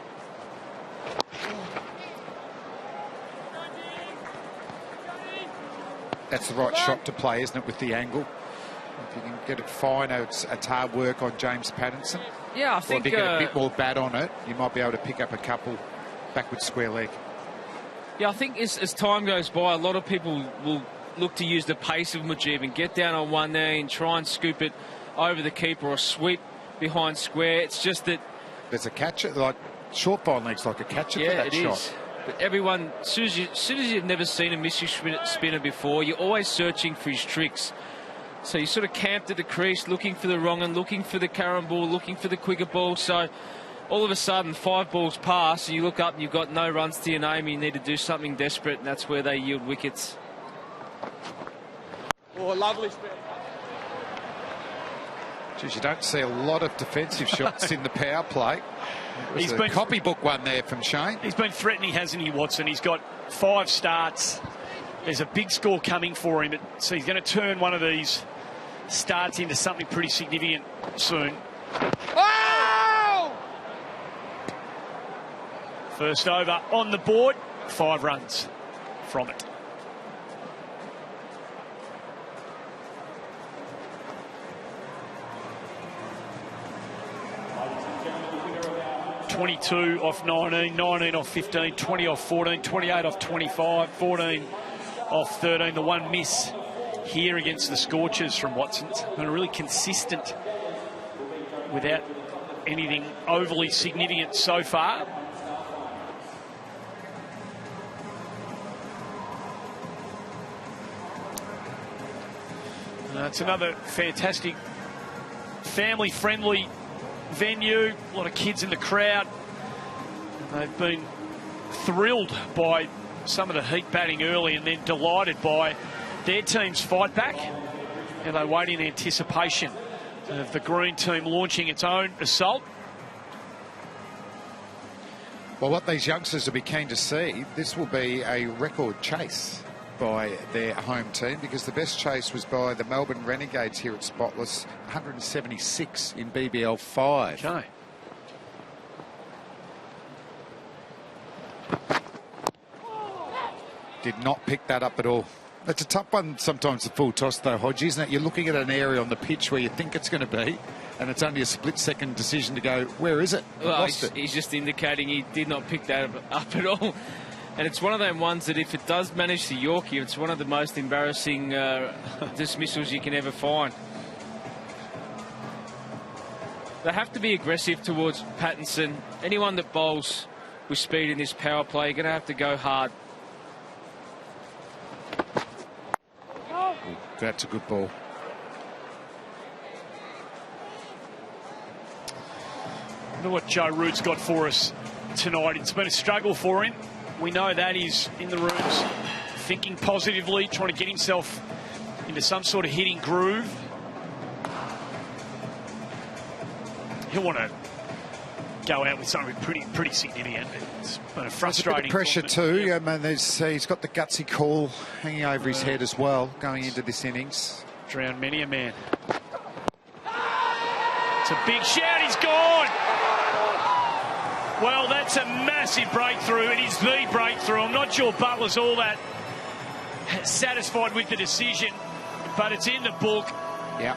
That's the right shot to play, isn't it, with the angle? If you can get it fine, it's hard work on James Pattinson. Yeah, I think... Or if you get a bit more bat on it, you might be able to pick up a couple backward square leg. Yeah, I think as time goes by, a lot of people will look to use the pace of Mujib and get down on one knee and try and scoop it over the keeper or sweep behind square. It's just that... There's a catcher, like short fine leg's like a catcher for that shot. But everyone, as soon as you've never seen a mystery spinner before, you're always searching for his tricks. So you sort of camped at the crease, looking for the wrong one, looking for the carom ball, looking for the quicker ball. So all of a sudden, 5 balls pass, and you look up and you've got no runs to your name, and you need to do something desperate, and that's where they yield wickets. Oh, lovely spin. Geez, you don't see a lot of defensive shots in the power play. He's been copybook one there from Shane. He's been threatening, hasn't he, Watson? He's got 5 starts. There's a big score coming for him. So he's going to turn one of these starts into something pretty significant soon. Oh! First over on the board, 5 runs from it. (22 off 19, 19 off 15, 20 off 14, 28 off 25, 14 off 13. The one miss here against the Scorchers from Watson's. Been really consistent without anything overly significant so far. It's another fantastic family-friendly venue, a lot of kids in the crowd. They've been thrilled by some of the Heat batting early and then delighted by their team's fight back. And they wait in anticipation of the green team launching its own assault. Well, what these youngsters will be keen to see, this will be a record chase by their home team, because the best chase was by the Melbourne Renegades here at Spotless, 176 in BBL 5. Okay. Did not pick that up at all. It's a tough one sometimes, the full toss though, Hodge, isn't it? You're looking at an area on the pitch where you think it's going to be, and it's only a split-second decision to go, where is it? Well, he's just indicating he did not pick that up at all. And it's one of them ones that if it does manage to york you, it's one of the most embarrassing dismissals you can ever find. They have to be aggressive towards Pattinson. Anyone that bowls with speed in this power play, you're going to have to go hard. That's a good ball. I wonder what Joe Root's got for us tonight. It's been a struggle for him. We know that he's in the rooms thinking positively, trying to get himself into some sort of hitting groove. He'll want to go out with something pretty significant. It's been a frustrating... A bit of pressure too. I mean, he's got the gutsy call hanging over his head as well, going into this innings. Drowned many a man. It's a big shout. He's gone. Well, that's a massive breakthrough. It is the breakthrough. I'm not sure Butler's all that satisfied with the decision, but it's in the book. Yeah.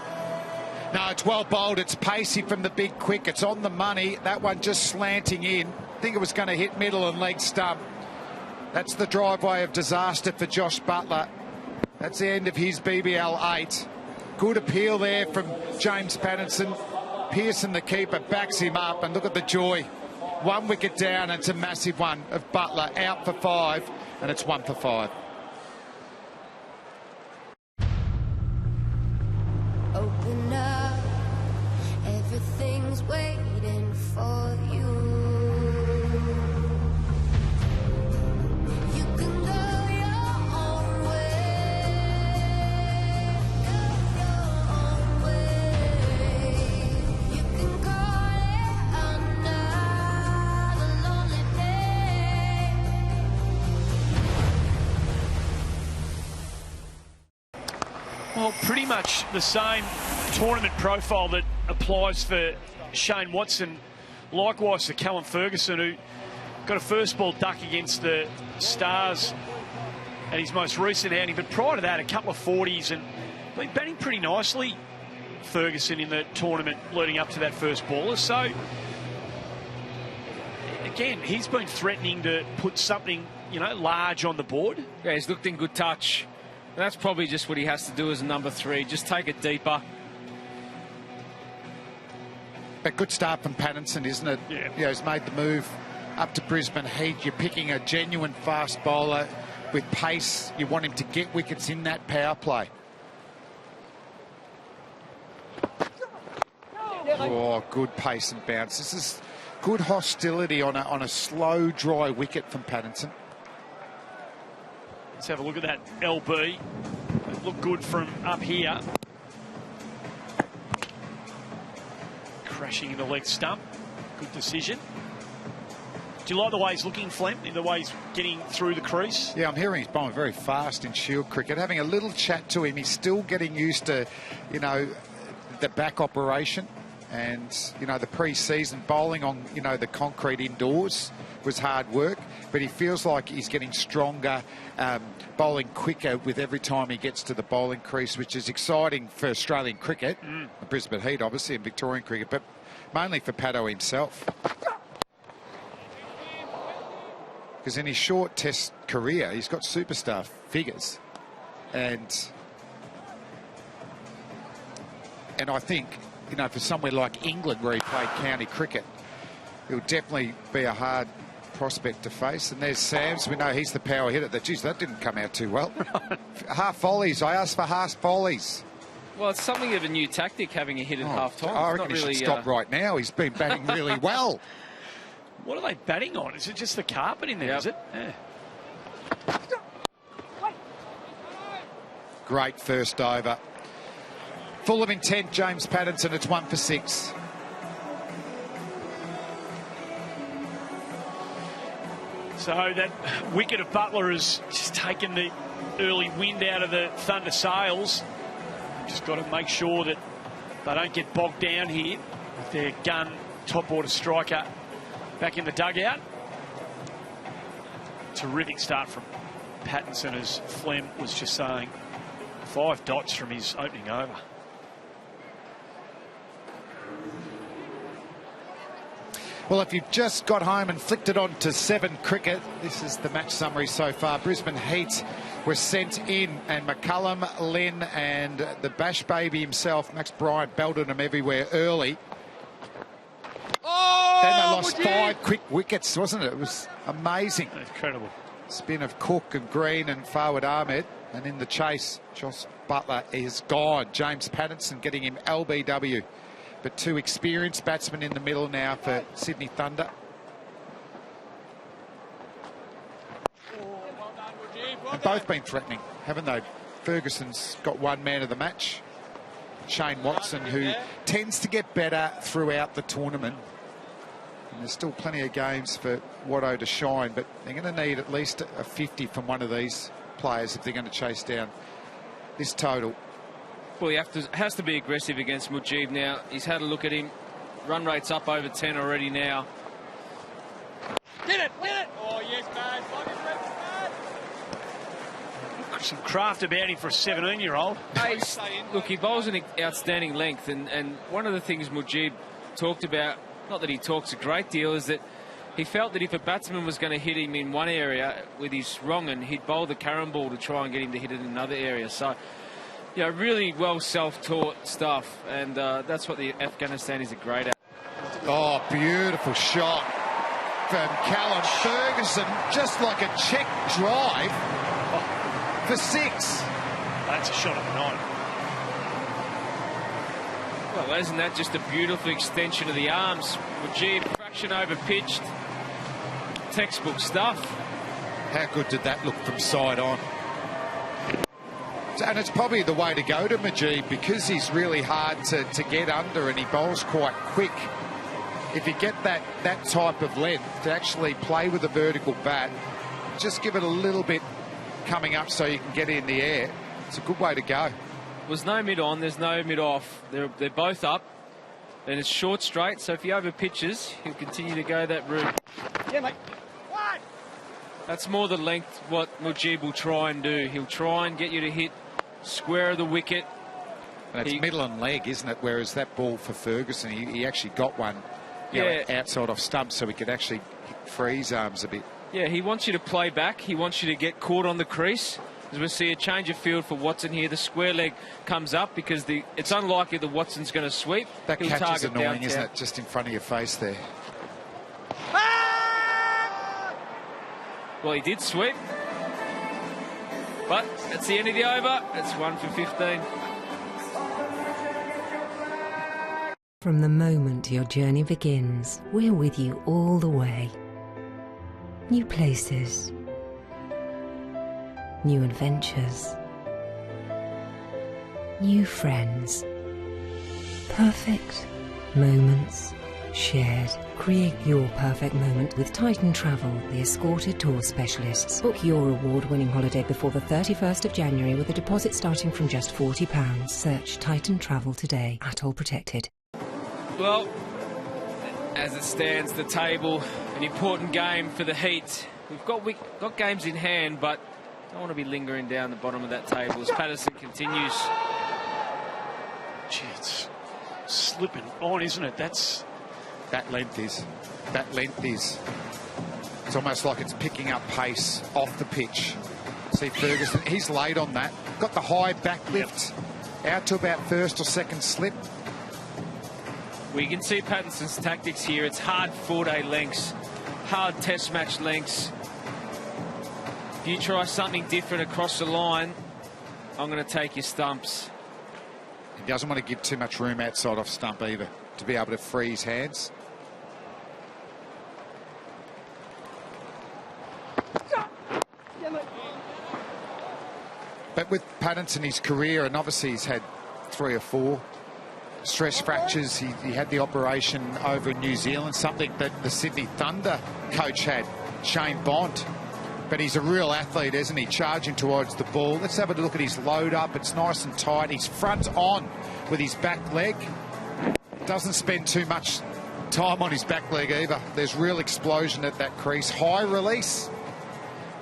No, it's well bowled. It's pacey from the big quick. It's on the money. That one just slanting in. I think it was going to hit middle and leg stump. That's the driveway of disaster for Josh Butler. That's the end of his BBL 8. Good appeal there from James Pattinson. Pearson, the keeper, backs him up, and look at the joy. 1 wicket down, and it's a massive one of Butler, out for 5, and it's 1 for 5. Open up, everything's waiting for you. You can go your own way, your own way. You can call it another lonely day. Well, pretty much the same tournament profile that applies for Shane Watson. Likewise for Callum Ferguson, who got a first ball duck against the Stars at his most recent outing. But prior to that, a couple of 40s and been batting pretty nicely, Ferguson, in the tournament leading up to that first baller. So, again, he's been threatening to put something, you know, large on the board. Yeah, he's looked in good touch. That's probably just what he has to do as a number 3. Just take it deeper. A good start from Pattinson, isn't it? Yeah. He's made the move up to Brisbane Heat. You're picking a genuine fast bowler with pace. You want him to get wickets in that power play. Oh, good pace and bounce. This is good hostility on a slow, dry wicket from Pattinson. Let's have a look at that LB. It looked good from up here. Crashing in the leg stump. Good decision. Do you like the way he's looking, Flem? The way he's getting through the crease? Yeah, I'm hearing he's bowling very fast in Shield cricket. Having a little chat to him, he's still getting used to, you know, the back operation. And, you know, the pre-season bowling on, you know, the concrete indoors was hard work. But he feels like he's getting stronger, bowling quicker with every time he gets to the bowling crease, which is exciting for Australian cricket, the Brisbane Heat, obviously, and Victorian cricket, but mainly for Pato himself. Because in his short test career, he's got superstar figures. And I think, you know, for somewhere like England where he played county cricket, he'll definitely be a hard prospect to face. And there's Sams. We know he's the power hitter. Geez, that didn't come out too well. Half volleys. I asked for half volleys. Well, it's something of a new tactic, having a hit at half-time. I reckon he should stop right now. He's been batting really well. What are they batting on? Is it just the carpet in there, is it? Yeah. Great first over. Full of intent, James Pattinson. It's 1 for 6. So that wicket of Butler has just taken the early wind out of the Thunder sails. Just got to make sure that they don't get bogged down here with their gun top order striker back in the dugout. Terrific start from Pattinson, as Flem was just saying. 5 dots from his opening over. Well, if you've just got home and flicked it on to 7 cricket, this is the match summary so far. Brisbane Heat were sent in, and McCullum, Lynn and the Bash Baby himself, Max Bryant, belted them everywhere early. Oh, then they lost 5 quick wickets, wasn't it? It was amazing. Incredible. Spin of Cook and Green and Fawad Ahmed. And in the chase, Josh Butler is gone. James Pattinson getting him LBW. But 2 experienced batsmen in the middle now for Sydney Thunder. And both been threatening, haven't they? Ferguson's got 1 man of the match. Shane Watson, who tends to get better throughout the tournament. And there's still plenty of games for Watto to shine, but they're going to need at least a 50 from one of these players if they're going to chase down this total. Well, he has to be aggressive against Mujib now. He's had a look at him. Run rate's up over 10 already now. Get it! Oh, yes, man. Some craft about him for a 17-year-old. Hey, look, he bowls an outstanding length, and one of the things Mujib talked about, not that he talks a great deal, is that he felt that if a batsman was going to hit him in one area with his wrong, and he'd bowl the Karen ball to try and get him to hit it in another area. So, you know, really well self-taught stuff, and that's what the Afghanistanis are great at. Oh, beautiful shot from Callum Ferguson, just like a check drive for 6. That's a shot of the night. Well, isn't that just a beautiful extension of the arms? Mujib, fraction over pitched. Textbook stuff. How good did that look from side on? And it's probably the way to go to Mujib, because he's really hard to get under and he bowls quite quick. If you get that type of length to actually play with a vertical bat, just give it a little bit coming up so you can get in the air. It's a good way to go. There's no mid on, there's no mid off. They're both up, and it's short straight. So if he over pitches, he'll continue to go that route. Yeah, mate. That's more the length what Mujib will try and do. He'll try and get you to hit square of the wicket. And it's middle and leg, isn't it? Whereas that ball for Ferguson, he actually got one outside off stump, so he could actually free his arms a bit. Yeah, he wants you to play back. He wants you to get caught on the crease. As we see a change of field for Watson here, the square leg comes up because it's unlikely that Watson's going to sweep. That He'll catch is target annoying, downtown. isn't it? Just in front of your face there. Well, he did sweep. But that's the end of the over. It's 1 for 15. From the moment your journey begins, we're with you all the way. New places, new adventures, new friends, perfect moments shared. Create your perfect moment with Titan Travel, the escorted tour specialists. Book your award-winning holiday before the 31st of January with a deposit starting from just £40. Search Titan Travel today. At all protected. Well, as it stands, the table, an important game for the Heat. We've got games in hand, but don't want to be lingering down the bottom of that table as Patterson continues. Gee, it's slipping on, isn't it? That length is. It's almost like it's picking up pace off the pitch. See Ferguson, he's late on that. Got the high back lift out to about first or second slip. We can see Patterson's tactics here. It's hard 4-day lengths, hard test match lengths. If you try something different across the line, I'm going to take your stumps. He doesn't want to give too much room outside off stump either to be able to free his hands. But with Patterson, his career, and obviously he's had 3 or 4 stress fractures. He had the operation over in New Zealand, something that the Sydney Thunder coach had, Shane Bond. But he's a real athlete, isn't he? Charging towards the ball. Let's have a look at his load up. It's nice and tight. He's front on with his back leg. Doesn't spend too much time on his back leg either. There's real explosion at that crease. High release.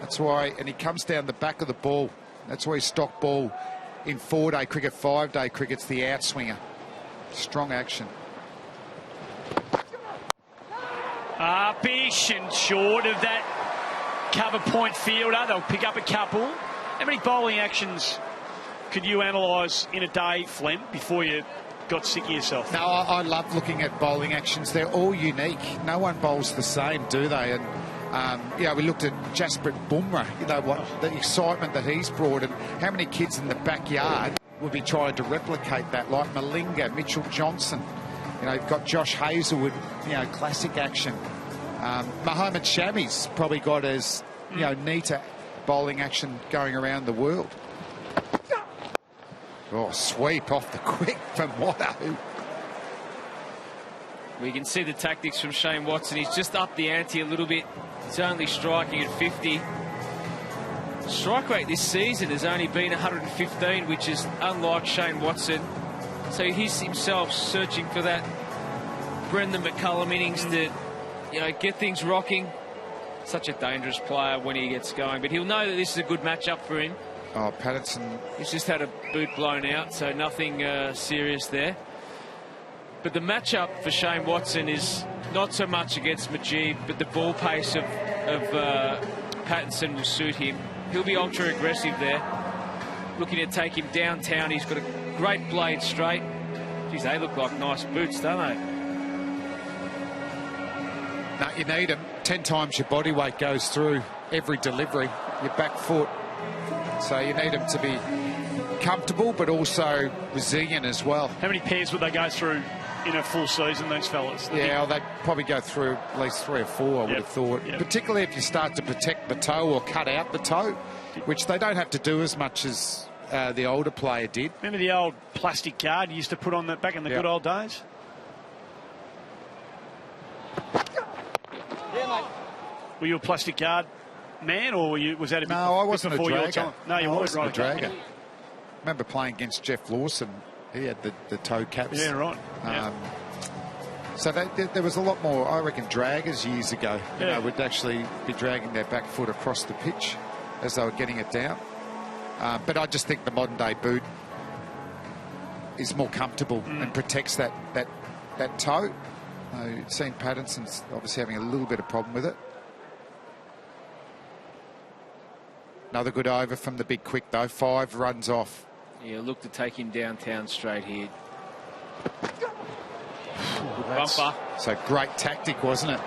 That's why, and he comes down the back of the ball. That's why he's stock ball in 4-day cricket. 5-day cricket's the outswinger. Strong action. Bish and short of that cover point fielder. They'll pick up a couple. How many bowling actions could you analyse in a day, Flem, before you got sick of yourself? No, I love looking at bowling actions. They're all unique. No one bowls the same, do they? And we looked at Jasprit Bumrah, what the excitement that he's brought, and how many kids in the backyard will be trying to replicate that, like Malinga, Mitchell Johnson. You've got Josh Hazlewood, classic action. Mohammad Shami's probably got as, neater bowling action going around the world. Oh, sweep off the quick from Watto. We can see the tactics from Shane Watson. He's just upped the ante a little bit. He's only striking at 50. Strike rate this season has only been 115, which is unlike Shane Watson. So he's himself searching for that Brendan McCullum innings to, get things rocking. Such a dangerous player when he gets going, but he'll know that this is a good matchup for him. Oh, Patterson. He's just had a boot blown out, so nothing serious there. But the matchup for Shane Watson is not so much against Majid, but the ball pace of Patterson will suit him. He'll be ultra aggressive there, looking to take him downtown. He's got a great blade straight. Geez, they look like nice boots, don't they? No, you need them. 10 times your body weight goes through every delivery, your back foot. So you need them to be comfortable, but also resilient as well. How many pairs would they go through in a full season, those fellas? Yeah, they'd probably go through at least 3 or 4, I would have thought. Yep. Particularly if you start to protect the toe or cut out the toe, which they don't have to do as much as the older player did. Remember the old plastic guard you used to put on that back in the good old days? Yeah, mate. Were you a plastic guard man, or was that a bit No, I wasn't before a your dragger. time? No, you weren't. Right. A dragger. I remember playing against Jeff Lawson. He had the toe caps. Yeah, right. So there was a lot more, I reckon, draggers years ago. Would actually be dragging their back foot across the pitch as they were getting it down. But I just think the modern day boot is more comfortable and protects that toe. You've seen Patterson's obviously having a little bit of problem with it. Another good over from the big quick though. 5 runs off. Yeah, look to take him downtown straight here. Bumper. So great tactic, wasn't it?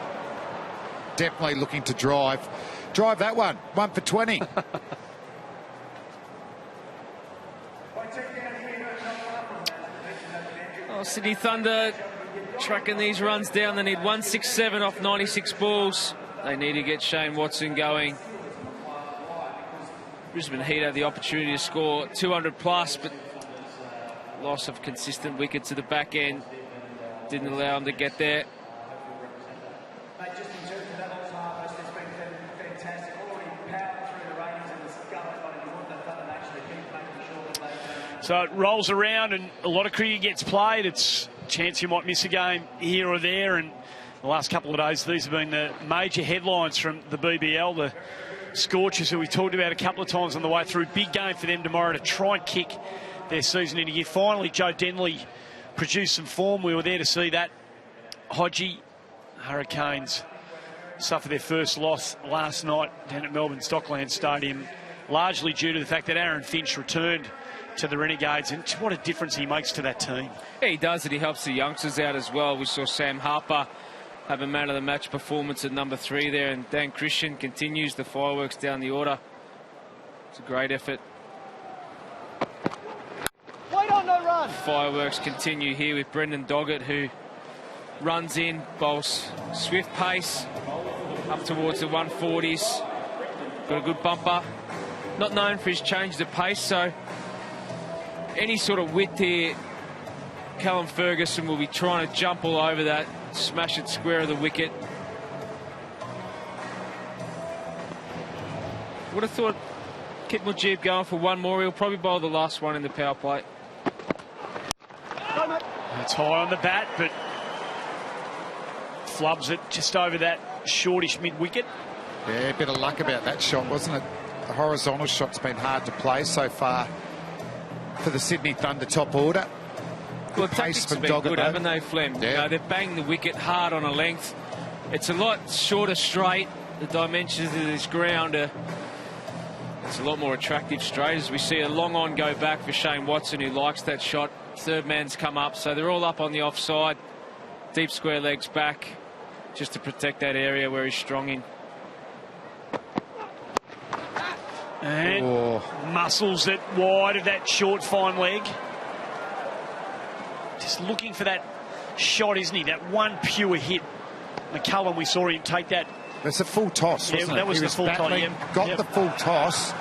Definitely looking to drive Drive that one. 1 for 20. Sydney Thunder tracking these runs down. They need 167 off 96 balls. They need to get Shane Watson going. Brisbane Heat had the opportunity to score 200 plus, but loss of consistent wickets at the back end didn't allow them to get there. So it rolls around and a lot of cricket gets played. It's a chance you might miss a game here or there. And the last couple of days, these have been the major headlines from the BBL. The Scorchers, who we talked about a couple of times on the way through. Big game for them tomorrow to try and kick their season into gear. Finally, Joe Denley produced some form. We were there to see that. Hodgie, Hurricanes suffered their first loss last night down at Melbourne Stockland Stadium, largely due to the fact that Aaron Finch returned to the Renegades, and what a difference he makes to that team. Yeah, he does, and he helps the youngsters out as well. We saw Sam Harper have a man of the match performance at number 3 there, and Dan Christian continues the fireworks down the order. It's a great effort. Wait on, no run. Fireworks continue here with Brendan Doggett, who runs in, bowls swift pace up towards the 140s. Got a good bumper. Not known for his change of pace, so any sort of width here, Callum Ferguson will be trying to jump all over that, smash it square of the wicket. Would have thought Kit Mujib going for one more. He'll probably bowl the last one in the power play. It's high on the bat, but flubs it just over that shortish mid-wicket. Yeah, a bit of luck about that shot, wasn't it? The horizontal shot's been hard to play so far for the Sydney Thunder top order. Well, tactics have been good, haven't they, Flem? Yeah. You know, they've banged the wicket hard on a length. It's a lot shorter straight. The dimensions of this ground are... It's a lot more attractive straight, as we see a long on go back for Shane Watson, who likes that shot. Third man's come up, so they're all up on the offside. Deep square legs back, just to protect that area where he's strong in. And muscles it wide of that short, fine leg. Just looking for that shot, isn't he? That one pure hit. McCullum, we saw him take that. It's a full toss, wasn't it? That was he the full toss. Got the full toss,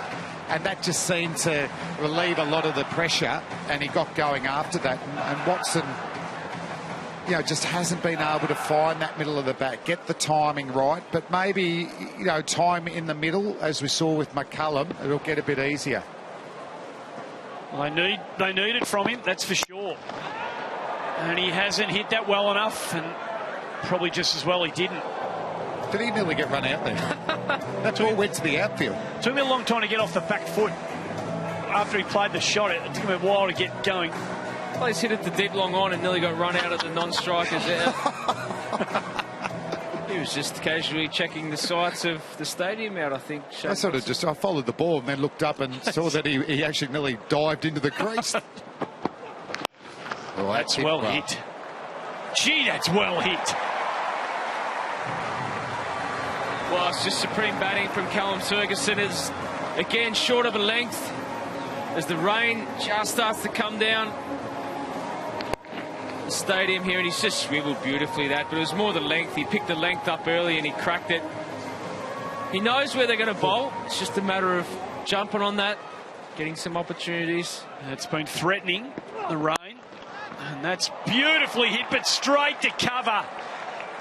and that just seemed to relieve a lot of the pressure, and he got going after that. And Watson, you know, just hasn't been able to find that middle of the bat, get the timing right. But maybe, you know, time in the middle, as we saw with McCullum, it'll get a bit easier. Well, they need it from him, that's for sure. And he hasn't hit that well enough, and probably just as well he didn't. Did he nearly get run out there? That ball went to the outfield. Took me a long time to get off the back foot after he played the shot. It took him a while to get going. Well, he's hit it the deep long on and nearly got run out of the non-strikers there. He was just casually checking the sights of the stadium out, I think. I sort of just, I followed the ball and then looked up and saw that he actually nearly dived into the crease. Oh, that's well hit. Gee, that's well hit. Well, it's just supreme batting from Callum Ferguson. Is again short of a length as the rain just starts to come down the stadium here, and he's just swiveled beautifully that, but it was more the length. He picked the length up early and he cracked it. He knows where they're going to bowl. It's just a matter of jumping on that, getting some opportunities. It's been threatening, the rain, and that's beautifully hit, but straight to cover.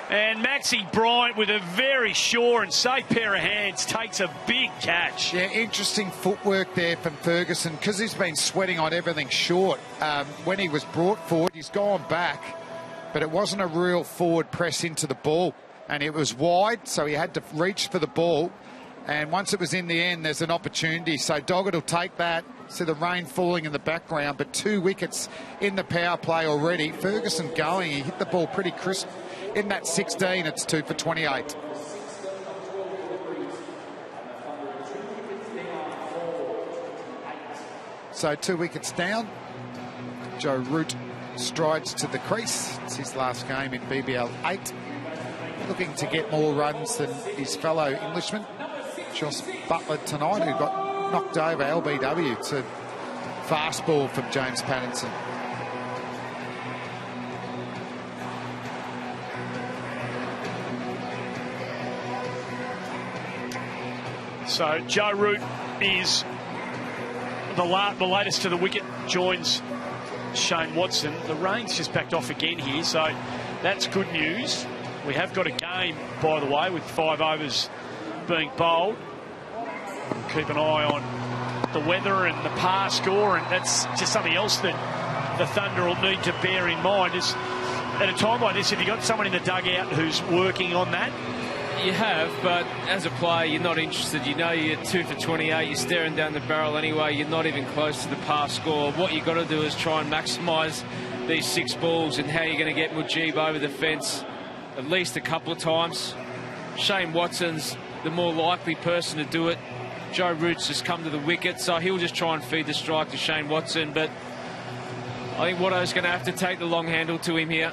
And Maxi Bryant, with a very sure and safe pair of hands, takes a big catch. Yeah, interesting footwork there from Ferguson, because he's been sweating on everything short. When he was brought forward, he's gone back, but it wasn't a real forward press into the ball. And it was wide, so he had to reach for the ball. And once it was in the end, there's an opportunity. So Doggett will take that. See the rain falling in the background, but 2 wickets in the power play already. Ferguson going, he hit the ball pretty crisp. In that 16, it's 2 for 28. So 2 wickets down. Joe Root strides to the crease. It's his last game in BBL 8. Looking to get more runs than his fellow Englishman. Joss Butler tonight, who got knocked over LBW to fast ball from James Pattinson. So Joe Root is the latest to the wicket, joins Shane Watson. The rain's just backed off again here, so that's good news. We have got a game, by the way, with 5 overs being bowled. We'll keep an eye on the weather and the par score, and that's just something else that the Thunder will need to bear in mind. Is at a time like this, have you got someone in the dugout who's working on that? You have, but as a player, you're not interested. You know you're 2 for 28. You're staring down the barrel anyway. You're not even close to the par score. What you've got to do is try and maximise these 6 balls and how you're going to get Mujib over the fence at least a couple of times. Shane Watson's the more likely person to do it. Joe Root's just come to the wicket, so he'll just try and feed the strike to Shane Watson. But I think Watto's going to have to take the long handle to him here.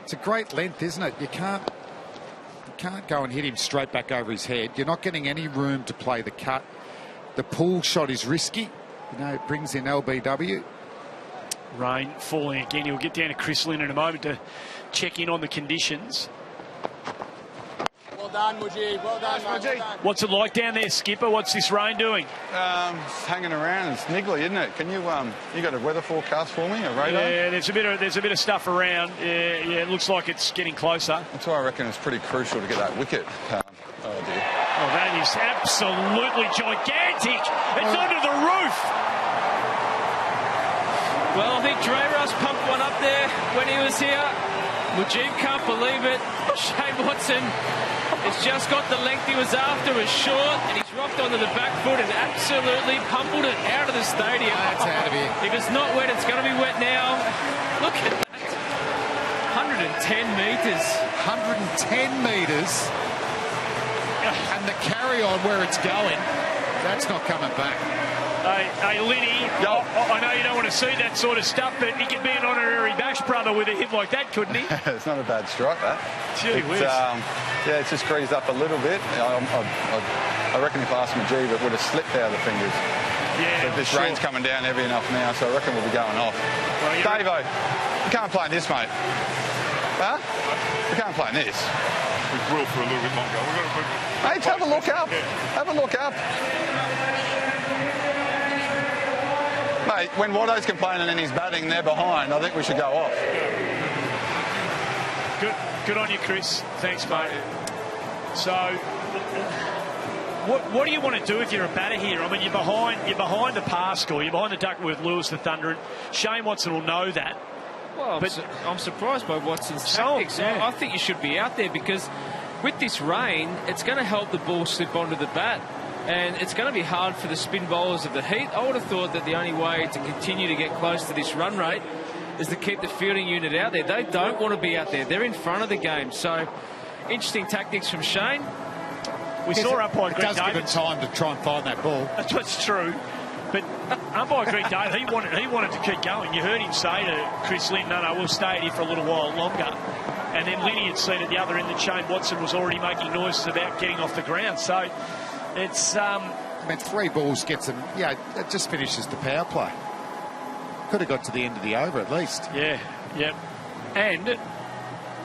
It's a great length, isn't it? You can't go and hit him straight back over his head. You're not getting any room to play the cut. The pull shot is risky. You know, it brings in LBW. Rain falling again. He'll get down to Chris Lynn in a moment to check in on the conditions. Well done, Mujib. Well done, Mujib. What's it like down there, Skipper? What's this rain doing? It's hanging around. It's niggly, isn't it? Can you got a weather forecast for me, a radar? Yeah, there's a bit of stuff around. Yeah, it looks like it's getting closer. That's why I reckon it's pretty crucial to get that wicket. Oh dear. Oh, that is absolutely gigantic. It's under the roof. Well, I think Dreras pumped one up there when he was here. Mujib can't believe it. Shane Watson has just got the length he was after, was short, and he's rocked onto the back foot and absolutely pummeled it out of the stadium. That's out of here. If it's not wet, it's going to be wet now. Look at that. 110 metres. 110 metres. And the carry on where it's going, that's not coming back. Hey, Linny, I know you don't want to see that sort of stuff, but he could be an honorary Bash brother with a hit like that, couldn't he? It's not a bad strike, that. Gee whiz. Yeah, it's just greased up a little bit. I reckon if I asked Mujib, it would have slipped out of the fingers. Yeah, but this rain's coming down heavy enough now, so I reckon we'll be going off. Well, Davo, you can't play in this, mate. Huh? You can't play in this. We will for a little bit longer. Hey, have a look up. Have a look up. Mate, when Watto's complaining and he's batting, they're behind. I think we should go off. Good on you, Chris. Thanks, mate. So, what do you want to do if you're a batter here? I mean, you're behind the par score. You're behind the Duckworth Lewis, the Thunder, and Shane Watson will know that. Well, I'm surprised by Watson's tactics. I think you should be out there because with this rain, it's going to help the ball slip onto the bat. And it's going to be hard for the spin bowlers of the Heat. I would have thought that the only way to continue to get close to this run rate is to keep the fielding unit out there. They don't want to be out there. They're in front of the game. So, interesting tactics from Shane. We saw umpire Greg Davis. It does give him time to try and find that ball. That's true. But umpire Greg Davis, he wanted to keep going. You heard him say to Chris Lynn, no, we'll stay here for a little while longer. And then Linny had seen at the other end that Shane Watson was already making noises about getting off the ground. So, it's... I mean, 3 balls gets him... Yeah, it just finishes the power play. Could have got to the end of the over at least. Yeah, yep. And...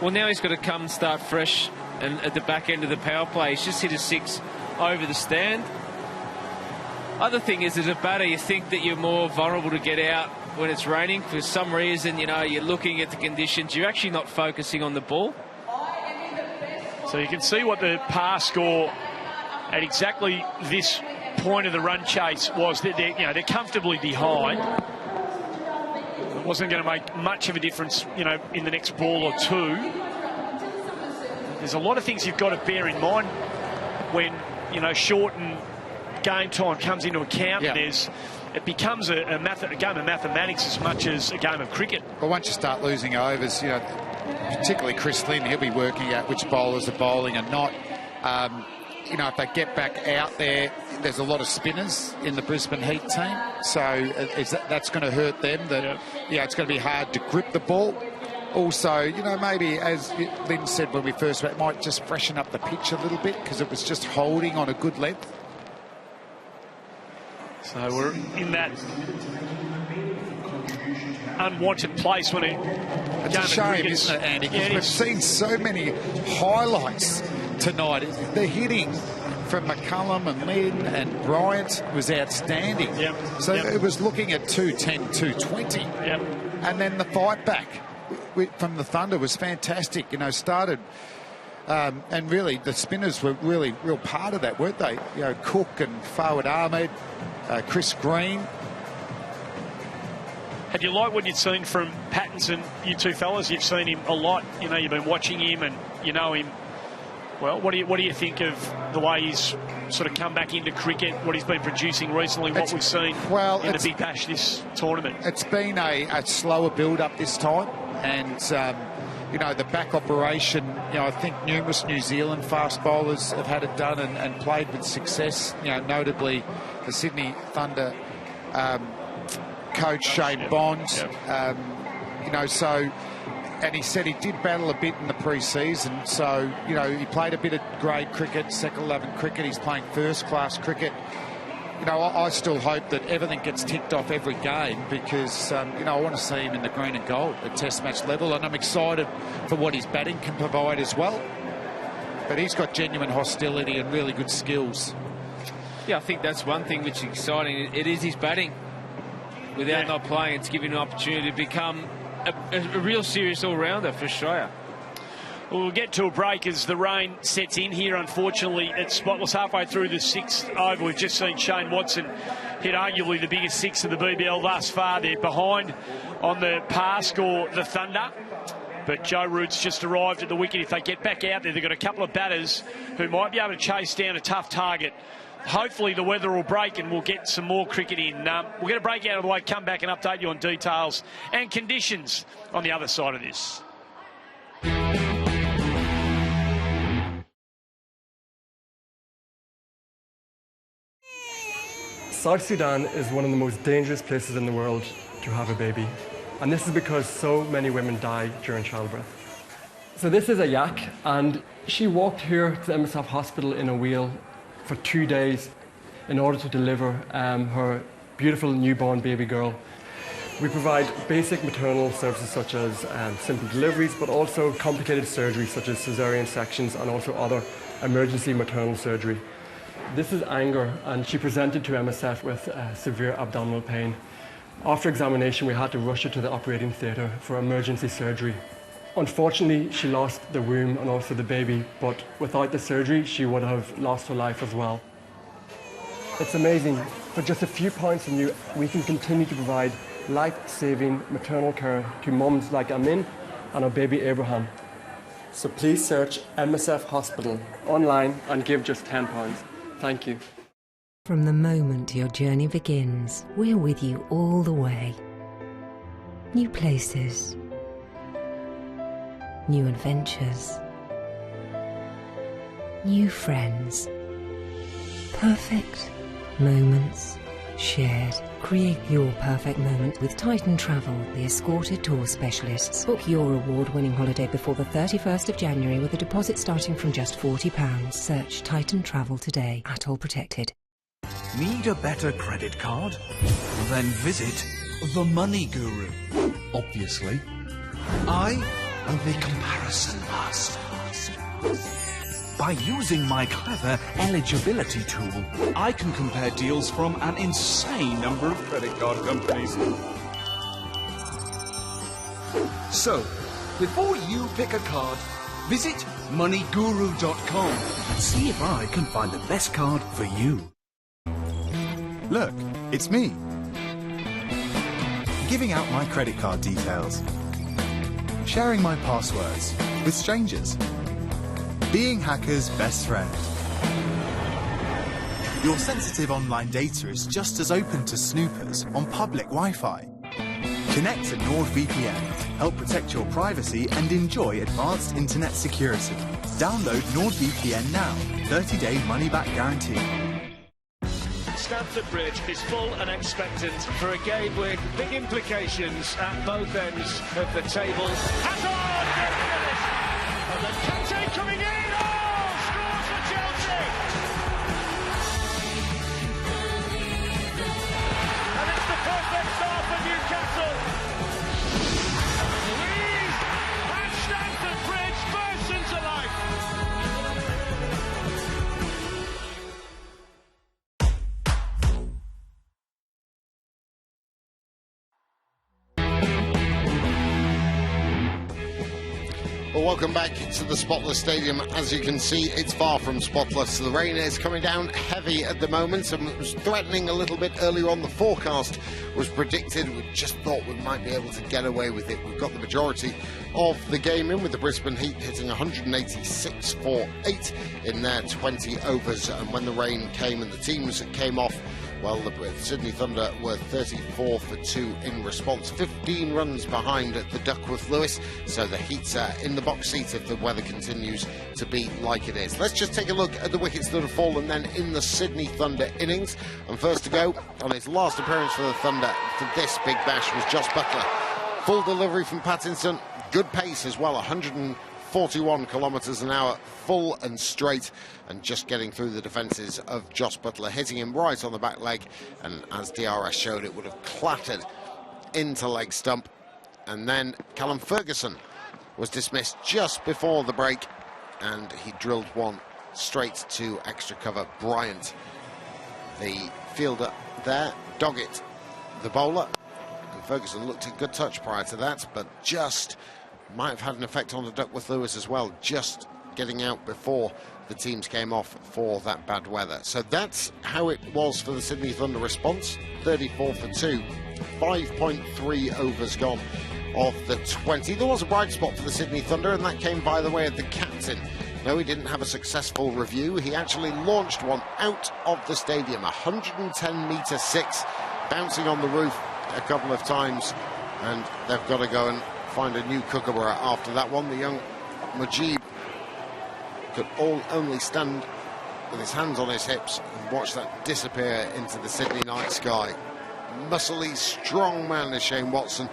Well, now he's got to come and start fresh and at the back end of the power play. He's just hit a 6 over the stand. Other thing is, as a batter, you think that you're more vulnerable to get out when it's raining. For some reason, you know, you're looking at the conditions. You're actually not focusing on the ball. So you can see what the par score at exactly this point of the run chase was. They're comfortably behind. It wasn't going to make much of a difference, in the next ball or two. There's a lot of things you've got to bear in mind when, shortened game time comes into account. Yeah. It becomes a game of mathematics as much as a game of cricket. But once you start losing overs, particularly Chris Lynn, he'll be working out which bowlers are bowling and not. If they get back out there's a lot of spinners in the Brisbane Heat team. So that's going to hurt them. It's going to be hard to grip the ball. Also, you know, maybe, as Lynn said when we first met, might just freshen up the pitch a little bit because it was just holding on a good length. So we're in that unwanted place when it... It's a shame, isn't it, Andy? Because we've seen so many highlights tonight. The hitting from McCullum and Lynn and Bryant was outstanding. So it was looking at 210, 220. And then the fight back from the Thunder was fantastic. You know, started... and really, the spinners were really real part of that, weren't they? You know, Cook and Fawad Ahmed, Chris Green. Had you liked what you'd seen from Pattinson, you two fellas? You've seen him a lot. You know, you've been watching him and you know him well. What do you think of the way he's sort of come back into cricket, what he's been producing recently, what we've seen in the Big Bash this tournament? It's been a slower build-up this time, and... you know, the back operation, you know, I think numerous New Zealand fast bowlers have had it done and played with success, you know, notably the Sydney Thunder coach Shane Bond. You know, so, and he said he did battle a bit in the pre-season, so, you know, he played a bit of grade cricket, second 11 cricket, he's playing first-class cricket. You know, I still hope that everything gets ticked off every game because, you know, I want to see him in the green and gold at Test match level, and I'm excited for what his batting can provide as well. But he's got genuine hostility and really good skills. Yeah, I think that's one thing which is exciting. It is his batting. Without not playing, it's giving him an opportunity to become a real serious all-rounder for Australia. Well, we'll get to a break as the rain sets in here. Unfortunately, it's spotless halfway through the sixth over. We've just seen Shane Watson hit arguably the biggest six of the BBL thus far. They're behind on the par score, the Thunder. But Joe Root's just arrived at the wicket. If they get back out there, they've got a couple of batters who might be able to chase down a tough target. Hopefully the weather will break and we'll get some more cricket in. We'll get a break out of the way, come back and update you on details and conditions on the other side of this. South Sudan is one of the most dangerous places in the world to have a baby. And this is because so many women die during childbirth. So this is a yak, and she walked here to the MSF hospital in a wheel for 2 days in order to deliver her beautiful newborn baby girl. We provide basic maternal services such as simple deliveries, but also complicated surgery such as cesarean sections and also other emergency maternal surgery. This is Anger, and she presented to MSF with severe abdominal pain. After examination, we had to rush her to the operating theatre for emergency surgery. Unfortunately, she lost the womb and also the baby, but without the surgery, she would have lost her life as well. It's amazing. For just a few pounds from you, we can continue to provide life-saving maternal care to mums like Amin and our baby Abraham. So please search MSF Hospital online and give just £10. Thank you. From the moment your journey begins, we're with you all the way. New places, new adventures, new friends, perfect moments shared. Create your perfect moment with Titan Travel, the escorted tour specialists. Book your award-winning holiday before the 31st of January with a deposit starting from just £40. Search Titan Travel today. At all protected. Need a better credit card? Then visit the Money Guru. Obviously, I am the comparison master. By using my clever eligibility tool, I can compare deals from an insane number of credit card companies. So, before you pick a card, visit moneyguru.com and see if I can find the best card for you. Look, it's me. Giving out my credit card details. Sharing my passwords with strangers. Being hackers' best friend. Your sensitive online data is just as open to snoopers on public Wi-Fi. Connect to NordVPN to help protect your privacy and enjoy advanced internet security. Download NordVPN now. 30-day money-back guarantee. Stamford Bridge is full and expectant for a game with big implications at both ends of the table. Hazard! And then Kante coming in! Oh! Scores for Chelsea! And it's the perfect start for Newcastle. Louise at Stamford Bridge bursts into life. Well, welcome back to the Spotless Stadium. As you can see, it's far from spotless. The rain is coming down heavy at the moment, and it was threatening a little bit earlier on. The forecast was predicted. We just thought we might be able to get away with it. We've got the majority of the game in, with the Brisbane Heat hitting 186 for 8 in their 20 overs. And when the rain came and the teams came off, well, the Sydney Thunder were 34 for 2 in response. 15 runs behind the Duckworth Lewis, so the Heat's in the box seat if the weather continues to be like it is. Let's just take a look at the wickets that have fallen then in the Sydney Thunder innings. And first to go on his last appearance for the Thunder for this big bash was Jos Buttler. Full delivery from Pattinson, good pace as well, 141 kilometres an hour, full and straight, and just getting through the defences of Jos Buttler, hitting him right on the back leg, and as DRS showed, it would have clattered into leg stump. And then Callum Ferguson was dismissed just before the break, and he drilled one straight to extra cover. Bryant, the fielder there, Doggett, the bowler, and Ferguson looked in good touch prior to that, but just might have had an effect on the Duckworth Lewis as well, just getting out before the teams came off for that bad weather. So that's how it was for the Sydney Thunder response. 34 for 2, 5.3 overs gone of the 20. There was a bright spot for the Sydney Thunder, and that came by the way of the captain. No, he didn't have a successful review. He actually launched one out of the stadium, 110-metre 6, bouncing on the roof a couple of times, and they've got to go and find a new kookaburra after that one. The young Mujib could only stand with his hands on his hips and watch that disappear into the Sydney night sky. Muscly, strong man is Shane Watson.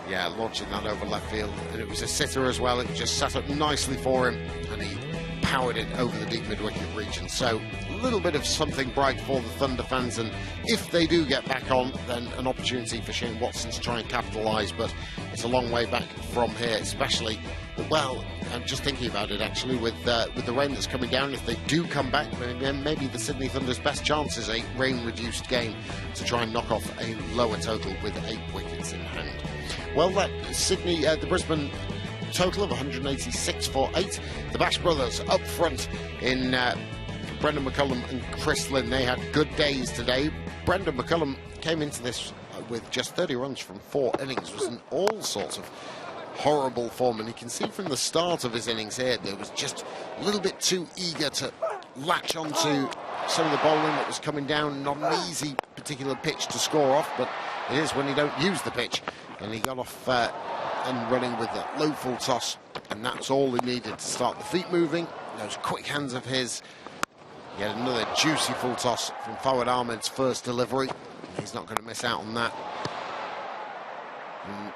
Yeah, launching that over left field, and it was a sitter as well. It just sat up nicely for him, and he powered it over the deep mid-wicket region. So a little bit of something bright for the Thunder fans, and if they do get back on, then an opportunity for Shane Watson to try and capitalise, but it's a long way back from here, especially, well, I'm just thinking about it actually, with the rain that's coming down. If they do come back, maybe the Sydney Thunder's best chance is a rain-reduced game to try and knock off a lower total with 8 wickets in hand. Well, that Sydney, the Brisbane total of 186 for 8. The Bash brothers up front in Brendan McCullum and Chris Lynn. They had good days today. Brendan McCullum came into this with just 30 runs from 4 innings. Was in all sorts of horrible form, and you can see from the start of his innings here, there was just a little bit too eager to latch onto some of the bowling that was coming down. Not an easy particular pitch to score off, but it is when you don't use the pitch. And he got off and running with a low full toss, and that's all he needed to start the feet moving. Those quick hands of his. He had another juicy full toss from Fawad Ahmed's first delivery. He's not going to miss out on that. And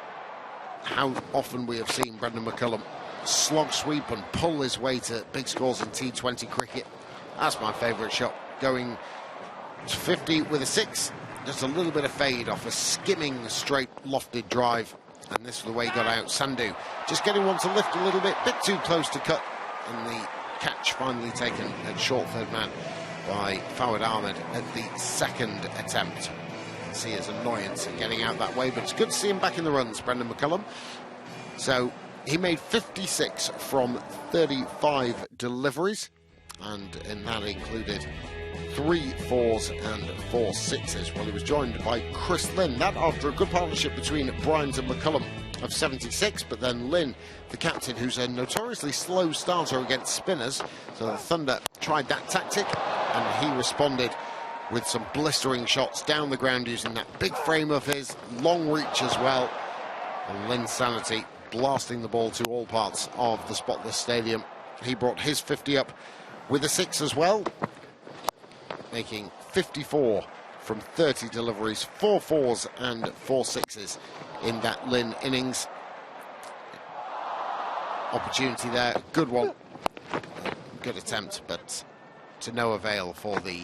how often we have seen Brendan McCullum slog sweep and pull his way to big scores in T20 cricket. That's my favourite shot, going to 50 with a 6. Just a little bit of fade off a skimming straight lofted drive, and this is the way he got out. Sandhu just getting one to lift a little bit too close to cut, and the catch finally taken at short third man by Fawad Ahmed at the second attempt. See his annoyance at getting out that way, but it's good to see him back in the runs, Brendan McCullum. So he made 56 from 35 deliveries, and in that included 3 4s and 4 6s. Well, he was joined by Chris Lynn. That after a good partnership between Bryant and McCullum of 76, but then Lynn, the captain, who's a notoriously slow starter against spinners, so the Thunder tried that tactic, and he responded with some blistering shots down the ground using that big frame of his, long reach as well, and Lynn's sanity blasting the ball to all parts of the spotless stadium. He brought his 50 up with a 6 as well, making 54 from 30 deliveries, 4 fours and 4 sixes in that Lynn innings. Opportunity there, good one, good attempt, but to no avail for the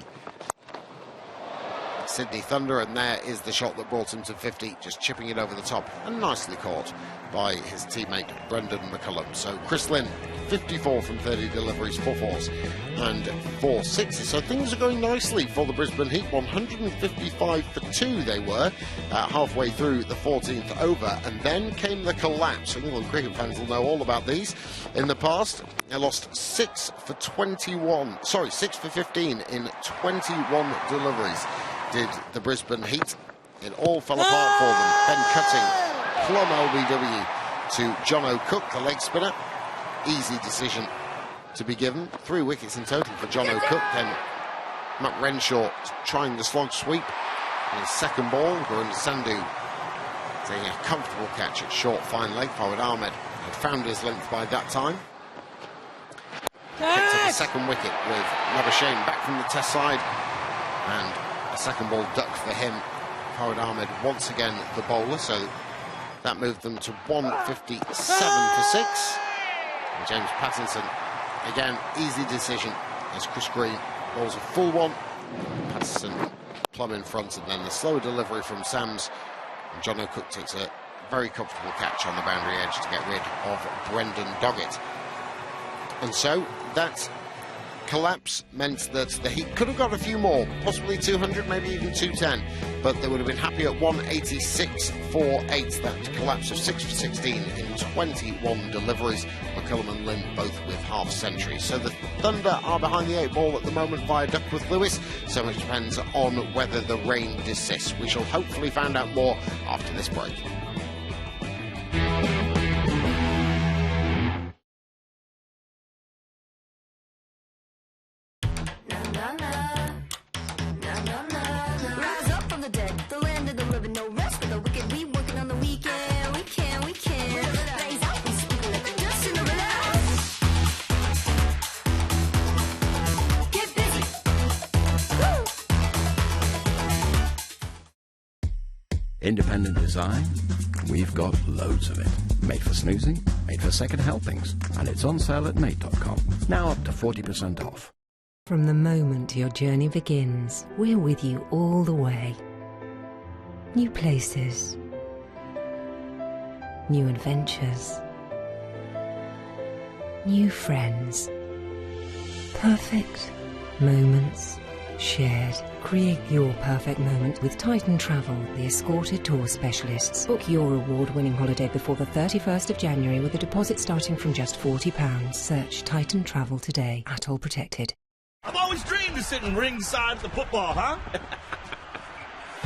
Sydney Thunder, and there is the shot that brought him to 50, just chipping it over the top and nicely caught by his teammate Brendan McCullum. So Chris Lynn, 54 from 30 deliveries, 4 fours and 4 sixes. So things are going nicely for the Brisbane Heat. 155 for 2 they were halfway through the 14th over, and then came the collapse. England cricket fans will know all about these. In the past, they lost 6 for 15 in 21 deliveries. Did the Brisbane Heat. It all fell apart for them. Ben Cutting, plum LBW to John O'Cook, the leg spinner. Easy decision to be given. 3 wickets in total for John O'Cook. Then Matt Renshaw trying the slog sweep. And his second ball, Gurinder Sandhu taking a comfortable catch at short fine leg. Fawad Ahmed had found his length by that time. Picked up a second wicket with Labuschagne back from the test side. And a second ball duck for him. Fawad Ahmed once again the bowler, so that moved them to 157 for 6. And James Pattinson, again, easy decision as Chris Green bowls a full one. Pattinson plumb in front, and then the slow delivery from Sams. And John O'Cook takes a very comfortable catch on the boundary edge to get rid of Brendan Doggett. And so that collapse meant that the Heat could have got a few more, possibly 200, maybe even 210, but they would have been happy at 186 for 8. That collapse of 6 for 16 in 21 deliveries. McCullum and Lynn both with half centuries. So the Thunder are behind the 8 ball at the moment via Duckworth Lewis. So much depends on whether the rain desists. We shall hopefully find out more after this break. Independent design? We've got loads of it. Made for snoozing, made for second helpings, and it's on sale at mate.com. Now up to 40% off. From the moment your journey begins, we're with you all the way. New places, new adventures, new friends, perfect moments shared. Create your perfect moment with Titan Travel, the escorted tour specialists. Book your award-winning holiday before the 31st of January with a deposit starting from just £40. Search Titan Travel today. At all protected. I've always dreamed of sitting ringside at the football, huh?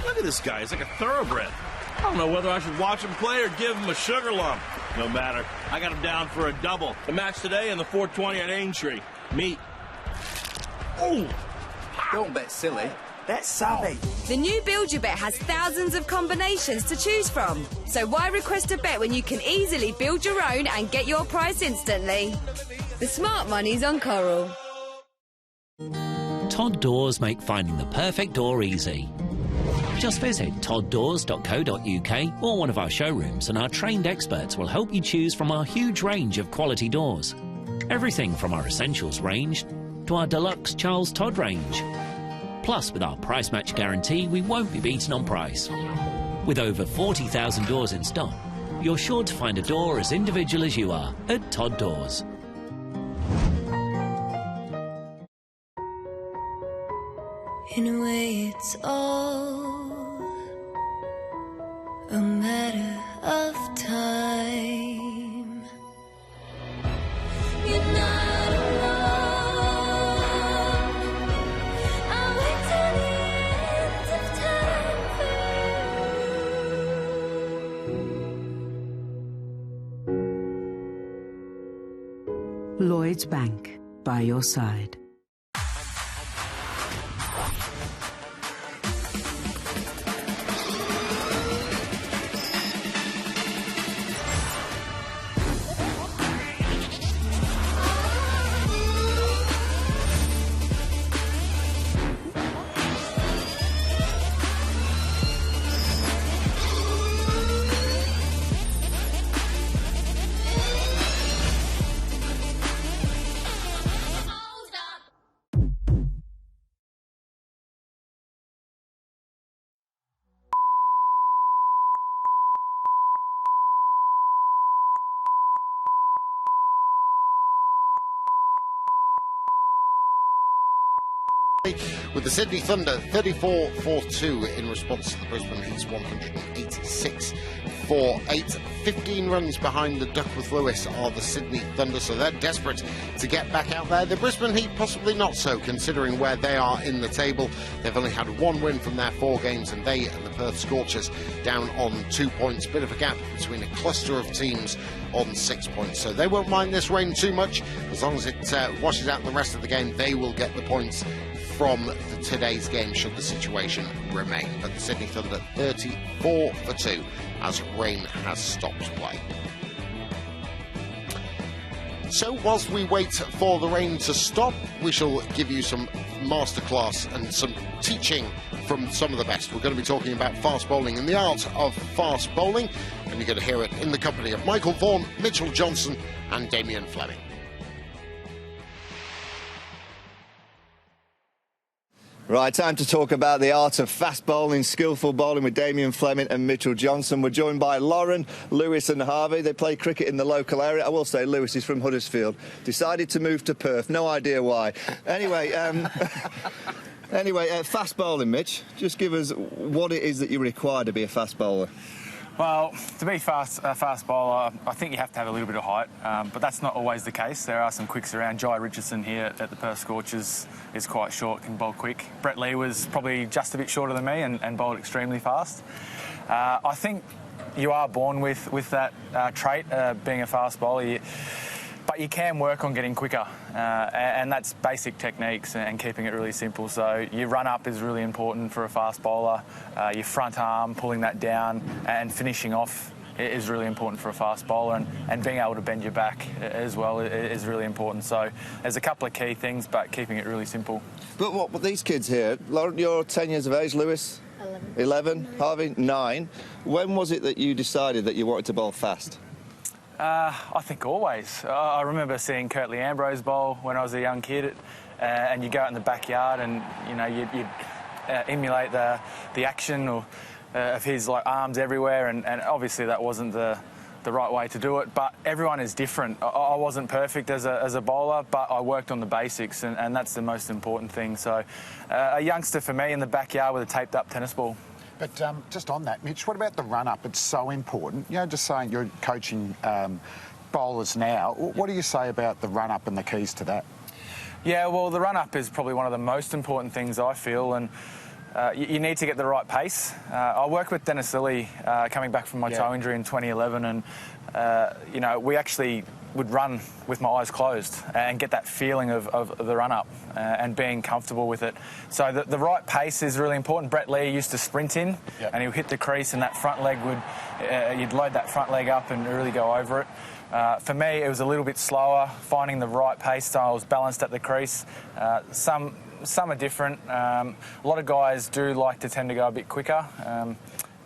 Look at this guy. He's like a thoroughbred. I don't know whether I should watch him play or give him a sugar lump. No matter. I got him down for a double. The match today and the 420 at Aintree. Meet. Oh! Don't bet silly. Bet savvy. The new Build Your Bet has thousands of combinations to choose from. So why request a bet when you can easily build your own and get your price instantly? The smart money's on Coral. Todd Doors make finding the perfect door easy. Just visit todddoors.co.uk or one of our showrooms and our trained experts will help you choose from our huge range of quality doors. Everything from our Essentials range to our Deluxe Charles Todd range. Plus, with our price match guarantee, we won't be beaten on price. With over 40,000 doors in stock, you're sure to find a door as individual as you are at Todd Doors. In a way, it's all a matter of time. You're not alone. I'll wait till the end of time. Lloyds Bank, by your side. with the Sydney Thunder 34-4-2 in response to the Brisbane Heat's 186-for-8. 15 runs behind the Duckworth Lewis are the Sydney Thunder, so they're desperate to get back out there. The Brisbane Heat possibly not so, considering where they are in the table. They've only had one win from their 4 games, and they and the Perth Scorchers down on 2 points. Bit of a gap between a cluster of teams on 6 points, so they won't mind this rain too much. As long as it washes out the rest of the game, they will get the points from today's game should the situation remain. But the Sydney Thunder 34-for-2 as rain has stopped play. So whilst we wait for the rain to stop, we shall give you some masterclass and some teaching from some of the best. We're going to be talking about fast bowling and the art of fast bowling, and you're going to hear it in the company of Michael Vaughan, Mitchell Johnson and Damien Fleming. Right, time to talk about the art of fast bowling, skillful bowling with Damien Fleming and Mitchell Johnson. We're joined by Lauren, Lewis and Harvey. They play cricket in the local area. I will say Lewis is from Huddersfield. Decided to move to Perth. No idea why. Anyway, fast bowling, Mitch. Just give us what it is that you require to be a fast bowler. Well, to be a fast bowler, I think you have to have a little bit of height, but that's not always the case. There are some quicks around. Jai Richardson here at the Perth Scorchers is quite short, can bowl quick. Brett Lee was probably just a bit shorter than me and bowled extremely fast. I think you are born with that trait, being a fast bowler. But you can work on getting quicker, and that's basic techniques and keeping it really simple. So your run-up is really important for a fast bowler. Your front arm, pulling that down and finishing off is really important for a fast bowler, and being able to bend your back as well is really important. So there's a couple of key things, but keeping it really simple. But what these kids here, Lauren, you're 10 years of age, Lewis? 11. Harvey, 9. When was it that you decided that you wanted to bowl fast? I think always. I remember seeing Curtly Ambrose bowl when I was a young kid, and you go out in the backyard and you'd emulate the action of his arms everywhere, and obviously that wasn't the right way to do it. But everyone is different. I wasn't perfect as a bowler, but I worked on the basics, and that's the most important thing. So a youngster for me in the backyard with a taped up tennis ball. But just on that, Mitch, what about the run-up? It's so important. Just saying you're coaching bowlers now. What do you say about the run-up and the keys to that? Yeah, well, the run-up is probably one of the most important things, I feel, and you need to get the right pace. I worked with Dennis Lilly coming back from my toe injury in 2011, and we actually would run with my eyes closed and get that feeling of the run-up and being comfortable with it. So the right pace is really important. Brett Lee used to sprint in, and he would hit the crease, and that front leg you'd load that front leg up and really go over it. For me, it was a little bit slower, finding the right pace so I was balanced at the crease. Some are different. A lot of guys do like to tend to go a bit quicker.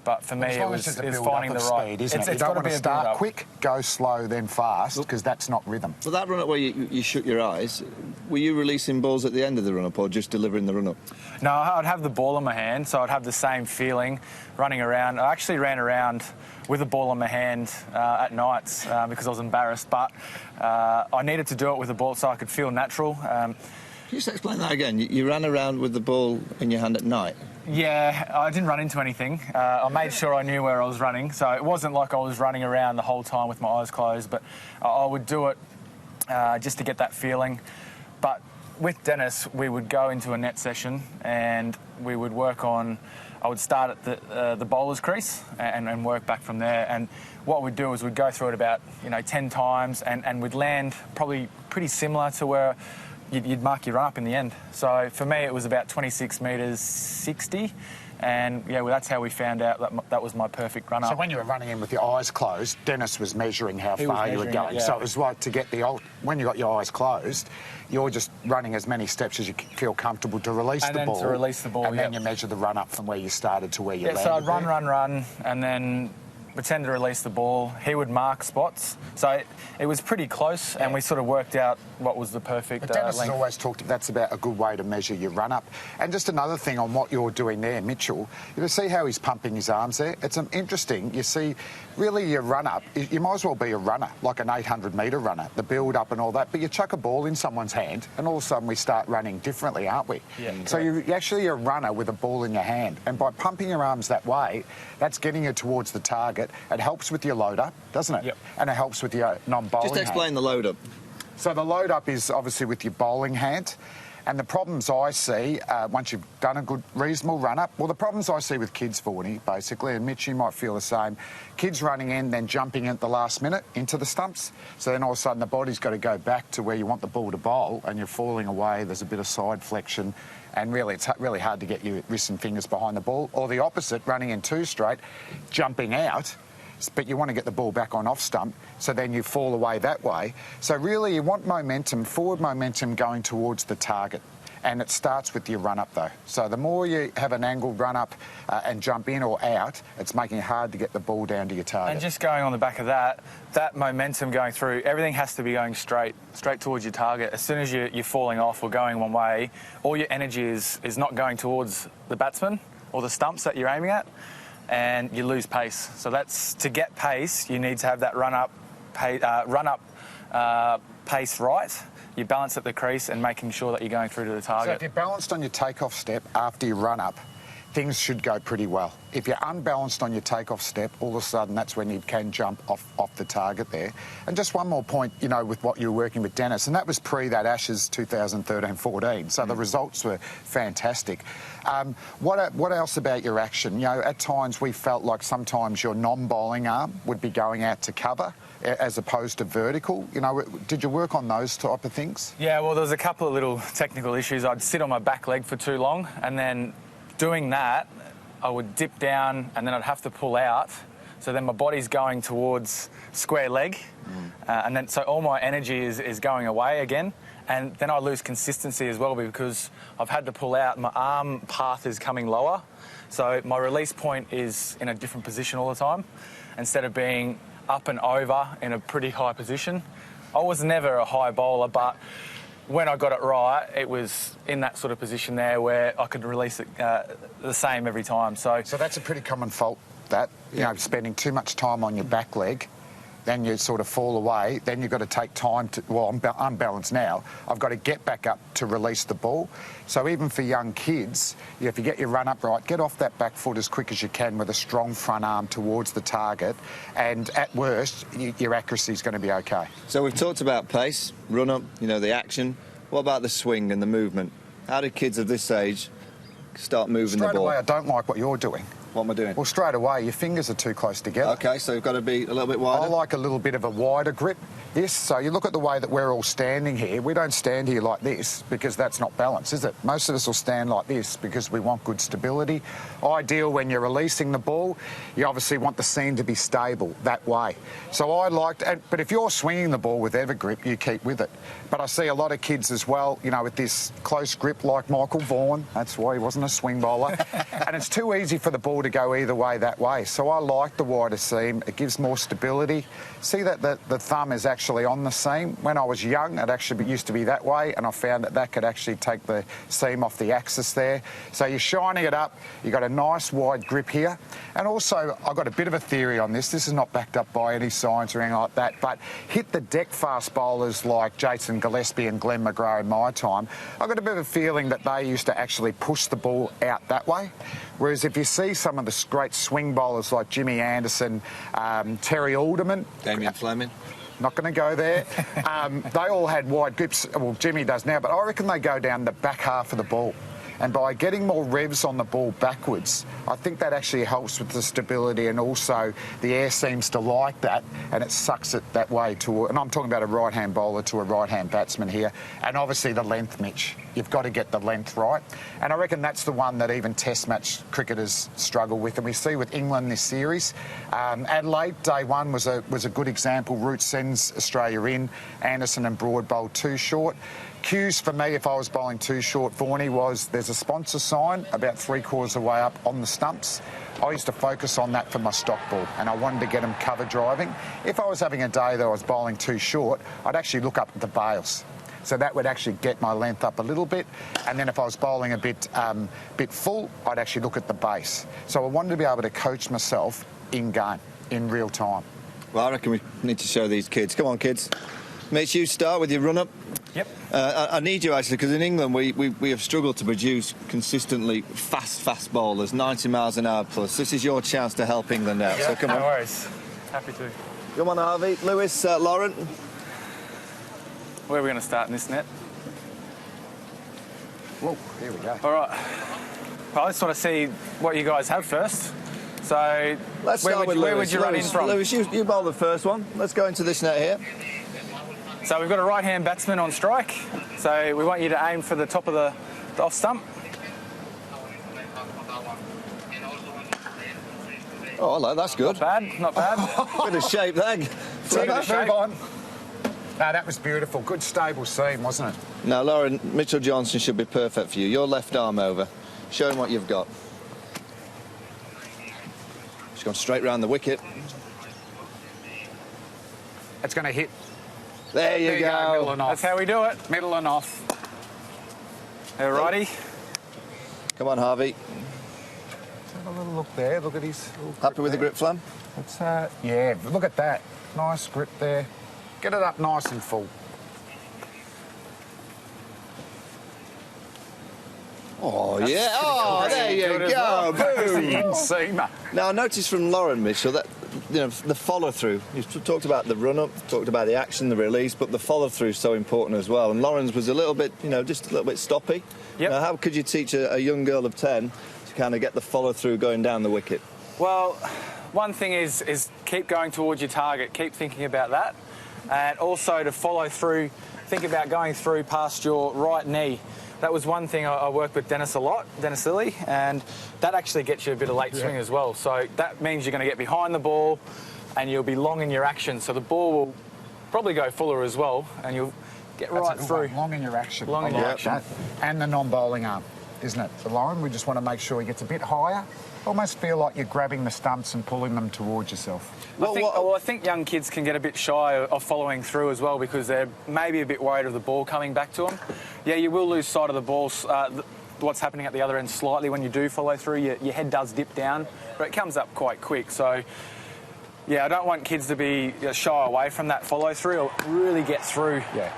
But for me, it was finding the right speed, isn't it? You don't want to start quick, go slow, then fast, because that's not rhythm. So that run-up where you shut your eyes, were you releasing balls at the end of the run-up or just delivering the run-up? No, I'd have the ball in my hand, so I'd have the same feeling running around. I actually ran around with a ball in my hand at nights because I was embarrassed, but I needed to do it with the ball so I could feel natural. Can you just explain that again? You ran around with the ball in your hand at night? Yeah, I didn't run into anything. I made sure I knew where I was running, so it wasn't like I was running around the whole time with my eyes closed, but I would do it just to get that feeling. But with Dennis, we would go into a net session and we would work on... I would start at the bowler's crease and work back from there. And what we'd do is we'd go through it about 10 times and we'd land probably pretty similar to where you'd mark your run-up in the end. So for me, it was about 26 metres 60. And, yeah, well, that's how we found out that was my perfect run-up. So when you were running in with your eyes closed, Dennis was measuring how far you were going. Yeah. So it was like to get when you got your eyes closed, you're just running as many steps as you feel comfortable to release the ball. And then you measure the run-up from where you started to where you landed. So I'd run, and then... pretend to release the ball. He would mark spots. So it was pretty close, and we sort of worked out what was the perfect But Dennis length. has always talked that's about a good way to measure your run-up. And just another thing on what you're doing there, Mitchell, you see how he's pumping his arms there? It's interesting. You see, really your run-up, you might as well be a runner, like an 800-metre runner, the build-up and all that, but you chuck a ball in someone's hand, and all of a sudden we start running differently, aren't we? Yeah, so you're actually a runner with a ball in your hand, and by pumping your arms that way, that's getting you towards the target. It helps with your load-up, doesn't it? Yep. And it helps with your non-bowling Just explain the load-up. So the load-up is obviously with your bowling hand. And the problems I see, once you've done a good, reasonable run-up, well, the problems I see with kids, Forney, basically, and Mitch, you might feel the same, kids running in, then jumping in at the last minute into the stumps. So then all of a sudden the body's got to go back to where you want the ball to bowl, and you're falling away, there's a bit of side flexion, and really it's really hard to get your wrists and fingers behind the ball. Or the opposite, running in two straight, jumping out, but you want to get the ball back on off stump, so then you fall away that way. So really you want momentum, forward momentum going towards the target. And it starts with your run-up, though. So the more you have an angled run-up and jump in or out, it's making it hard to get the ball down to your target. And just going on the back of that, that momentum going through, everything has to be going straight towards your target. As soon as you're falling off or going one way, all your energy is not going towards the batsman or the stumps that you're aiming at, and you lose pace. So that's, to get pace, you need to have that run-up pace right. You balance at the crease and making sure that you're going through to the target. So if you're balanced on your takeoff step after you run up, things should go pretty well. If you're unbalanced on your takeoff step, all of a sudden that's when you can jump off the target there. And just one more point, you know, with what you were working with Dennis, and that was pre that Ashes 2013-14, so the results were fantastic. What else about your action? You know, at times we felt like sometimes your non-bowling arm would be going out to cover as opposed to vertical. You know, did you work on those type of things? Yeah, well, there was a couple of little technical issues. I'd sit on my back leg for too long, and then doing that, I would dip down and then I'd have to pull out. So then my body's going towards square leg, and then so all my energy is going away again. And then I lose consistency as well because I've had to pull out. My arm path is coming lower, so my release point is in a different position all the time. Instead of being up and over in a pretty high position. I was never a high bowler, but when I got it right, it was in that sort of position there where I could release it the same every time. So that's a pretty common fault, that, you know, spending too much time on your back leg, then you sort of fall away, then you've got to take time to, well, I'm unbalanced now, I've got to get back up to release the ball. So even for young kids, if you get your run up right, get off that back foot as quick as you can with a strong front arm towards the target, and at worst, your accuracy is going to be okay. So we've talked about pace, run up, you know, the action. What about the swing and the movement? How do kids of this age start moving the ball? Straight away, I don't like what you're doing. What am I doing? Well, straight away, your fingers are too close together. OK, so you've got to be a little bit wider? I like a little bit of a wider grip. This, so you look at the way that we're all standing here. We don't stand here like this because that's not balance, is it? Most of us will stand like this because we want good stability. Ideal when you're releasing the ball, you obviously want the seam to be stable that way. So I liked, but if you're swinging the ball with ever grip, you keep with it. But I see a lot of kids as well, you know, with this close grip like Michael Vaughan. That's why he wasn't a swing bowler. And it's too easy for the ball to go either way that way. So I like the wider seam. It gives more stability. See that the thumb is actually on the seam. When I was young, it actually used to be that way, and I found that could actually take the seam off the axis there. So you're shining it up. You've got a nice wide grip here. And also, I've got a bit of a theory on this. This is not backed up by any science or anything like that, but hit the deck fast bowlers like Jason Gillespie and Glenn McGrath in my time, I've got a bit of a feeling that they used to actually push the ball out that way. Whereas if you see some of the great swing bowlers like Jimmy Anderson, Terry Alderman... Damien Fleming. Not going to go there. They all had wide grips. Well, Jimmy does now, but I reckon they go down the back half of the ball. And by getting more revs on the ball backwards, I think that actually helps with the stability, and also the air seems to like that, and it sucks it that way to, and I'm talking about a right-hand bowler to a right-hand batsman here, and obviously the length, Mitch. You've got to get the length right. And I reckon that's the one that even test match cricketers struggle with, and we see with England this series. Adelaide, day one, was a good example. Root sends Australia in. Anderson and Broad bowled too short. cues for me if I was bowling too short, Vaughnie, was there's a sponsor sign about 3/4 of the way up on the stumps. I used to focus on that for my stock ball, and I wanted to get them cover driving. If I was having a day that I was bowling too short, I'd actually look up at the bails. So that would actually get my length up a little bit. And then if I was bowling a bit full, I'd actually look at the base. So I wanted to be able to coach myself in game, in real time. Well, I reckon we need to show these kids. Come on, kids. Mitch, you start with your run-up. Yep. I need you, actually, because in England we have struggled to produce consistently fast bowlers, 90 miles an hour plus. This is your chance to help England out, so come on. No worries. Happy to. Come on, Harvey. Lewis, Lauren. Where are we going to start in this net? Whoa, here we go. All right. Well, I just want to see what you guys have first. So, Let's start with Lewis. Where would you run in from? Lewis, you bowl the first one. Let's go into this net here. So we've got a right-hand batsman on strike. So we want you to aim for the top of the off stump. Oh, hello, that's good. Not bad, not bad. Bit of shape there. Move on. No, that was beautiful. Good stable seam, wasn't it? Now, Lauren, Mitchell Johnson should be perfect for you. Your left arm over. Show him what you've got. She's gone straight round the wicket. It's going to hit. There you go. Middle and off. That's how we do it. Middle and off. Alrighty. Come on, Harvey. Have a little look there. Look at his... Happy with the grip, Flam? It's, yeah, look at that. Nice grip there. Get it up nice and full. Oh, yeah. Oh, there you go. Boom. Inseamer. Now, I noticed from Lauren, Mitchell, that, you know, the follow-through. You talked about the run-up, talked about the action, the release, but the follow-through is so important as well. And Lauren's was a little bit, you know, just a little bit stoppy. Yep. Now, how could you teach a young girl of 10 to kind of get the follow-through going down the wicket? Well, one thing is keep going towards your target. Keep thinking about that. And also to follow through, think about going through past your right knee. That was one thing I worked with Dennis a lot, Dennis Lilly, and that actually gets you a bit of late swing as well. So that means you're going to get behind the ball and you'll be long in your action. So the ball will probably go fuller as well and you'll get right through. Long in your action. Long in your action. And the non-bowling arm, isn't it? For Lauren, we just want to make sure he gets a bit higher. Almost feel like you're grabbing the stumps and pulling them towards yourself. I think young kids can get a bit shy of following through as well because they're maybe a bit worried of the ball coming back to them. Yeah, you will lose sight of the ball, what's happening at the other end slightly when you do follow through. Your head does dip down, but it comes up quite quick. So, yeah, I don't want kids to be shy away from that follow through or really get through. Yeah.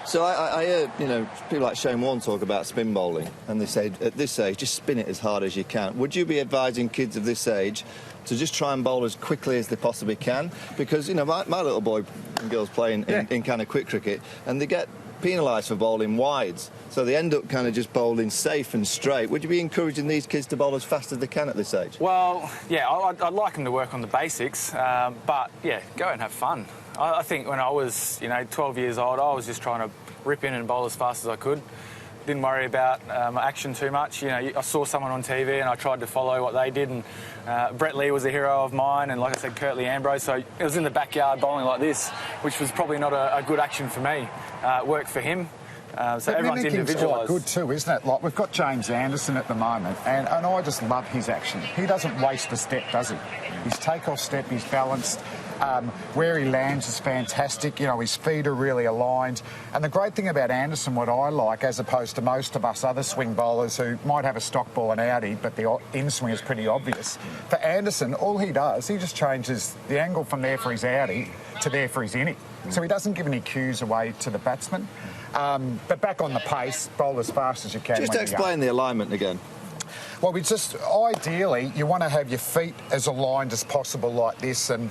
So I heard, you know, people like Shane Warne talk about spin bowling, and they say at this age, just spin it as hard as you can. Would you be advising kids of this age to just try and bowl as quickly as they possibly can? Because, you know, my little boy and girls play in kind of quick cricket, and they get penalised for bowling wides, so they end up kind of just bowling safe and straight. Would you be encouraging these kids to bowl as fast as they can at this age? Well, yeah, I'd like them to work on the basics, but, yeah, go and have fun. I think when I was, 12 years old, I was just trying to rip in and bowl as fast as I could. Didn't worry about my action too much. I saw someone on TV and I tried to follow what they did, and Brett Lee was a hero of mine, and like I said, Curtly Ambrose. So it was in the backyard bowling like this, which was probably not a good action for me. It worked for him. So everyone's individualised. Quite good too, isn't it? Like, we've got James Anderson at the moment, and I just love his action. He doesn't waste a step, does he? His take-off step, he's balanced. Where he lands is fantastic. His feet are really aligned. And the great thing about Anderson, what I like, as opposed to most of us other swing bowlers who might have a stock ball and outie, but the in-swing is pretty obvious. For Anderson, all he does, he just changes the angle from there for his outie to there for his innie. So he doesn't give any cues away to the batsman. But back on the pace, bowl as fast as you can. Just explain the alignment again. Well, ideally, you want to have your feet as aligned as possible like this, and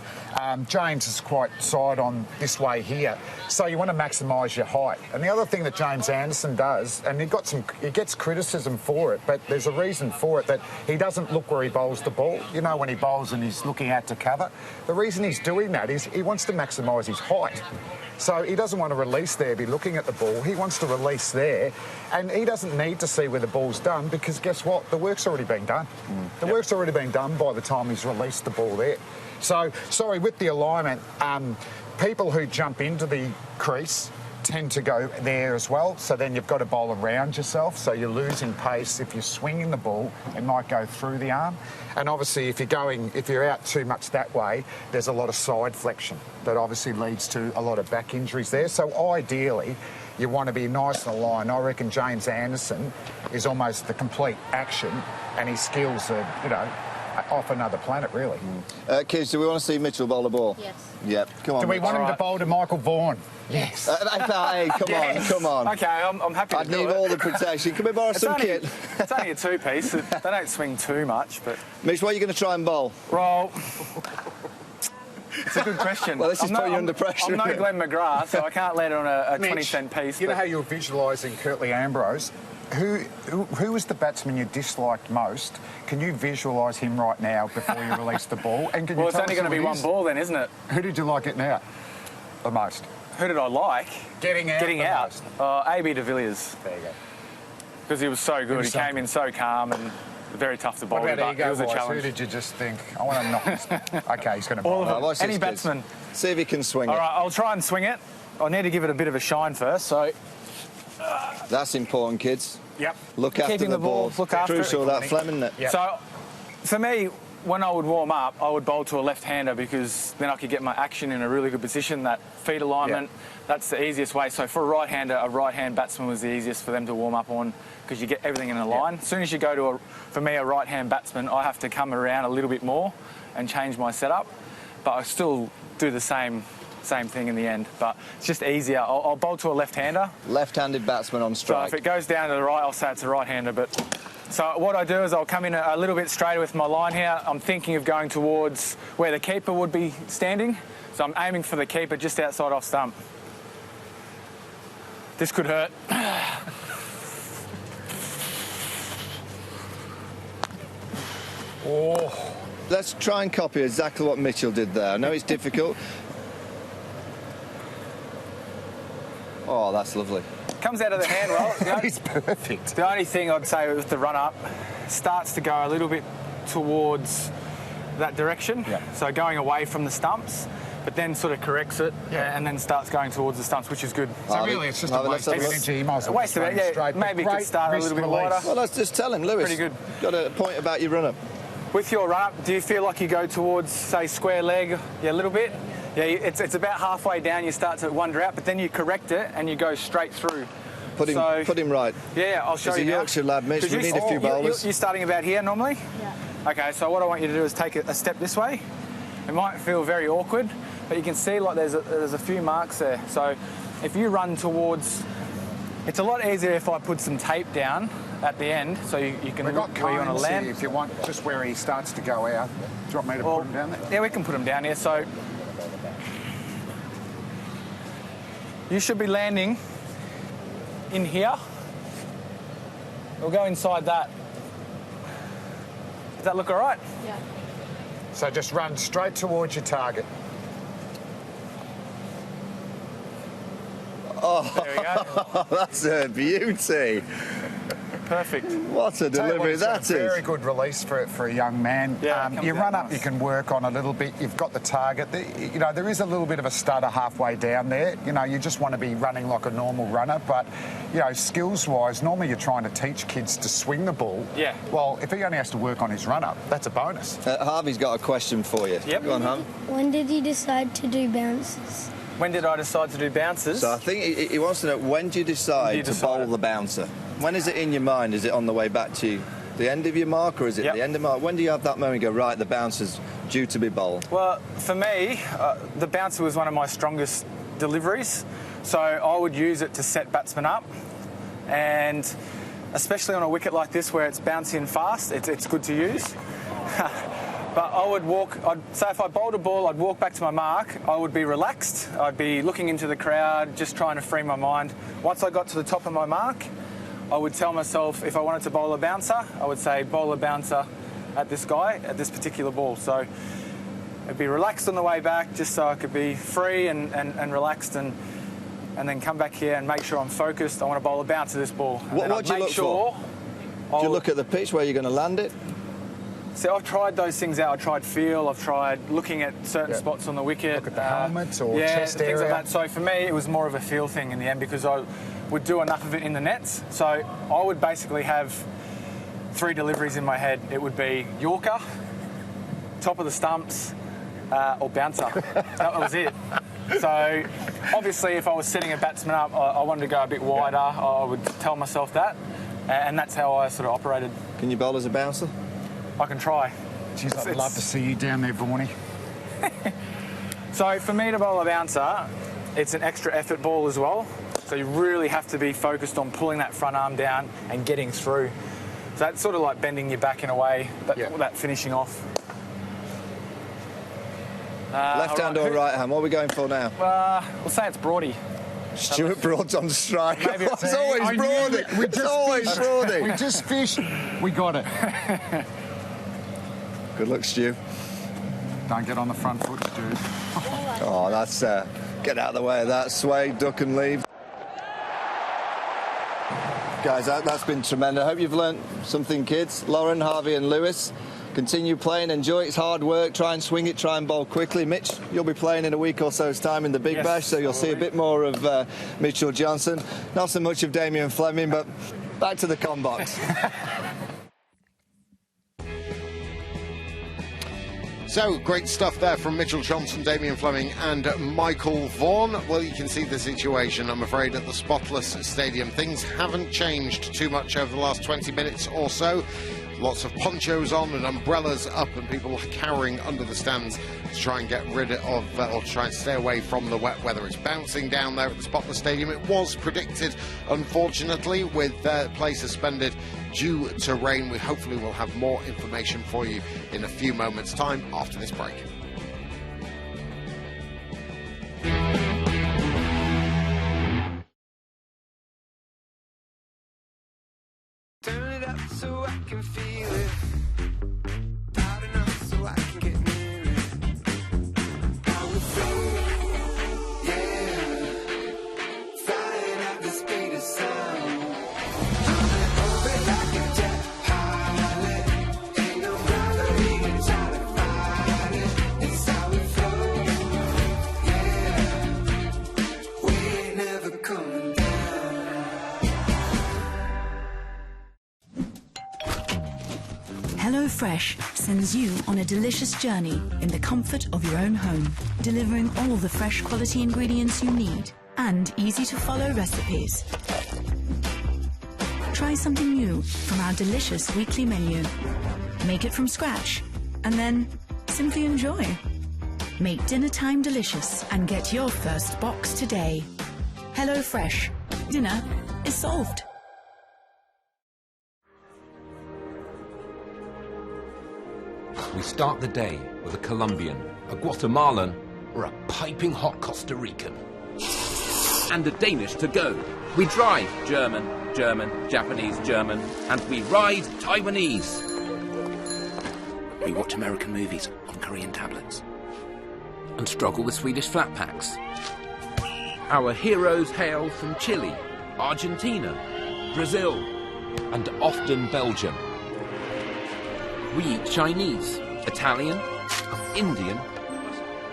James is quite side on this way here, so you want to maximise your height. And the other thing that James Anderson does, and he gets criticism for it, but there's a reason for it, that he doesn't look where he bowls the ball. When he bowls and he's looking out to cover, the reason he's doing that is he wants to maximise his height. So he doesn't want to release there, be looking at the ball. He wants to release there, and he doesn't need to see where the ball's done, because guess what? The work's already been done. The work's already been done by the time he's released the ball there. So, sorry, with the alignment, people who jump into the crease tend to go there as well, so then you've got to bowl around yourself, so you're losing pace. If you're swinging the ball, it might go through the arm. And obviously, if you're out too much that way, there's a lot of side flexion that obviously leads to a lot of back injuries there. So ideally, you want to be nice and aligned. I reckon James Anderson is almost the complete action, and his skills are, you know, off another planet, really. Kids, do we want to see Mitchell bowl a ball? Yes. Yep. Come on. Do we want him to bowl to Michael Vaughan? Yes. Hey, come on. Okay, I'm happy to I'd need all the protection. Can we borrow some kit? It's only a two-piece. They don't swing too much, but... Mitch, what are you going to try and bowl? Well, it's a good question. Well, this is putting you under pressure. I'm no Glenn McGrath, so I can't let it on a 20-cent piece. You know how you're visualising Curtly Ambrose? Who was the batsman you disliked most? Can you visualise him right now before you release the ball? And can Well, you it's tell only us going to who be it one is? ball then, isn't it? Who did you like getting out the most? Who did I like? Getting out. AB de Villiers. There you go. Because he was so good. He came in so calm and very tough to bowl. What about It was a ego-wise? challenge. Who did you just think, I want to knock this? Okay, he's going to bowl. All of them. Watch Any this, kids. batsman. See if he can swing it. All right, I'll try and swing it. I need to give it a bit of a shine first, so... That's important, kids. Yep. Look after Keeping the ball. look after Crucial, it. that Fleming, isn't it? Yep. So, for me, when I would warm up, I would bowl to a left-hander because then I could get my action in a really good position. That feet alignment, that's the easiest way. So for a right-hander, a right-hand batsman was the easiest for them to warm up on because you get everything in a line. As soon as you go to, for me, a right-hand batsman, I have to come around a little bit more and change my setup. But I still do the same thing in the end, but it's just easier. I'll bowl to a left-hander. Left-handed batsman on strike. So if it goes down to the right, I'll say it's a right-hander, but... So what I do is I'll come in a little bit straighter with my line here. I'm thinking of going towards where the keeper would be standing. So I'm aiming for the keeper just outside off stump. This could hurt. Oh. Let's try and copy exactly what Mitchell did there. I know it's difficult. Oh, that's lovely. Comes out of the hand well. That is perfect. The only thing I'd say with the run-up starts to go a little bit towards that direction. Yeah. So going away from the stumps, but then sort of corrects it and then starts going towards the stumps, which is good. So really, it's just a waste of energy. You might as well waste of it, yeah. straight, Maybe it could start a little bit wider. Well, let's just tell him, Lewis. Pretty good. Got a point about your run-up. With your run-up, do you feel like you go towards, say, square leg, a little bit? Yeah, it's about halfway down, you start to wander out, but then you correct it and you go straight through. Put him right. Yeah, I'll show you He's a now. Yorkshire lad, Mitch. We need a few bowlers. You're starting about here normally? Yeah. Okay, so what I want you to do is take a step this way. It might feel very awkward, but you can see like there's a few marks there. So if you run towards... It's a lot easier if I put some tape down at the end, so you can We've got look where you want to cones land. here if you want, just where he starts to go out. Do you want me to put him down there? Yeah, we can put him down here. So you should be landing in here. We'll go inside that. Does that look all right? Yeah. So just run straight towards your target. Oh, there we go. That's a beauty. Perfect. What a delivery that is. A very good release for a young man. Yeah, you run up, you can work on a little bit. You've got the target. You know, there is a little bit of a stutter halfway down there. You know, you just want to be running like a normal runner. But, you know, skills-wise, normally you're trying to teach kids to swing the ball. Yeah. Well, if he only has to work on his run-up, that's a bonus. Harvey's got a question for you. Yep. Go on, Harvey. When did you decide to do bounces? When did I decide to do bounces? So I think he wants to know, when do you decide to bowl the bouncer? When is it in your mind? Is it on the way back to the end of your mark, or is it the end of mark? When do you have that moment and go, right, the bouncer's due to be bowled? Well, for me, the bouncer was one of my strongest deliveries. So I would use it to set batsmen up. And especially on a wicket like this where it's bouncing fast, it's good to use. But I would say if I bowled a ball, I'd walk back to my mark, I would be relaxed, I'd be looking into the crowd, just trying to free my mind. Once I got to the top of my mark, I would tell myself if I wanted to bowl a bouncer, I would say bowl a bouncer at this guy, at this particular ball. So I'd be relaxed on the way back just so I could be free and relaxed and then come back here and make sure I'm focused. I want to bowl a bouncer this ball. What do you look for? Do you look at the pitch where you're going to land it? So I've tried those things out. I've tried feel. I've tried looking at certain spots on the wicket. Look at the helmet or chest things area. like that. So for me, it was more of a feel thing in the end because I would do enough of it in the nets. So I would basically have 3 deliveries in my head. It would be Yorker, top of the stumps, or bouncer. That was it. So obviously, if I was setting a batsman up, I wanted to go a bit wider. I would tell myself that, and that's how I sort of operated. Can you bowl as a bouncer? I can try. Jeez, I'd love to see you down there, Vaughnie. So for me to bowl a bouncer, it's an extra effort ball as well. So you really have to be focused on pulling that front arm down and getting through. So that's sort of like bending your back in a way, that finishing off. Left hand or right hand? What are we going for now? We'll say it's Broady. Stuart Broad's on strike. Maybe it's always Broady. It's always Broady. We just fished. We got it. Good luck, Stu. Don't get on the front foot, Stu. Oh, that's... get out of the way of that. Sway, duck and leave. Guys, that's been tremendous. I hope you've learnt something, kids. Lauren, Harvey and Lewis. Continue playing, enjoy it. It's hard work. Try and swing it, try and bowl quickly. Mitch, you'll be playing in a week or so's time in the Big Bash, so you'll see a bit more of Mitchell Johnson. Not so much of Damien Fleming, but back to the con box. So, great stuff there from Mitchell Johnson, Damien Fleming and Michael Vaughan. Well, you can see the situation, I'm afraid, at the Spotless Stadium. Things haven't changed too much over the last 20 minutes or so. Lots of ponchos on and umbrellas up and people cowering under the stands to try and get rid of, or try and stay away from the wet weather. It's bouncing down there at the Spotless Stadium. It was predicted, unfortunately, with play suspended due to rain. We hopefully will have more information for you in a few moments' time after this break. Turn it up so I can feel it. Loud enough so I can get near it. Powerplay, yeah. Flying at the speed of sound. I'm orbit like a jet pilot. Ain't no gravity trying to fight it. It's how we flow, yeah. We ain't never coming down. HelloFresh sends you on a delicious journey in the comfort of your own home, delivering all the fresh quality ingredients you need and easy-to-follow recipes. Try something new from our delicious weekly menu. Make it from scratch and then simply enjoy. Make dinner time delicious and get your first box today. HelloFresh. Dinner is solved. We start the day with a Colombian, a Guatemalan, or a piping hot Costa Rican. And a Danish to go. We drive German, Japanese, German, and we ride Taiwanese. We watch American movies on Korean tablets. And struggle with Swedish flat packs. Our heroes hail from Chile, Argentina, Brazil, and often Belgium. We eat Chinese, Italian, Indian,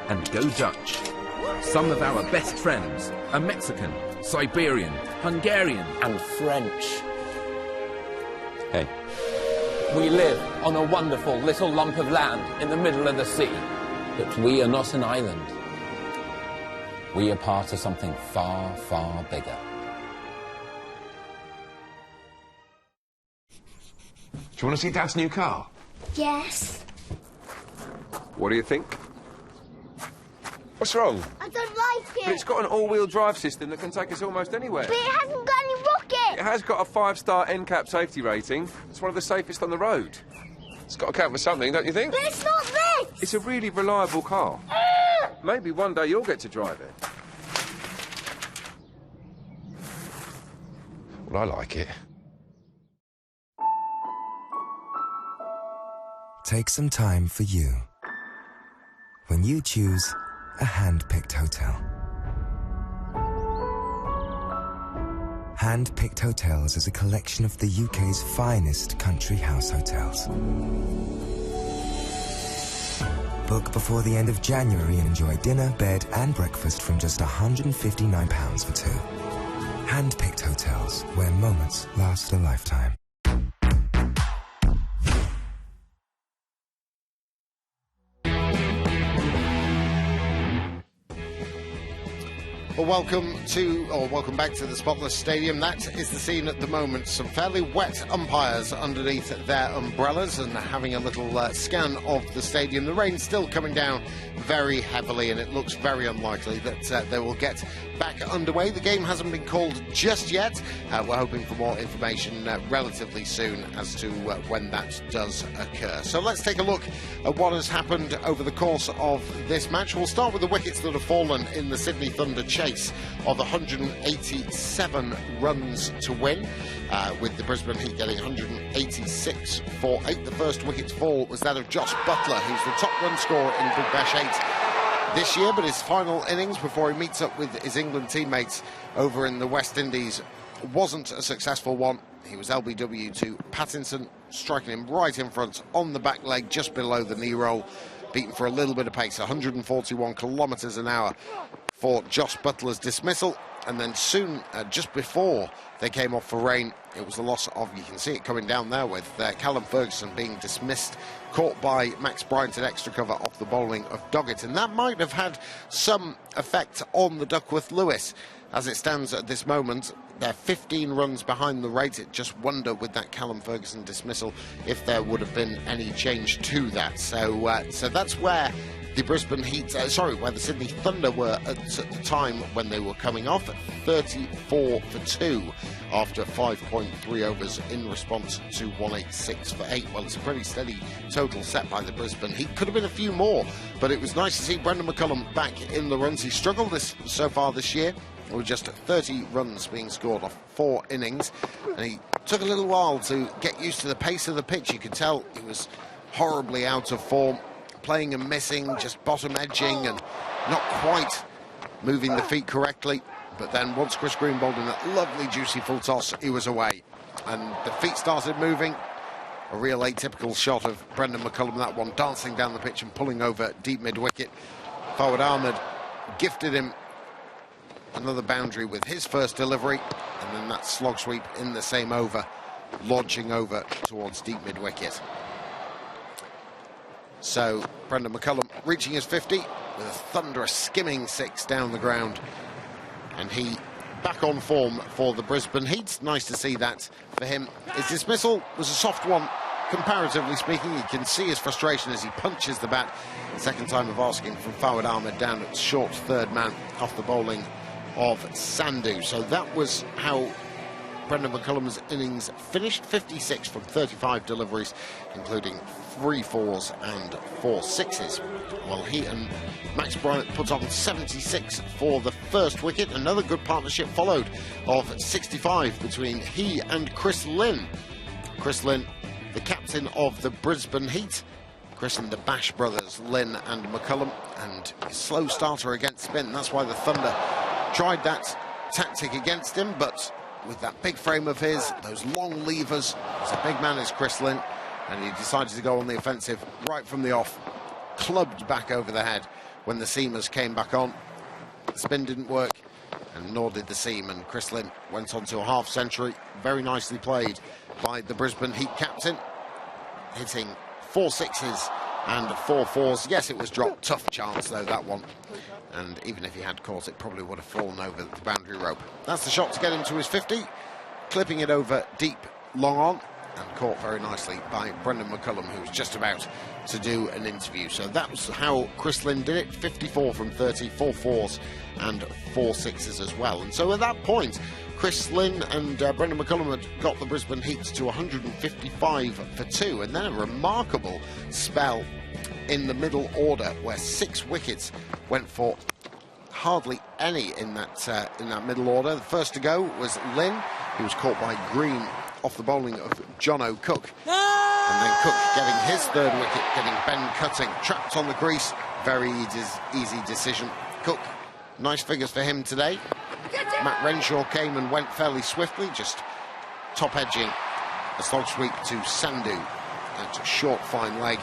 and go Dutch. Some of our best friends are Mexican, Siberian, Hungarian, and French. Hey. We live on a wonderful little lump of land in the middle of the sea. But we are not an island. We are part of something far, far bigger. Do you want to see Dad's new car? Yes. What do you think? What's wrong? I don't like it. But it's got an all-wheel drive system that can take us almost anywhere. But it hasn't got any rockets. It has got a 5-star NCAP safety rating. It's one of the safest on the road. It's got to count for something, don't you think? But it's not this. It's a really reliable car. Maybe one day you'll get to drive it. Well, I like it. Take some time for you. When you choose a hand-picked hotel. Hand-Picked Hotels is a collection of the UK's finest country house hotels. Book before the end of January and enjoy dinner, bed and breakfast from just £159 for two. Hand-Picked Hotels, where moments last a lifetime. Well, welcome back to the Spotless Stadium. That is the scene at the moment. Some fairly wet umpires underneath their umbrellas and having a little scan of the stadium. The rain's still coming down very heavily, and it looks very unlikely that they will get back underway. The game hasn't been called just yet. We're hoping for more information relatively soon as to when that does occur. So let's take a look at what has happened over the course of this match. We'll start with the wickets that have fallen in the Sydney Thunder chase of 187 runs to win, with the Brisbane Heat getting 186 for 8. The first wicket's fall was that of Josh Buttler, who's the top run scorer in Big Bash 8 this year, but his final innings before he meets up with his England teammates over in the West Indies wasn't a successful one. He was LBW to Pattinson, striking him right in front on the back leg just below the knee roll, beaten for a little bit of pace, 141 kilometres an hour for Josh Buttler's dismissal. And then soon, just before they came off for rain, it was the loss of, you can see it coming down there with Callum Ferguson being dismissed, caught by Max Bryant at extra cover off the bowling of Doggett. And that might have had some effect on the Duckworth-Lewis. As it stands at this moment, they're 15 runs behind the rate. It just wonder with that Callum Ferguson dismissal if there would have been any change to that. So that's where the Brisbane Heat, where the Sydney Thunder were at the time when they were coming off, at 34 for 2 after 5.3 overs in response to 186 for 8. Well, it's a pretty steady total set by the Brisbane Heat. Could have been a few more, but it was nice to see Brendan McCullum back in the runs. He struggled so far this year, with just 30 runs being scored off 4 innings, and he took a little while to get used to the pace of the pitch. You could tell he was horribly out of form, playing and missing, just bottom edging and not quite moving the feet correctly. But then once Chris Green bowled in that lovely juicy full toss, he was away and the feet started moving. A real atypical shot of Brendan McCullum, that one, dancing down the pitch and pulling over deep mid-wicket. Fawad Ahmed gifted him another boundary with his first delivery, and then that slog sweep in the same over, launching over towards deep mid-wicket. So Brendan McCullum reaching his 50 with a thunderous skimming 6 down the ground, and he back on form for the Brisbane Heat. Nice to see that for him. His dismissal was a soft one, comparatively speaking. You can see his frustration as he punches the bat. Second time of asking from Fawad Ahmed down at short third man off the bowling of Sandhu. So that was how Brendan McCullum's innings finished. 56 from 35 deliveries, including 3 4s and 4 6s. Well, he and Max Bryant put on 76 for the first wicket. Another good partnership followed of 65 between he and Chris Lynn. Chris Lynn, the captain of the Brisbane Heat. Chris and the Bash brothers, Lynn and McCullum, and slow starter against spin. That's why the Thunder tried that tactic against him, but with that big frame of his, those long levers, as a big man is Chris Lynn, and he decided to go on the offensive right from the off, clubbed back over the head when the seamers came back on. The spin didn't work, and nor did the seam, and Chris Lynn went on to a half century. Very nicely played by the Brisbane Heat captain, hitting 4 6s and 4 4s. Yes, it was dropped. Tough chance, though, that one. And even if he had caught it, probably would have fallen over the boundary rope. That's the shot to get him to his 50, clipping it over deep, long on, and caught very nicely by Brendan McCullum, who was just about to do an interview. So that was how Chris Lynn did it. 54 from 30, 4 4s and 4 6s as well. And so at that point, Chris Lynn and Brendan McCullum had got the Brisbane Heat to 155 for 2, and then a remarkable spell in the middle order where 6 wickets went for hardly any in that middle order. The first to go was Lynn, who was caught by Green off the bowling of Jono Cook. And then Cook getting his 3rd wicket, getting Ben Cutting trapped on the crease. Very easy decision. Cook, nice figures for him today. Matt Renshaw came and went fairly swiftly, just top edging a slog sweep to Sandhu. That's a short, fine leg.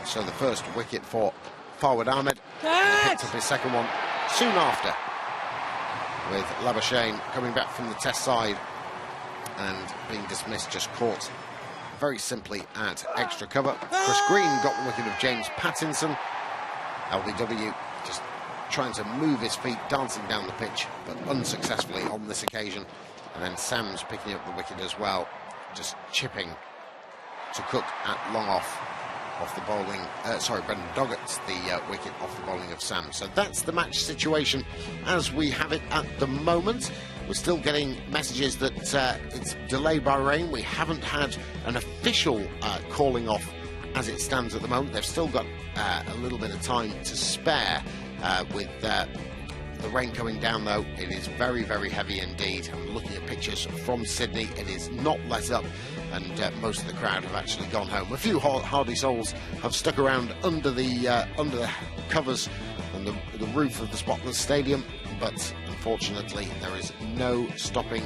So the first wicket for Farwad Ahmed. And he picked up his second one soon after, with Labuschagne coming back from the test side and being dismissed, just caught very simply at extra cover. Chris Green got the wicket of James Pattinson. LBW just trying to move his feet, dancing down the pitch, but unsuccessfully on this occasion. And then Sam's picking up the wicket as well, just chipping to Cook at long off the bowling. Brendan Doggett's the wicket off the bowling of Sam. So that's the match situation as we have it at the moment. We're still getting messages that it's delayed by rain. We haven't had an official calling off as it stands at the moment. They've still got a little bit of time to spare with the rain coming down, though. It is very, very heavy indeed. I'm looking at pictures from Sydney. It is not let up, and most of the crowd have actually gone home. A few hardy souls have stuck around under the covers and the roof of the Spotless Stadium, but unfortunately there is no stopping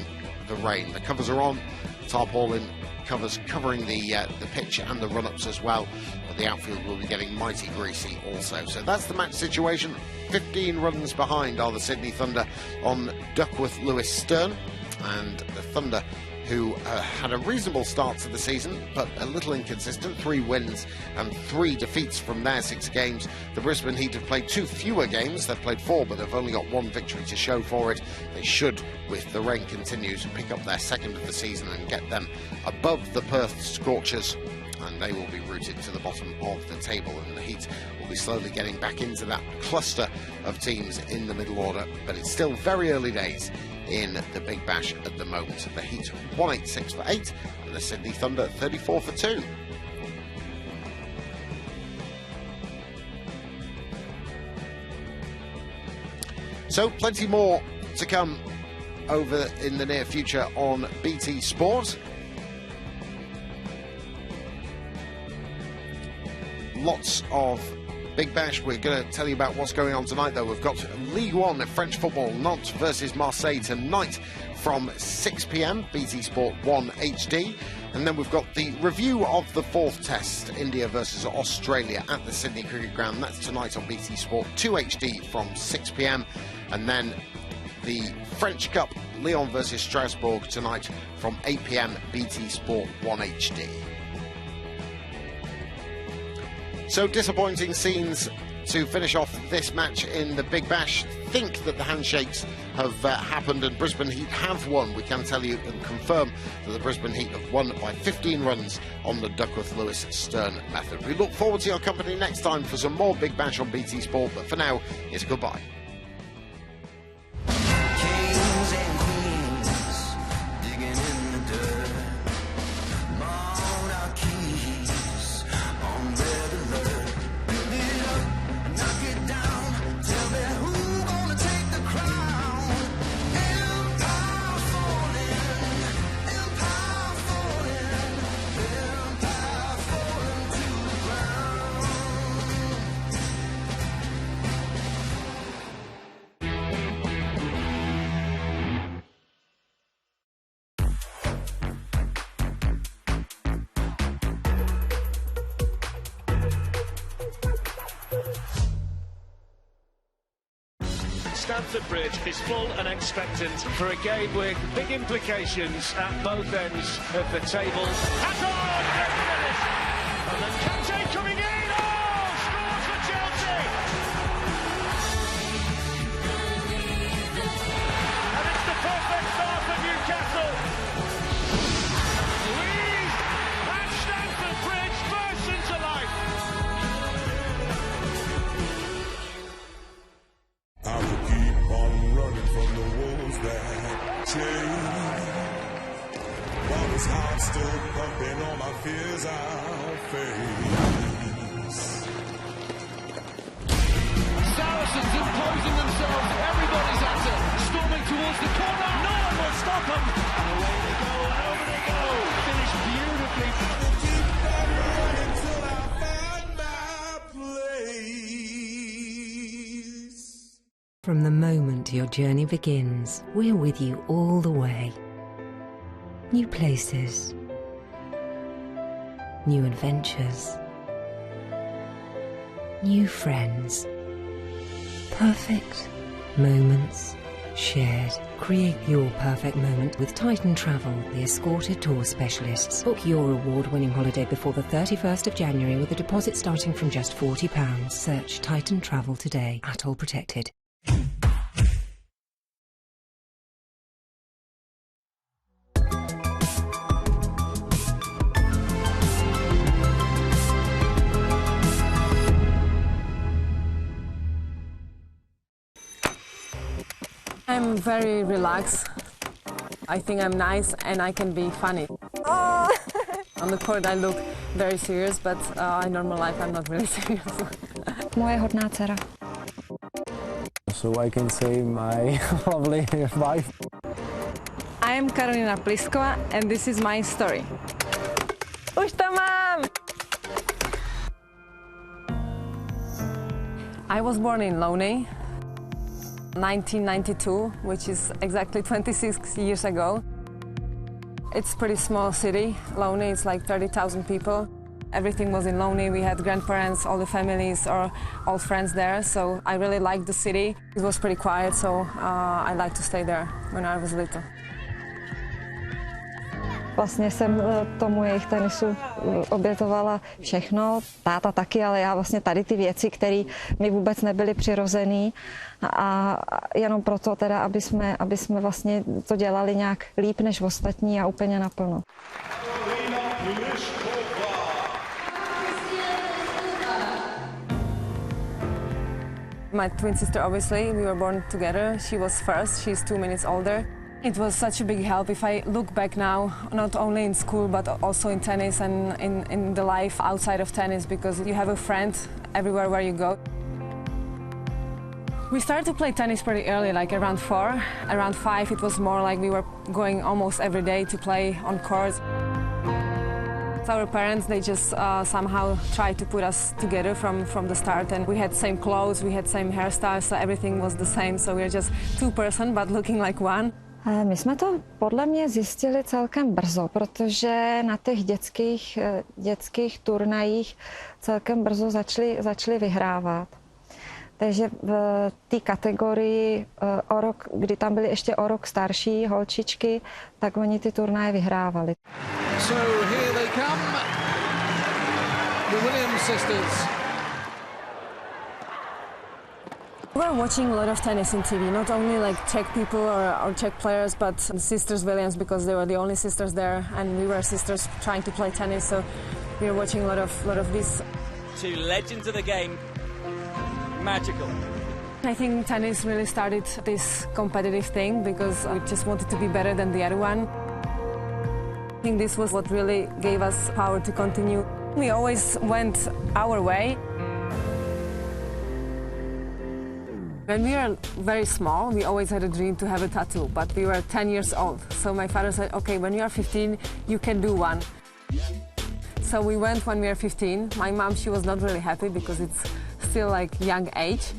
the rain. The covers are on, tarpaulin covers covering the pitch and the run-ups as well, but the outfield will be getting mighty greasy also. So that's the match situation. 15 runs behind are the Sydney Thunder on Duckworth Lewis Stern, and the Thunder, who had a reasonable start to the season, but a little inconsistent. 3 wins and 3 defeats from their 6 games. The Brisbane Heat have played 2 fewer games. They've played 4, but they've only got 1 victory to show for it. They should, with the rain continues, pick up their 2nd of the season and get them above the Perth Scorchers, and they will be rooted to the bottom of the table, and the Heat will be slowly getting back into that cluster of teams in the middle order, but it's still very early days in the Big Bash at the moment. The Heat 186 for 8 and the Sydney Thunder 34 for 2. So plenty more to come over in the near future on BT Sport. Lots of Big Bash. We're going to tell you about what's going on tonight, though. We've got League One of French football, Nantes versus Marseille tonight from 6 p.m, BT Sport 1 HD. And then we've got the review of the 4th Test, India versus Australia at the Sydney Cricket Ground. That's tonight on BT Sport 2 HD from 6 p.m. And then the French Cup, Lyon versus Strasbourg tonight from 8 p.m, BT Sport 1 HD. So disappointing scenes to finish off this match in the Big Bash. Think that the handshakes have happened and Brisbane Heat have won. We can tell you and confirm that the Brisbane Heat have won by 15 runs on the Duckworth Lewis Stern method. We look forward to your company next time for some more Big Bash on BT Sport, but for now, it's goodbye. Stamford Bridge is full and expectant for a game with big implications at both ends of the table. Hazard! And then Kante coming in! Oh! Scores for Chelsea! And it's the perfect start for Newcastle. Louise at Stamford Bridge bursts into life. I will keep on running from the wolves that chase. While this heart still pumping, all my fears I'll face. Saracens imposing themselves. Everybody's at it. Storming towards the corner. No one will stop them. And away they go, and over they go. Finished beautifully. Until I find my place. From moment your journey begins, we're with you all the way. New places, new adventures, new friends, perfect moments shared. Create your perfect moment with Titan Travel, the escorted tour specialists. Book your award-winning holiday before the 31st of January with a deposit starting from just £40. Search Titan Travel today. Atoll protected. I'm very relaxed. I think I'm nice and I can be funny. On the court I look very serious, but in normal life I'm not really serious. Moje hodná dcera. So I can say my lovely wife. I am Karolina Pliskova and this is my story. Už to mám! I was born in Loney, 1992, which is exactly 26 years ago. It's a pretty small city. Loney is like 30,000 people. Everything was in Loney. We had grandparents, all the families, or all friends there. So I really liked the city. It was pretty quiet, so I liked to stay there when I was little. Vlastně jsem tomu jejich tenisu obětovala všechno, táta taky, ale já vlastně tady ty věci, které mi vůbec nebyly přirozený a jenom proto teda, aby jsme vlastně to dělali nějak líp než ostatní a úplně naplno. My twin sister, obviously, we were born together. She was first, she's 2 minutes older. It was such a big help. If I look back now, not only in school, but also in tennis and in the life outside of tennis, because you have a friend everywhere where you go. We started to play tennis pretty early, like around 4. Around 5, it was more like we were going almost every day to play on courts. Our parents, they just somehow tried to put us together from the start, and we had same clothes, we had same hairstyles, so everything was the same, so we were just two person but looking like one. My jsme to podle mě zjistili celkem brzo, protože na těch dětských turnajích celkem brzo začali vyhrávat. Takže v té kategorii, kdy tam byly ještě o rok starší holčičky, tak oni ty turnaje vyhrávali. So here they come, the Williams sisters. We were watching a lot of tennis in TV, not only like Czech people or Czech players, but the sisters Williams, because they were the only sisters there, and we were sisters trying to play tennis, so we were watching a lot of this. Two legends of the game. Magical. I think tennis really started this competitive thing because we just wanted to be better than the other one. I think this was what really gave us power to continue. We always went our way. When we were very small, we always had a dream to have a tattoo, but we were 10 years old. So my father said, okay, when you are 15, you can do one. So we went when we were 15. My mom, she was not really happy because it's still like young age,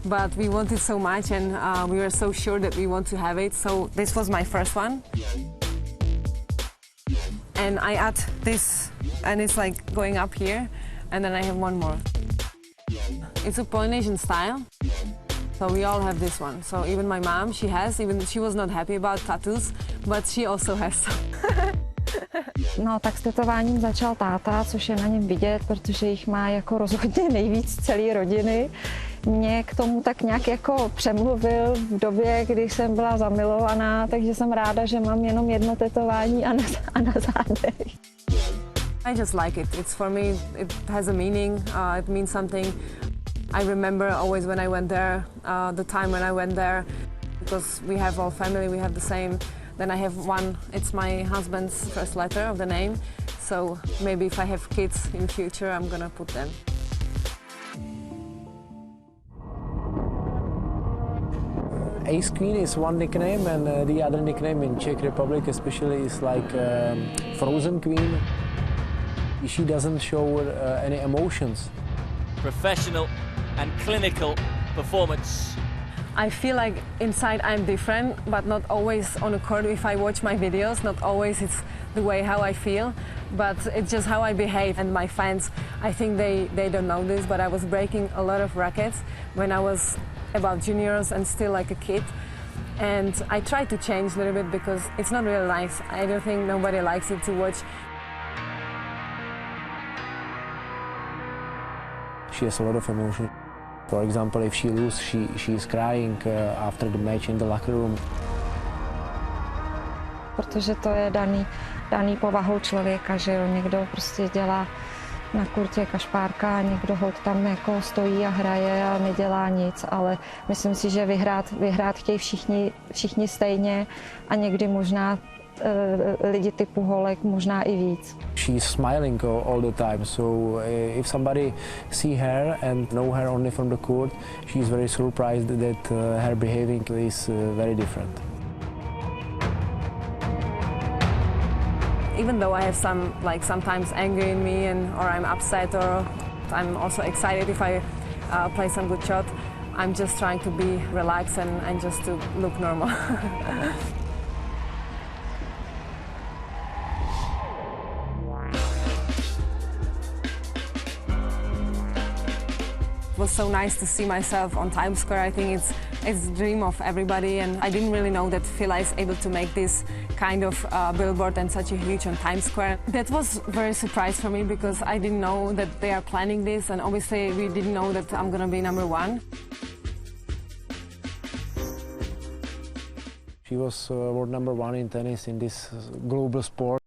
but we wanted so much and we were so sure that we want to have it. So this was my first one. And I add this, and it's like going up here, and then I have one more. It's a Polynesian style. So we all have this one. So even my mom, she has, even she was not happy about tattoos, but she also has some. No, tak s tetováním začal táta, což je na něm vidět, protože jich má jako rozhodně nejvíc celé rodiny. Mě k tomu tak nějak jako přemluvil v době, kdy jsem byla zamilovaná, takže jsem ráda, že mám jenom jedno tetování a na zádech. I just like it. It's for me, it has a meaning, it means something. I remember always when I went there, the time when I went there, because we have all family, we have the same. Then I have one, it's my husband's first letter of the name, so maybe if I have kids in future, I'm gonna put them. Ace Queen is one nickname, and the other nickname in Czech Republic especially is like Frozen Queen. She doesn't show any emotions. Professional and clinical performance. I feel like inside I'm different, but not always on the court. If I watch my videos, not always it's the way how I feel, but it's just how I behave. And my fans, I think they don't know this, but I was breaking a lot of rackets when I was about juniors and still like a kid. And I tried to change a little bit because it's not really nice. I don't think nobody likes it to watch. She has a lot of emotion. For example, if she loses, she is crying after the match in the locker room. Protože to je daný povahou člověka, že jo, někdo prostě dělá na kurtě kašpárka a někdo holt tam jako stojí a hraje a nedělá nic, ale myslím si, že vyhrát chtějí všichni stejně a někdy možná lidi typu holek možná i víc. She's smiling all the time, so if somebody see her and know her only from the court, she's very surprised that her behaving is very different. Even though I have some, like sometimes anger in me, or I'm upset, or I'm also excited if I play some good shot, I'm just trying to be relaxed and just to look normal. It was so nice to see myself on Times Square. I think it's the dream of everybody, and I didn't really know that Fila is able to make this kind of billboard and such a huge on Times Square. That was very surprise for me because I didn't know that they are planning this, and obviously we didn't know that I'm gonna be #1. She was world #1 in tennis in this global sport.